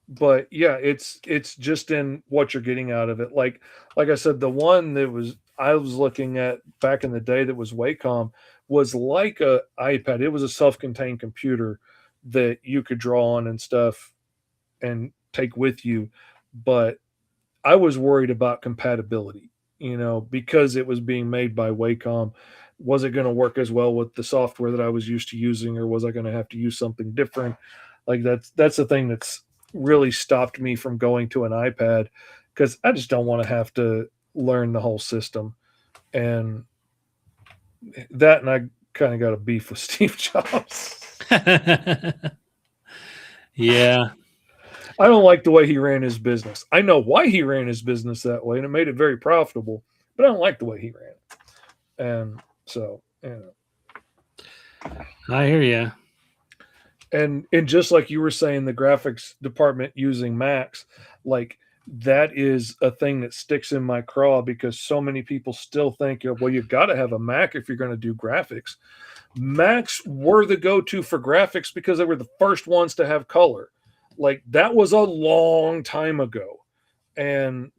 But yeah, it's just in what you're getting out of it. Like I said, the one that I was looking at back in the day that was Wacom was like a iPad. It was a self-contained computer that you could draw on and stuff and take with you. But I was worried about compatibility, because it was being made by Wacom. Was it going to work as well with the software that I was used to using, or was I going to have to use something different? Like that's the thing that's really stopped me from going to an iPad, because I just don't want to have to learn the whole system. And I kind of got a beef with Steve Jobs. Yeah. I don't like the way he ran his business. I know why he ran his business that way, and it made it very profitable, but I don't like the way he ran it. And so, I hear you. And just like you were saying, the graphics department using Macs, like that is a thing that sticks in my craw, because so many people still think, well, you've got to have a Mac if you're going to do graphics. Macs were the go-to for graphics because they were the first ones to have color. Like that was a long time ago. And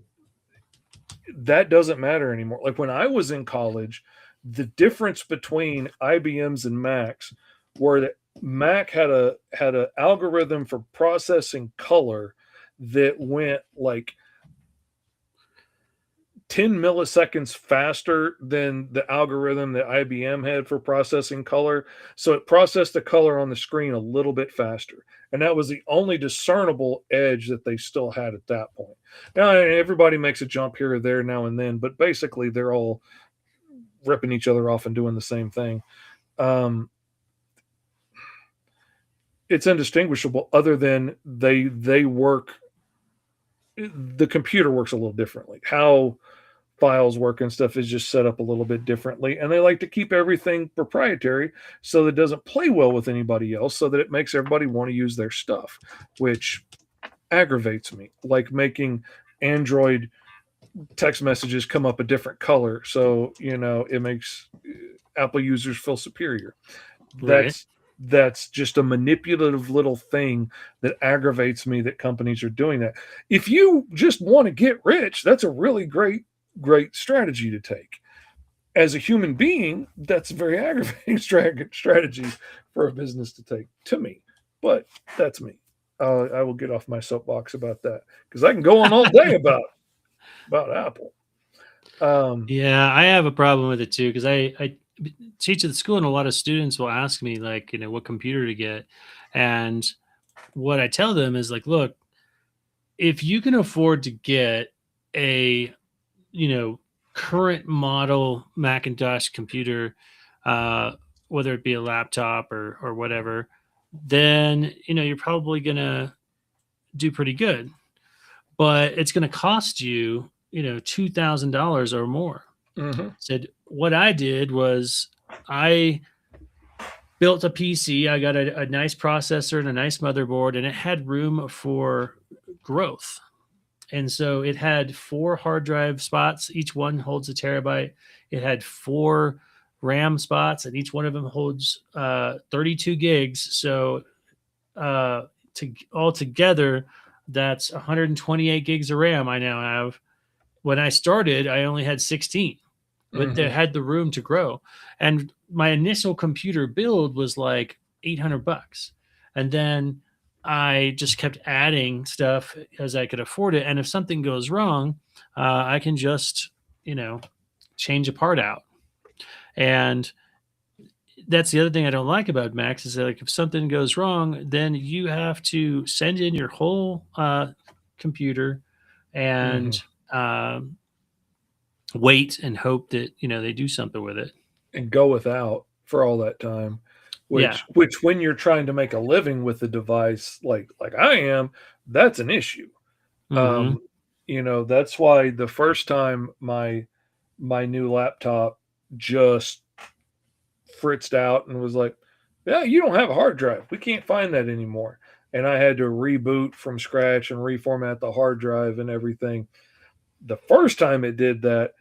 that doesn't matter anymore. Like when I was in college, the difference between IBMs and Macs were that Mac had a algorithm for processing color that went like 10 milliseconds faster than the algorithm that IBM had for processing color. So it processed the color on the screen a little bit faster. And that was the only discernible edge that they still had at that point. Now, everybody makes a jump here or there now and then, but basically they're all ripping each other off and doing the same thing. It's indistinguishable other than they work. The computer works a little differently. How files work and stuff is just set up a little bit differently, and they like to keep everything proprietary so that it doesn't play well with anybody else, so that it makes everybody want to use their stuff, which aggravates me. Like making Android text messages come up a different color, so it makes Apple users feel superior. Right. That's just a manipulative little thing that aggravates me that companies are doing that. If you just want to get rich, that's a really great strategy to take. As a human being, that's a very aggravating strategy for a business to take, to me. But that's me. I will get off my soapbox about that because I can go on all day about Apple. Yeah, I have a problem with it too because I teach at the school, and a lot of students will ask me like, what computer to get, and what I tell them is like, look, if you can afford to get a current model Macintosh computer, whether it be a laptop or whatever, then you're probably gonna do pretty good. But it's gonna cost you $2,000 or more. Mm-hmm. Said what I did was I built a PC. I got a nice processor and a nice motherboard, and it had room for growth. And so it had 4 hard drive spots. Each one holds a terabyte. It had 4 RAM spots, and each one of them holds 32 gigs. So altogether, that's 128 gigs of RAM I now have. When I started, I only had 16, but they had the room to grow. And my initial computer build was like $800. And then I just kept adding stuff as I could afford it. And if something goes wrong, I can just, change a part out. And that's the other thing I don't like about Macs is that, like, if something goes wrong, then you have to send in your whole computer and wait and hope that they do something with it and go without for all that time. Which when you're trying to make a living with the device, like I am, that's an issue. That's why the first time my new laptop just fritzed out and was like, yeah, you don't have a hard drive. We can't find that anymore. And I had to reboot from scratch and reformat the hard drive and everything. The first time it did that,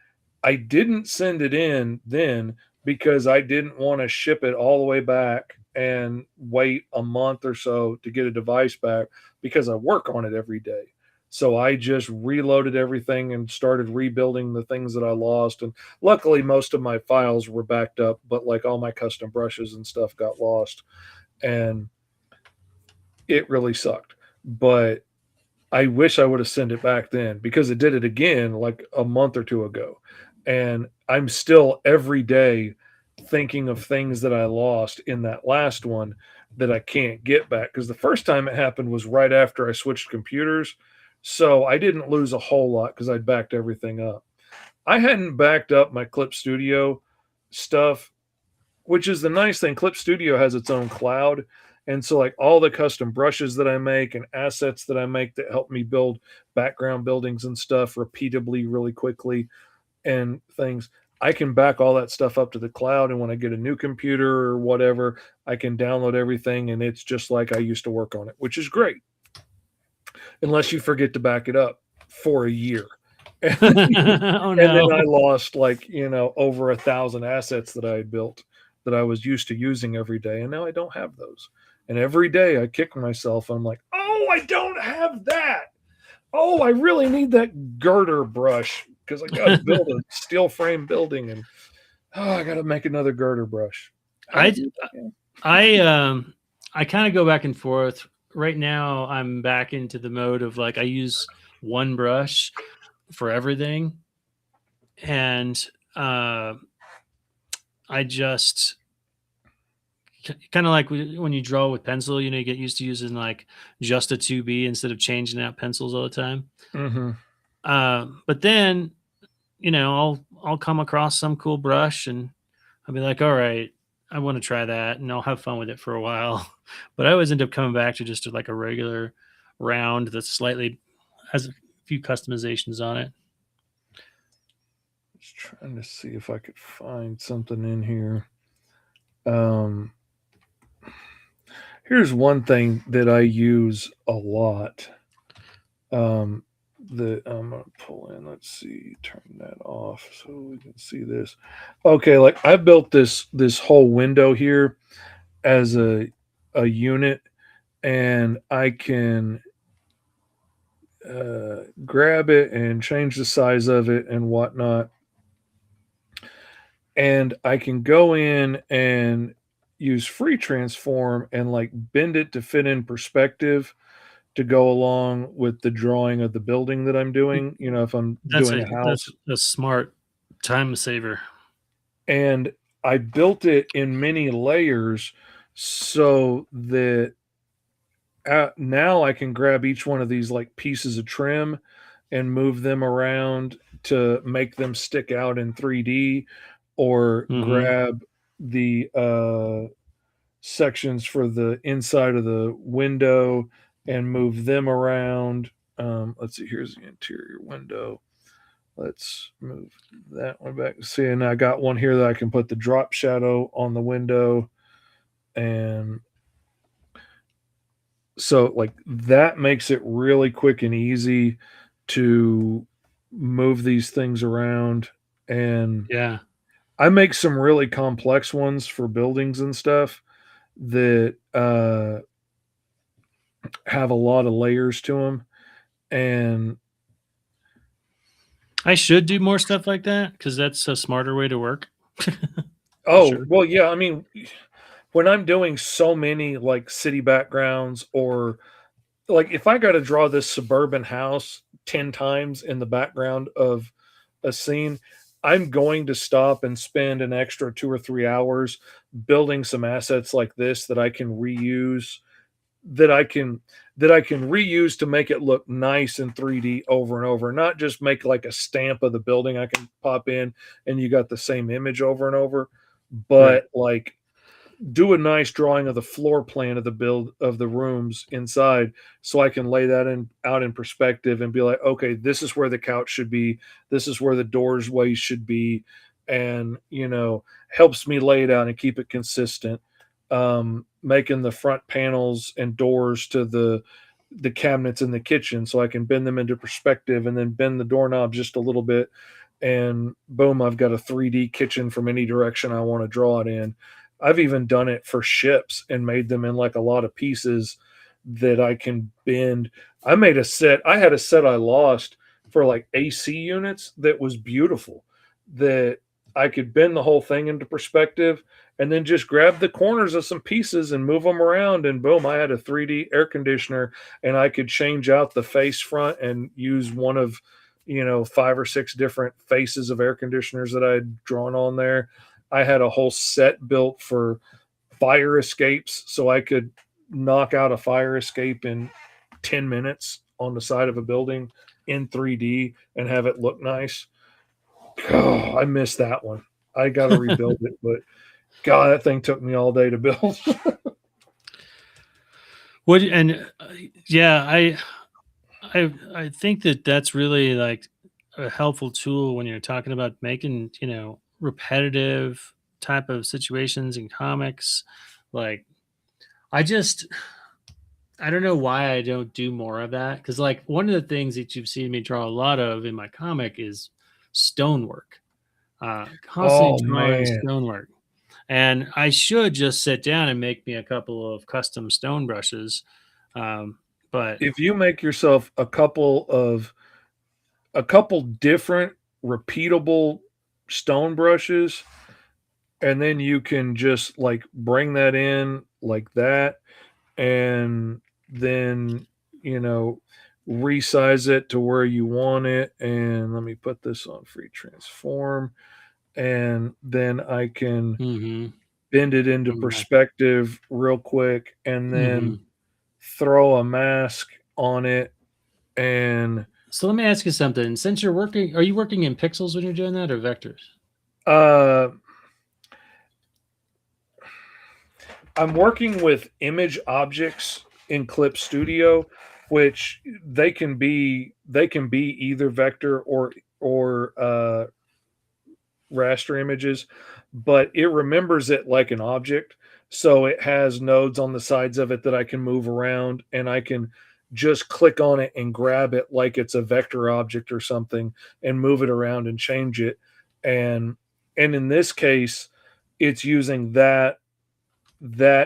I didn't send it in then because I didn't want to ship it all the way back and wait a month or so to get a device back because I work on it every day. So I just reloaded everything and started rebuilding the things that I lost. And luckily, most of my files were backed up, but like all my custom brushes and stuff got lost. And it really sucked. But I wish I would have sent it back then because it did it again like a month or two ago. And I'm still every day thinking of things that I lost in that last one that I can't get back. Because the first time it happened was right after I switched computers. So I didn't lose a whole lot because I'd backed everything up. I hadn't backed up my Clip Studio stuff, which is the nice thing. Clip Studio has its own cloud. And so like all the custom brushes that I make and assets that I make that help me build background buildings and stuff repeatably really quickly and things, I can back all that stuff up to the cloud. And when I get a new computer or whatever, I can download everything and it's just like I used to work on it, which is great. Unless you forget to back it up for a year. Oh, no. And then I lost over 1,000 assets that I had built that I was used to using every day. And now I don't have those. And every day I kick myself. I'm like, oh, I don't have that. Oh, I really need that girder brush because I got to build a steel frame building and I got to make another girder brush. I kind of go back and forth. Right now, I'm back into the mode of like I use one brush for everything. and I just kind of like when you draw with pencil, you get used to using like just a 2B instead of changing out pencils all the time. Mm-hmm. But then, I'll come across some cool brush and I'll be like, all right, I want to try that, and I'll have fun with it for a while. But I always end up coming back to just like a regular round that's slightly has a few customizations on it. Just trying to see if I could find something in here. Um, Here's one thing that I use a lot. That I'm gonna pull in. Let's see, turn that off so we can see this. Okay, like I built this whole window here as a unit, and I can grab it and change the size of it and whatnot. And I can go in and use free transform and like bend it to fit in perspective to go along with the drawing of the building that I'm doing. If I'm That's doing a a that's house, a smart time saver. and I built it in many layers so that now I can grab each one of these like pieces of trim and move them around to make them stick out in 3D, or Hmm. grab the sections for the inside of the window and move them around. Let's see, here's the interior window. Let's move that one back. See, and I got one here that I can put the drop shadow on the window. And so, like, that makes it really quick and easy to move these things around. And Yeah. I make some really complex ones for buildings and stuff that have a lot of layers to them. And I should do more stuff like that because that's a smarter way to work. For oh, sure. well, yeah, I mean, when I'm doing so many like city backgrounds, or like if I got to draw this suburban house 10 times in the background of a scene, I'm going to stop and spend an extra 2 or 3 hours building some assets like this that I can reuse, that I can reuse to make it look nice in 3D over and over, not just make like a stamp of the building I can pop in and you got the same image over and over, Right. but like do a nice drawing of the floor plan of the build of the rooms inside, so I can lay that in out in perspective and be like, okay, this is where the couch should be, this is where the doors way should be, and helps me lay it out and keep it consistent. Making the front panels and doors to the cabinets in the kitchen so I can bend them into perspective and then bend the doorknob just a little bit, and boom, I've got a 3D kitchen from any direction I want to draw it in. I've even done it for ships and made them in like a lot of pieces that I can bend. I had a set I lost for like AC units that was beautiful, that I could bend the whole thing into perspective and then just grab the corners of some pieces and move them around, and boom, I had a 3D air conditioner, and I could change out the face front and use one of 5 or 6 different faces of air conditioners that I had drawn on there. I had a whole set built for fire escapes, so I could knock out a fire escape in 10 minutes on the side of a building in 3D and have it look nice. Oh, I missed that one. I got to rebuild it, but God, that thing took me all day to build. What and yeah, I think that that's really like a helpful tool when you're talking about making repetitive type of situations in comics. Like I just I don't know why I don't do more of that, because like one of the things that you've seen me draw a lot of in my comic is stonework. Constantly Oh drawing man. stonework. And I should just sit down and make me a couple of custom stone brushes. But If you make yourself a couple different repeatable stone brushes, and then you can just like bring that in like that, and then you know resize it to where you want it. And let me put this on free transform. And then I can Mm-hmm. bend it into perspective real quick and then throw a mask on it. And so let me ask you something. Since you're working, are you working in pixels when you're doing that or vectors? I'm working with image objects in Clip Studio, which they can be either vector or raster images, but it remembers it like an object. So it has nodes on the sides of it that I can move around, and I can just click on it and grab it like it's a vector object or something and move it around and change it. And in this case, it's using that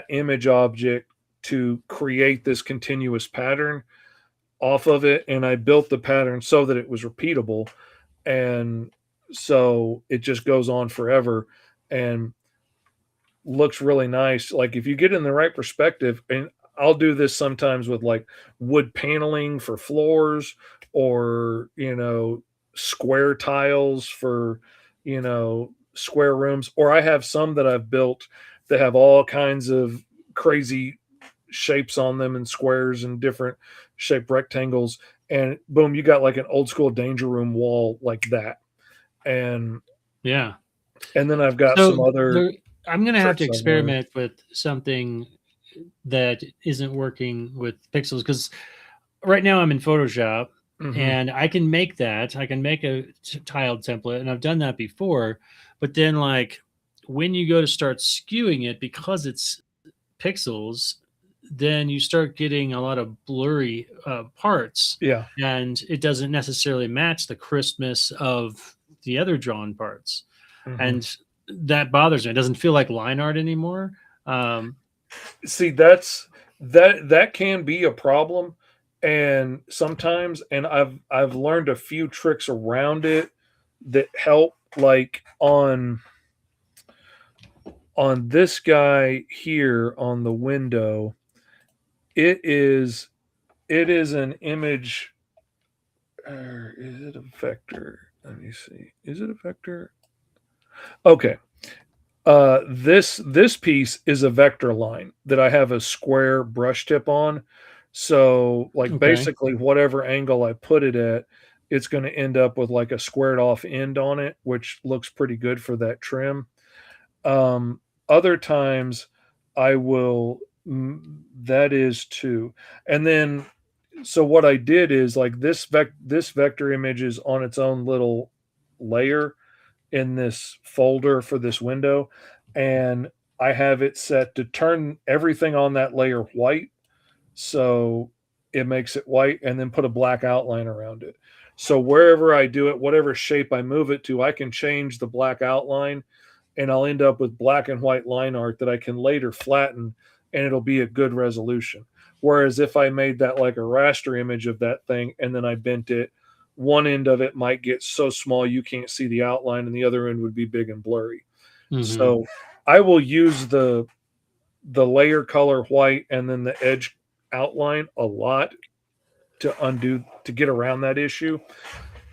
image object to create this continuous pattern off of it. And I built the pattern so that it was repeatable. And so it just goes on forever and looks really nice. Like if you get in the right perspective, and I'll do this sometimes with like wood paneling for floors or, square tiles for, square rooms. Or I have some that I've built that have all kinds of crazy shapes on them and squares and different shaped rectangles. And boom, you got like an old school danger room wall like that. And yeah. And then I've got some other. I'm going to have to experiment with something that isn't working with pixels because right now I'm in Photoshop and I can make that. I can make a tiled template, and I've done that before. But then, like, when you go to start skewing it because it's pixels, then you start getting a lot of blurry parts. Yeah. And it doesn't necessarily match the crispness of the other drawn parts. And that bothers me. It doesn't feel like line art anymore. See, that can be a problem, and sometimes, and I've learned a few tricks around it that help. Like on this guy here on the window, it is an image. Is it a vector? Let me see. Is it a vector? Okay. This piece is a vector line that I have a square brush tip on. So like basically whatever angle I put it at, it's going to end up with like a squared off end on it, which looks pretty good for that trim. Other times I will, that is too. And then, so what I did is like this vector image is on its own little layer in this folder for this window, and I have it set to turn everything on that layer white, so it makes it white, and then put a black outline around it. So wherever I do it, whatever shape I move it to, I can change the black outline, and I'll end up with black and white line art that I can later flatten, and it'll be a good resolution. Whereas if I made that like a raster image of that thing and then I bent it, one end of it might get so small you can't see the outline, and the other end would be big and blurry. So I will use the layer color white and then the edge outline a lot to get around that issue.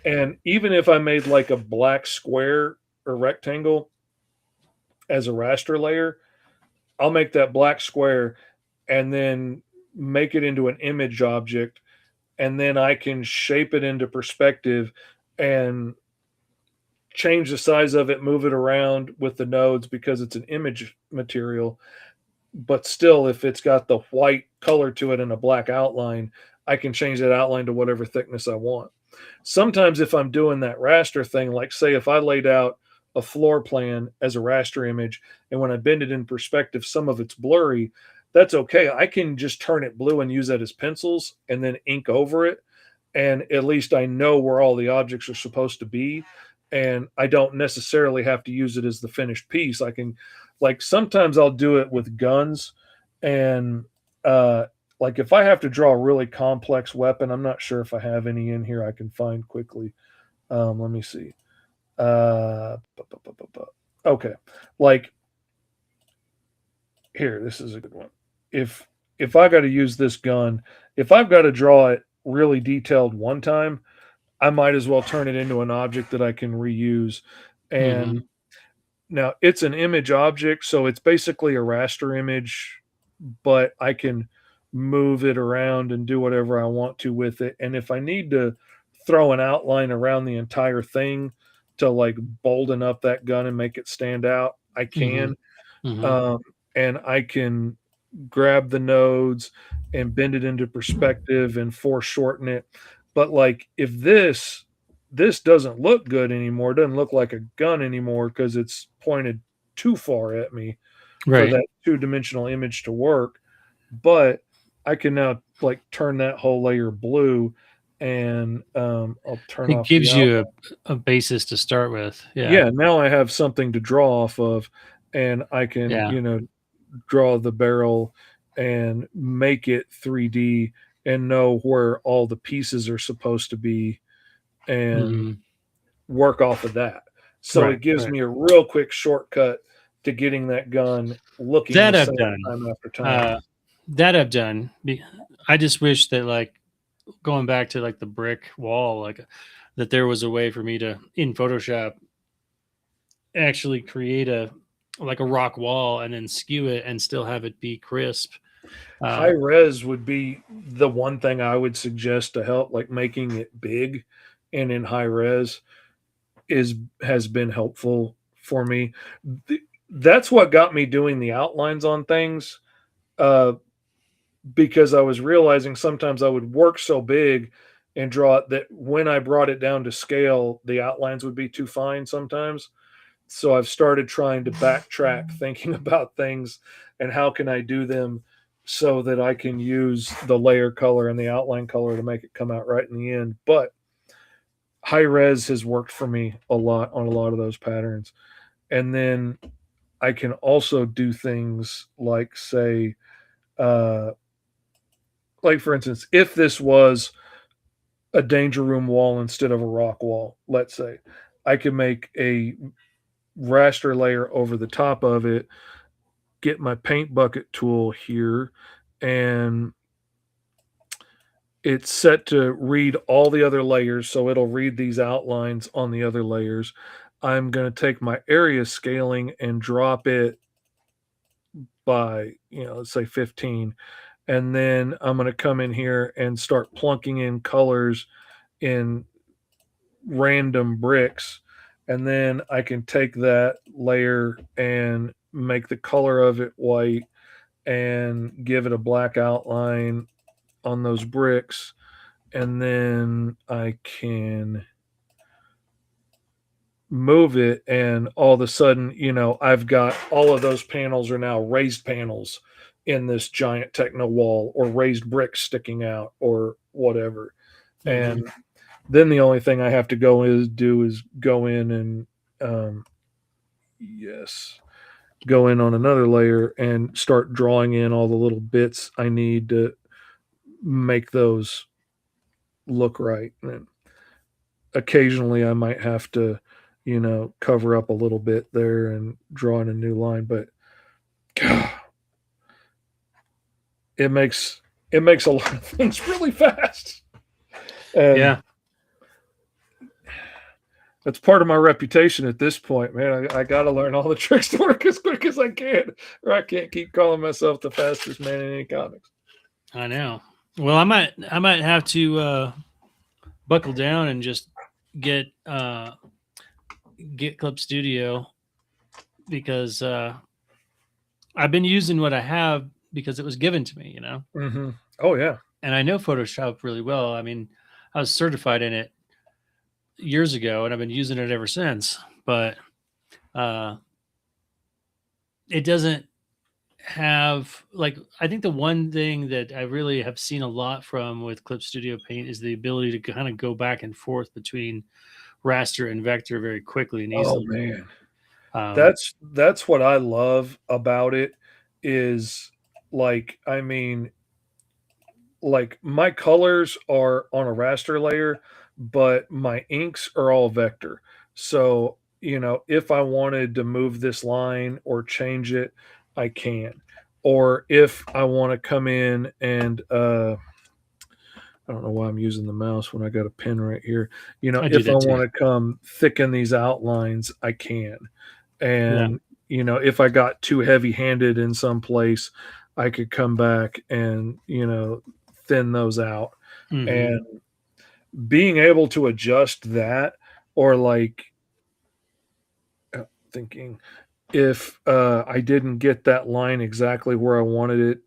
And even if I made like a black square or rectangle as a raster layer, I'll make that black square and then make it into an image object, and then I can shape it into perspective and change the size of it, move it around with the nodes because it's an image material. But still, if it's got the white color to it and a black outline, I can change that outline to whatever thickness I want. Sometimes if I'm doing that raster thing, like say if I laid out a floor plan as a raster image, and when I bend it in perspective, some of it's blurry, that's okay. I can just turn it blue and use that as pencils and then ink over it. And at least I know where all the objects are supposed to be. And I don't necessarily have to use it as the finished piece. I can, like, sometimes I'll do it with guns. And like if I have to draw a really complex weapon, I'm not sure if I have any in here I can find quickly. Let me see. Okay. Like here, this is a good one. If I got to use this gun, if I've got to draw it really detailed one time, I might as well turn it into an object that I can reuse. And Mhm. now it's an image object, so it's basically a raster image, but I can move it around and do whatever I want to with it. And if I need to throw an outline around the entire thing to like bolden up that gun and make it stand out, I Mhm. can. Mhm. Um, and I can grab the nodes and bend it into perspective and foreshorten it. But like if this doesn't look good anymore, doesn't look like a gun anymore because it's pointed too far at me for Right. that two-dimensional image to work. But I can now like turn that whole layer blue and I'll turn It off the gives you outline. a basis to start with. Yeah. Yeah, now I have something to draw off of and I can, Yeah. draw the barrel and make it 3D and know where all the pieces are supposed to be and Mhm. work off of that. So Right. it gives Right. me a real quick shortcut to getting that gun looking the That I've same done. time after time. Uh, that I've done. I just wish that, like, going back to like the brick wall, like that there was a way for me to in Photoshop actually create a like a rock wall and then skew it and still have it be crisp. High Uh, res would be the one thing I would suggest to help, like making it big and in high res is has been helpful for me. That's what got me doing the outlines on things. Uh, because I was realizing sometimes I would work so big and draw it that when I brought it down to scale, the outlines would be too fine sometimes. So I've started trying to backtrack, thinking about things and how can I do them so that I can use the layer color and the outline color to make it come out right in the end. But high res has worked for me a lot on a lot of those patterns. And then I can also do things like say, uh, like for instance, if this was a danger room wall instead of a rock wall, let's say, I can make a raster layer over the top of it, get my paint bucket tool here, and it's set to read all the other layers. So it'll read these outlines on the other layers. I'm going to take my area scaling and drop it by, let's say 15. And then I'm going to come in here and start plunking in colors in random bricks, and then I can take that layer and make the color of it white and give it a black outline on those bricks, and then I can move it, and all of a sudden, I've got all of those panels are now raised panels in this giant techno wall or raised bricks sticking out or whatever. mhm. And then the only thing I have to do is go in and um, yes, go in on another layer and start drawing in all the little bits I need to make those look right. And occasionally I might have to, cover up a little bit there and draw in a new line, but God, it makes it makes a lot of things really fast. And Yeah. that's part of my reputation at this point, man. I got to learn all the tricks to work as quick as I can, or I can't keep calling myself the fastest man in any comics. I know. Well, I might have to buckle down and just get get Clip Studio because I've been using what I have because it was given to me, Mm-hmm. Oh yeah. and I know Photoshop really well. I mean, I was certified in it years ago, and I've been using it ever since. But uh, it doesn't have like I think the one thing that I really have seen a lot from with Clip Studio Paint is the ability to kind of go back and forth between raster and vector very quickly and Oh easily. man. Um, That's what I love about it is like I mean like my colors are on a raster layer, but my inks are all vector. So, if I wanted to move this line or change it, I can. Or if I want to come in and I don't know why I'm using the mouse when I got a pen right here. You know, I do if I that too. want to come thicken these outlines, I can. Yeah. And, you know, if I got too heavy handed in some place, I could come back and, you know, thin those out. Mhm. And being able to adjust that, or like thinking if I didn't get that line exactly where I wanted it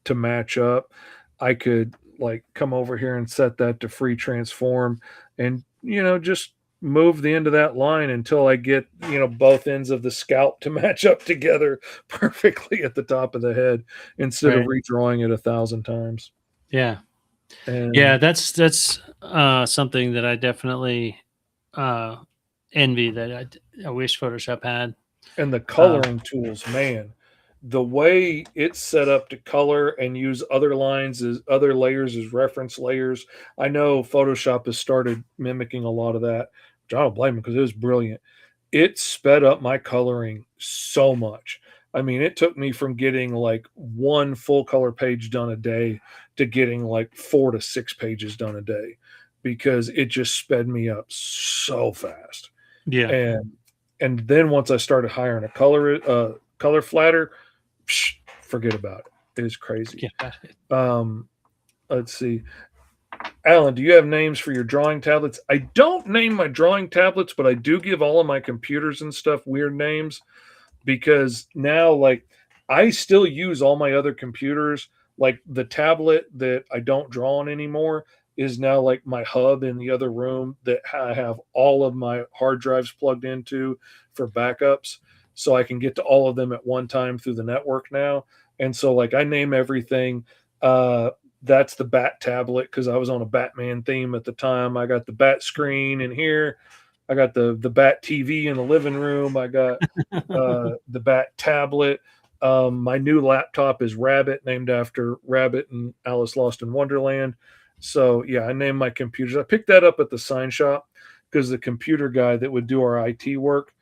to match up, I could like come over here and set that to free transform and, you know, just move the end of that line until I get, you know, both ends of the scalp to match up together perfectly at the top of the head instead of Right. redrawing it 1,000 times. Yeah. Yeah, And that's something that I definitely uh, envy that I wish Photoshop had. and the Uh, coloring tools, man, the way it's set up to color and use other lines as other layers as reference layers. I know Photoshop has started mimicking a lot of that, which I don't blame them because it was brilliant. It sped up my coloring so much. I mean, it took me from getting like one full color page done a day to getting like 4 to 6 pages done a day because it just sped me up so fast. yeah. And then once I started hiring a color flatter, forget about it. It is crazy. Yeah. Um, let's see. Alan, do you have names for your drawing tablets? I don't name my drawing tablets, but I do give all of my computers and stuff weird names because now, like, I still use all my other computers. Like, the tablet that I don't draw on anymore is now like my hub in the other room that I have all of my hard drives plugged into for backups. So I can get to all of them at one time through the network now. And so, like, I name everything. Uh, that's the Bat tablet because I was on a Batman theme at the time. I got the Bat screen in here. I got the Bat TV in the living room. I got the Bat tablet. My new laptop is Rabbit, named after Rabbit and Alice Lost in Wonderland. So yeah, I named my computers. I picked that up at the sign shop because the computer guy that would do our IT work,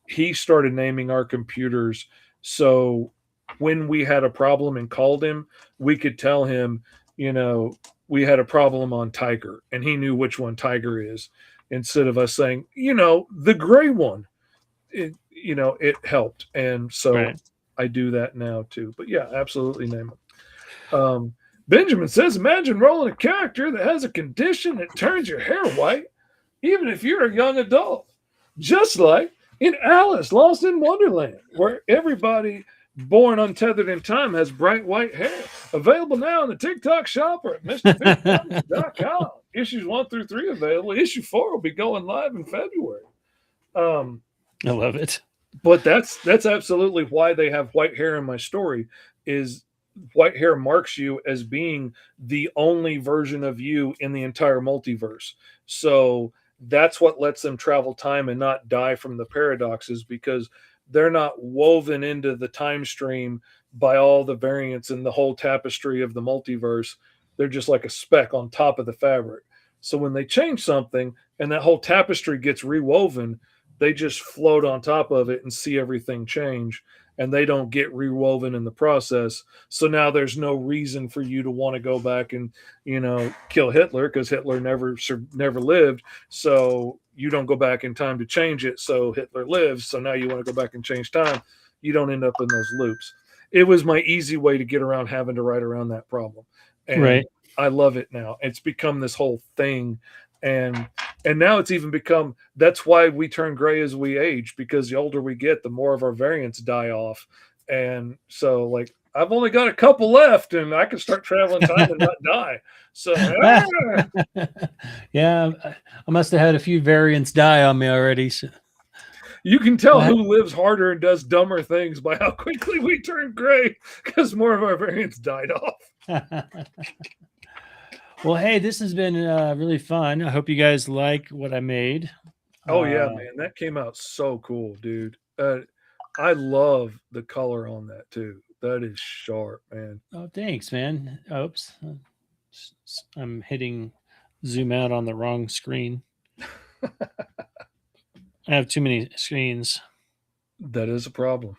he started naming our computers. So when we had a problem and called him, we could tell him, you know, we had a problem on Tiger, and he knew which one Tiger is instead of us saying, you know, the gray one. You know, it helped. And so Right. I do that now too. But yeah, absolutely name it. Benjamin says, imagine rolling a character that has a condition that turns your hair white, even if you're a young adult. Just like in Alice Lost in Wonderland, where everybody born untethered in time has bright white hair. Available now in the TikTok shop or at MrBigComics.com. Issues 1 through 3 available. Issue 4 will be going live in February. I love it. But that's absolutely why they have white hair in my story. Is white hair marks you as being the only version of you in the entire multiverse. So that's what lets them travel time and not die from the paradoxes, because they're not woven into the time stream by all the variants and the whole tapestry of the multiverse. They're just like a speck on top of the fabric. So when they change something and that whole tapestry gets rewoven, they just float on top of it and see everything change, and they don't get rewoven in the process. So now there's no reason for you to want to go back and, you know, kill Hitler, because Hitler never lived. So you don't go back in time to change it. So Hitler lives. So now you want to go back and change time. You don't end up in those loops. It was my easy way to get around having to write around that problem. And Right. I love it now. It's become this whole thing. And now it's even become, that's why we turn gray as we age, because the older we get, the more of our variants die off. And so, like, I've only got a couple left and I can start traveling time and not die. So Yeah, I must have had a few variants die on me already. So. you can tell What? who lives harder and does dumber things by how quickly we turn gray, because more of our variants died off. Well, hey, this has been really fun. I hope you guys like what I made. Oh yeah, man, that came out so cool, dude. I love the color on that too. That is sharp, man. Oh, thanks, man. Oops. I'm hitting zoom out on the wrong screen. I have too many screens. That is a problem.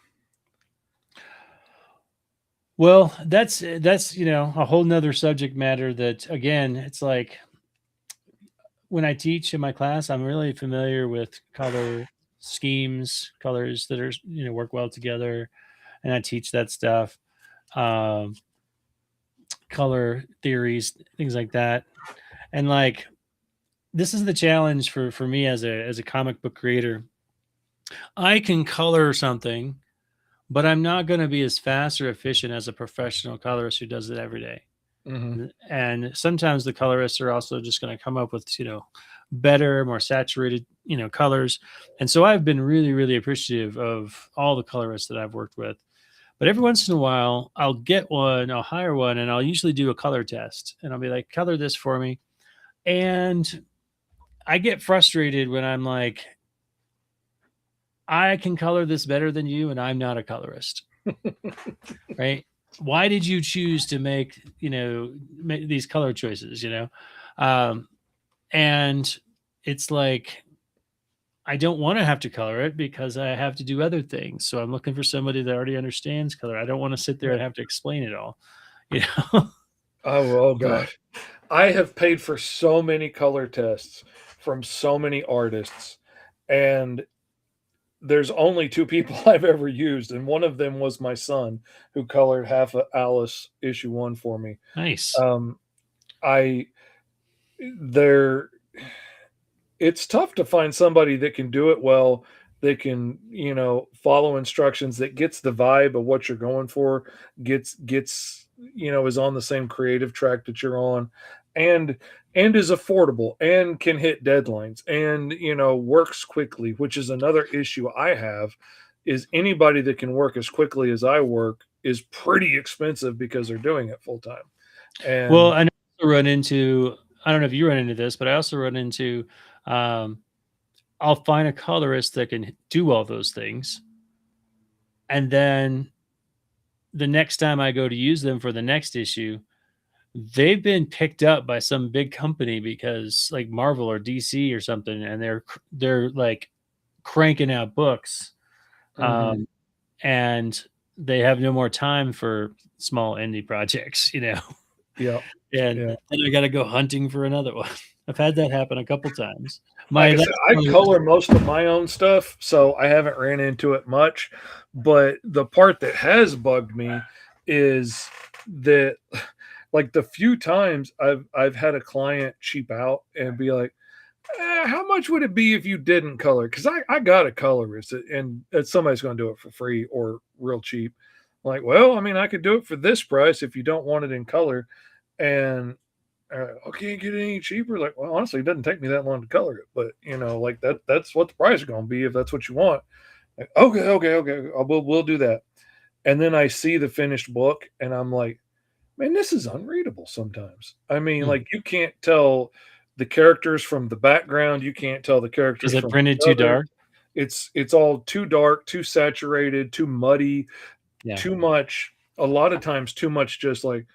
Well, that's a whole nother subject matter that, again, it's like when I teach in my class, I'm really familiar with color schemes, colors that are, work well together, and I teach that stuff, um, color theories, things like that. And like this is the challenge for me as a comic book creator. I can color something, but I'm not going to be as fast or efficient as a professional colorist who does it every day. Hmm. And sometimes the colorists are also just going to come up with better, more saturated colors. And so I've been really, really appreciative of all the colorists that I've worked with. But every once in a while I'll hire one, and I'll usually do a color test, and I'll be like, color this for me. And I get frustrated when I'm like, I can color this better than you, and I'm not a colorist. Right? Why did you choose to make these color choices? Um, and it's like I don't want to have to color it because I have to do other things. So I'm looking for somebody that already understands color. I don't want to sit there and have to explain it all. You know. Oh But God. I have paid for so many color tests from so many artists, and there's only two people I've ever used, and one of them was my son who colored half of Alice issue 1 for me. nice. Um, I there it's tough to find somebody that can do it well, that can, follow instructions, that gets the vibe of what you're going for, gets is on the same creative track that you're on, and is affordable and can hit deadlines and works quickly, which is another issue I have, is anybody that can work as quickly as I work is pretty expensive because they're doing it full time. Well, And I also run into, I don't know if you run into this, but I also run into, um, I'll find a colorist that can do all those things. And then the next time I go to use them for the next issue, they've been picked up by some big company because like Marvel or DC or something, and they're like cranking out books, mhm, um, and they have no more time for small indie projects, yeah, and yeah. then I got to go hunting for another one. I've had that happen a couple times. Like My I last said, I one, color most of my own stuff, so I haven't ran into it much. But the part that has bugged me is that, like, the few times I've had a client cheap out and be like, how much would it be if you didn't color? Because I got a colorist, and somebody's going to do it for free or real cheap. Like, well, I mean, I could do it for this price if you don't want it in color. And I can't get it any cheaper. Like, well, honestly, it doesn't take me that long to color it, but like that's what the price is going to be if that's what you want. Like, okay, we'll do that. And then I see the finished book, and I'm like, man, this is unreadable sometimes. I mean, hmm, like, you can't tell the characters from the background. You can't tell the is characters it from printed each too other. dark? It's all too dark, too saturated, too muddy, Yeah, too much, a lot of times too much, just like,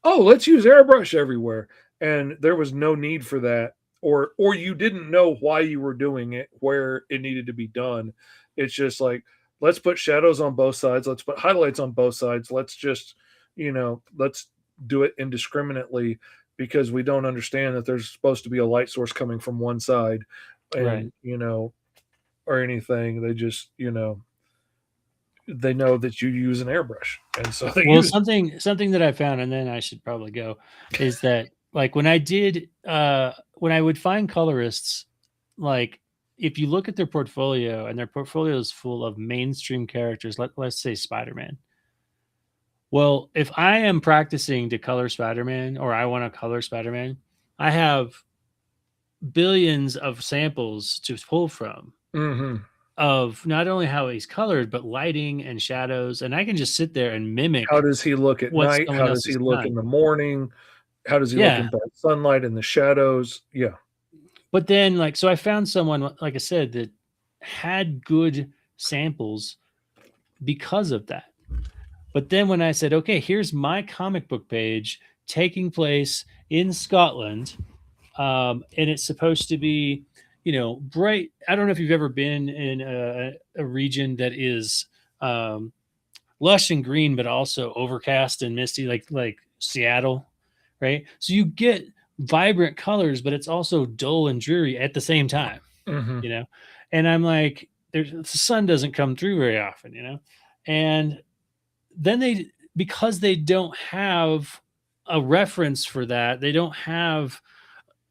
oh, let's use airbrush everywhere. And there was no need for that. Or you didn't know why you were doing it, where it needed to be done. It's just like, let's put shadows on both sides, let's put highlights on both sides, let's just, let's do it indiscriminately, because we don't understand that there's supposed to be a light source coming from one side, right. and or anything. They just, they know that you use an airbrush, and so they Well, use. something that I found, and then I should probably go, is that like when I would find colorists, like if you look at their portfolio and their portfolio is full of mainstream characters, let's say Spider-Man. Well, if I am practicing to color Spider-Man or I want to color Spider-Man, I have billions of samples to pull from Mhm. of not only how he's colored, but lighting and shadows. And I can just sit there and How mimic does he look at what night? someone How else does he has look in done. the morning? How does he look Yeah. in bright sunlight and the shadows? Yeah. But then, like, so I found someone, like I said, that had good samples because of that. But then when I said, okay, here's my comic book page taking place in Scotland, and it's supposed to be, bright. I don't know if you've ever been in a region that is lush and green, but also overcast and misty, like Seattle, right? So you get vibrant colors, but it's also dull and dreary at the same time, Mhm. you know? And I'm like, the sun doesn't come through very often, you know? And then because they don't have a reference for that, they don't have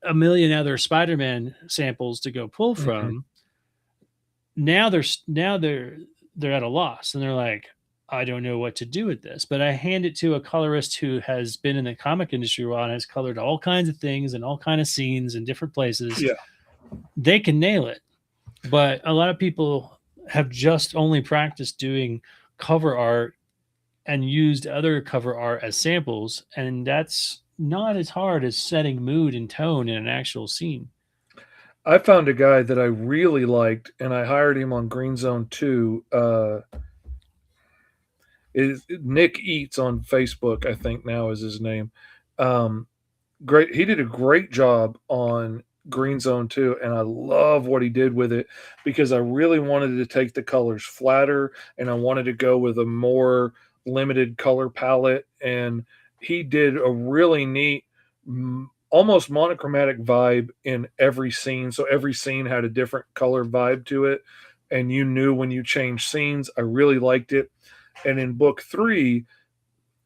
a million other Spider-Man samples to go pull Mhm. from. Now they're at a loss, and they're like, I don't know what to do with this. But I hand it to a colorist who has been in the comic industry a while and has colored all kinds of things and all kind of scenes in different places. Yeah. They can nail it. But a lot of people have just only practiced doing cover art and used other cover art as samples, and that's not as hard as setting mood and tone in an actual scene. I found a guy that I really liked, and I hired him on Green Zone 2. Is Nick Eats on Facebook, I think now is his name. Um, Great. He did a great job on Green Zone 2, and I love what he did with it because I really wanted to take the colors flatter and I wanted to go with a more limited color palette. And he did a really neat, almost monochromatic vibe in every scene. So every scene had a different color vibe to it, and you knew when you changed scenes. I really liked it. And in book 3,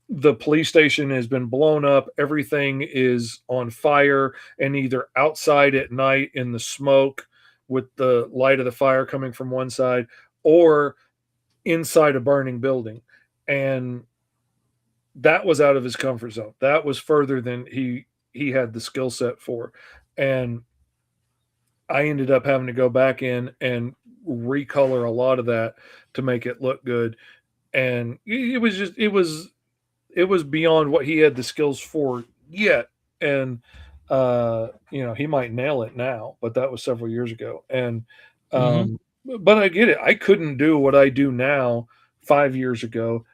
the police station has been blown up. Everything is on fire, and either outside at night in the smoke with the light of the fire coming from one side, or inside a burning building. And that was out of his comfort zone. That was further than he had the skill set for. And I ended up having to go back in and recolor a lot of that to make it look good. And it was beyond what he had the skills for yet. And he might nail it now, but that was several years ago. And Mm-hmm. but I get it. I couldn't do what I do now 5 years ago.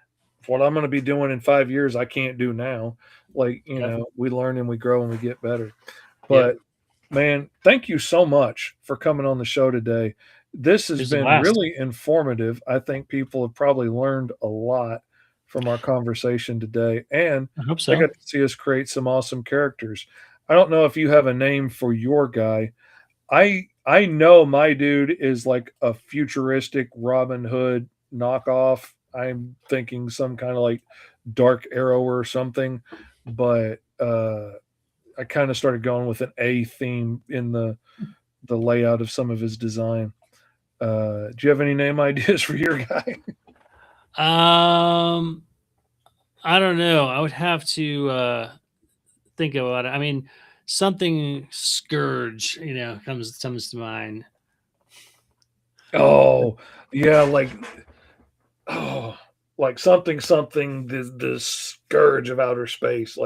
What I'm going to be doing in 5 years, I can't do now. Like, Yep. we learn and we grow and we get better. Yep. But man, thank you so much for coming on the show today. This It has was a been blast. really informative. I think people have probably learned a lot from our conversation today, and I hope they so. got to see us create some awesome characters. I don't know if you have a name for your guy. I know my dude is like a futuristic Robin Hood knockoff. I'm thinking some kind of like Dark Arrow or something, but I kind of started going with an A theme in the layout of some of his design. Do you have any name ideas for your guy? Um, I don't know. I would have to think about it. I mean, something Scourge, comes to mind. Oh, yeah, oh, like something the scourge of outer space,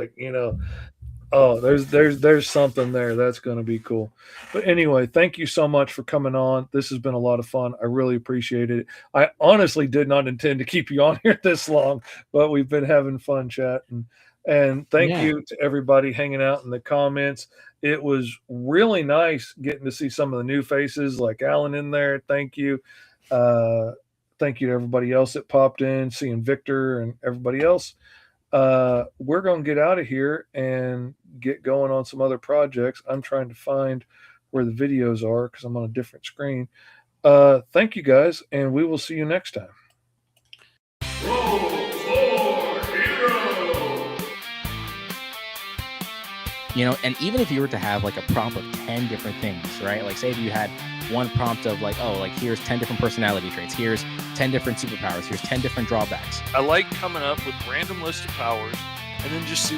oh, there's something there that's going to be cool. But anyway, thank you so much for coming on. This has been a lot of fun. I really appreciate it. I honestly did not intend to keep you on here this long, but we've been having fun chatting. And thank Yeah. you to everybody hanging out in the comments. It was really nice getting to see some of the new faces like Alan in there. Thank you. Uh, Thank you to everybody else that popped in, seeing Victor and everybody else. We're going to get out of here and get going on some other projects. I'm trying to find where the videos are because I'm on a different screen. Thank you guys, and we will see you next time. And even if you were to have like a prompt of 10 different things, right? Like say if you had one prompt of like, oh, like here's 10 different personality traits, here's 10 different superpowers, here's 10 different drawbacks. I like coming up with random list of powers and then just see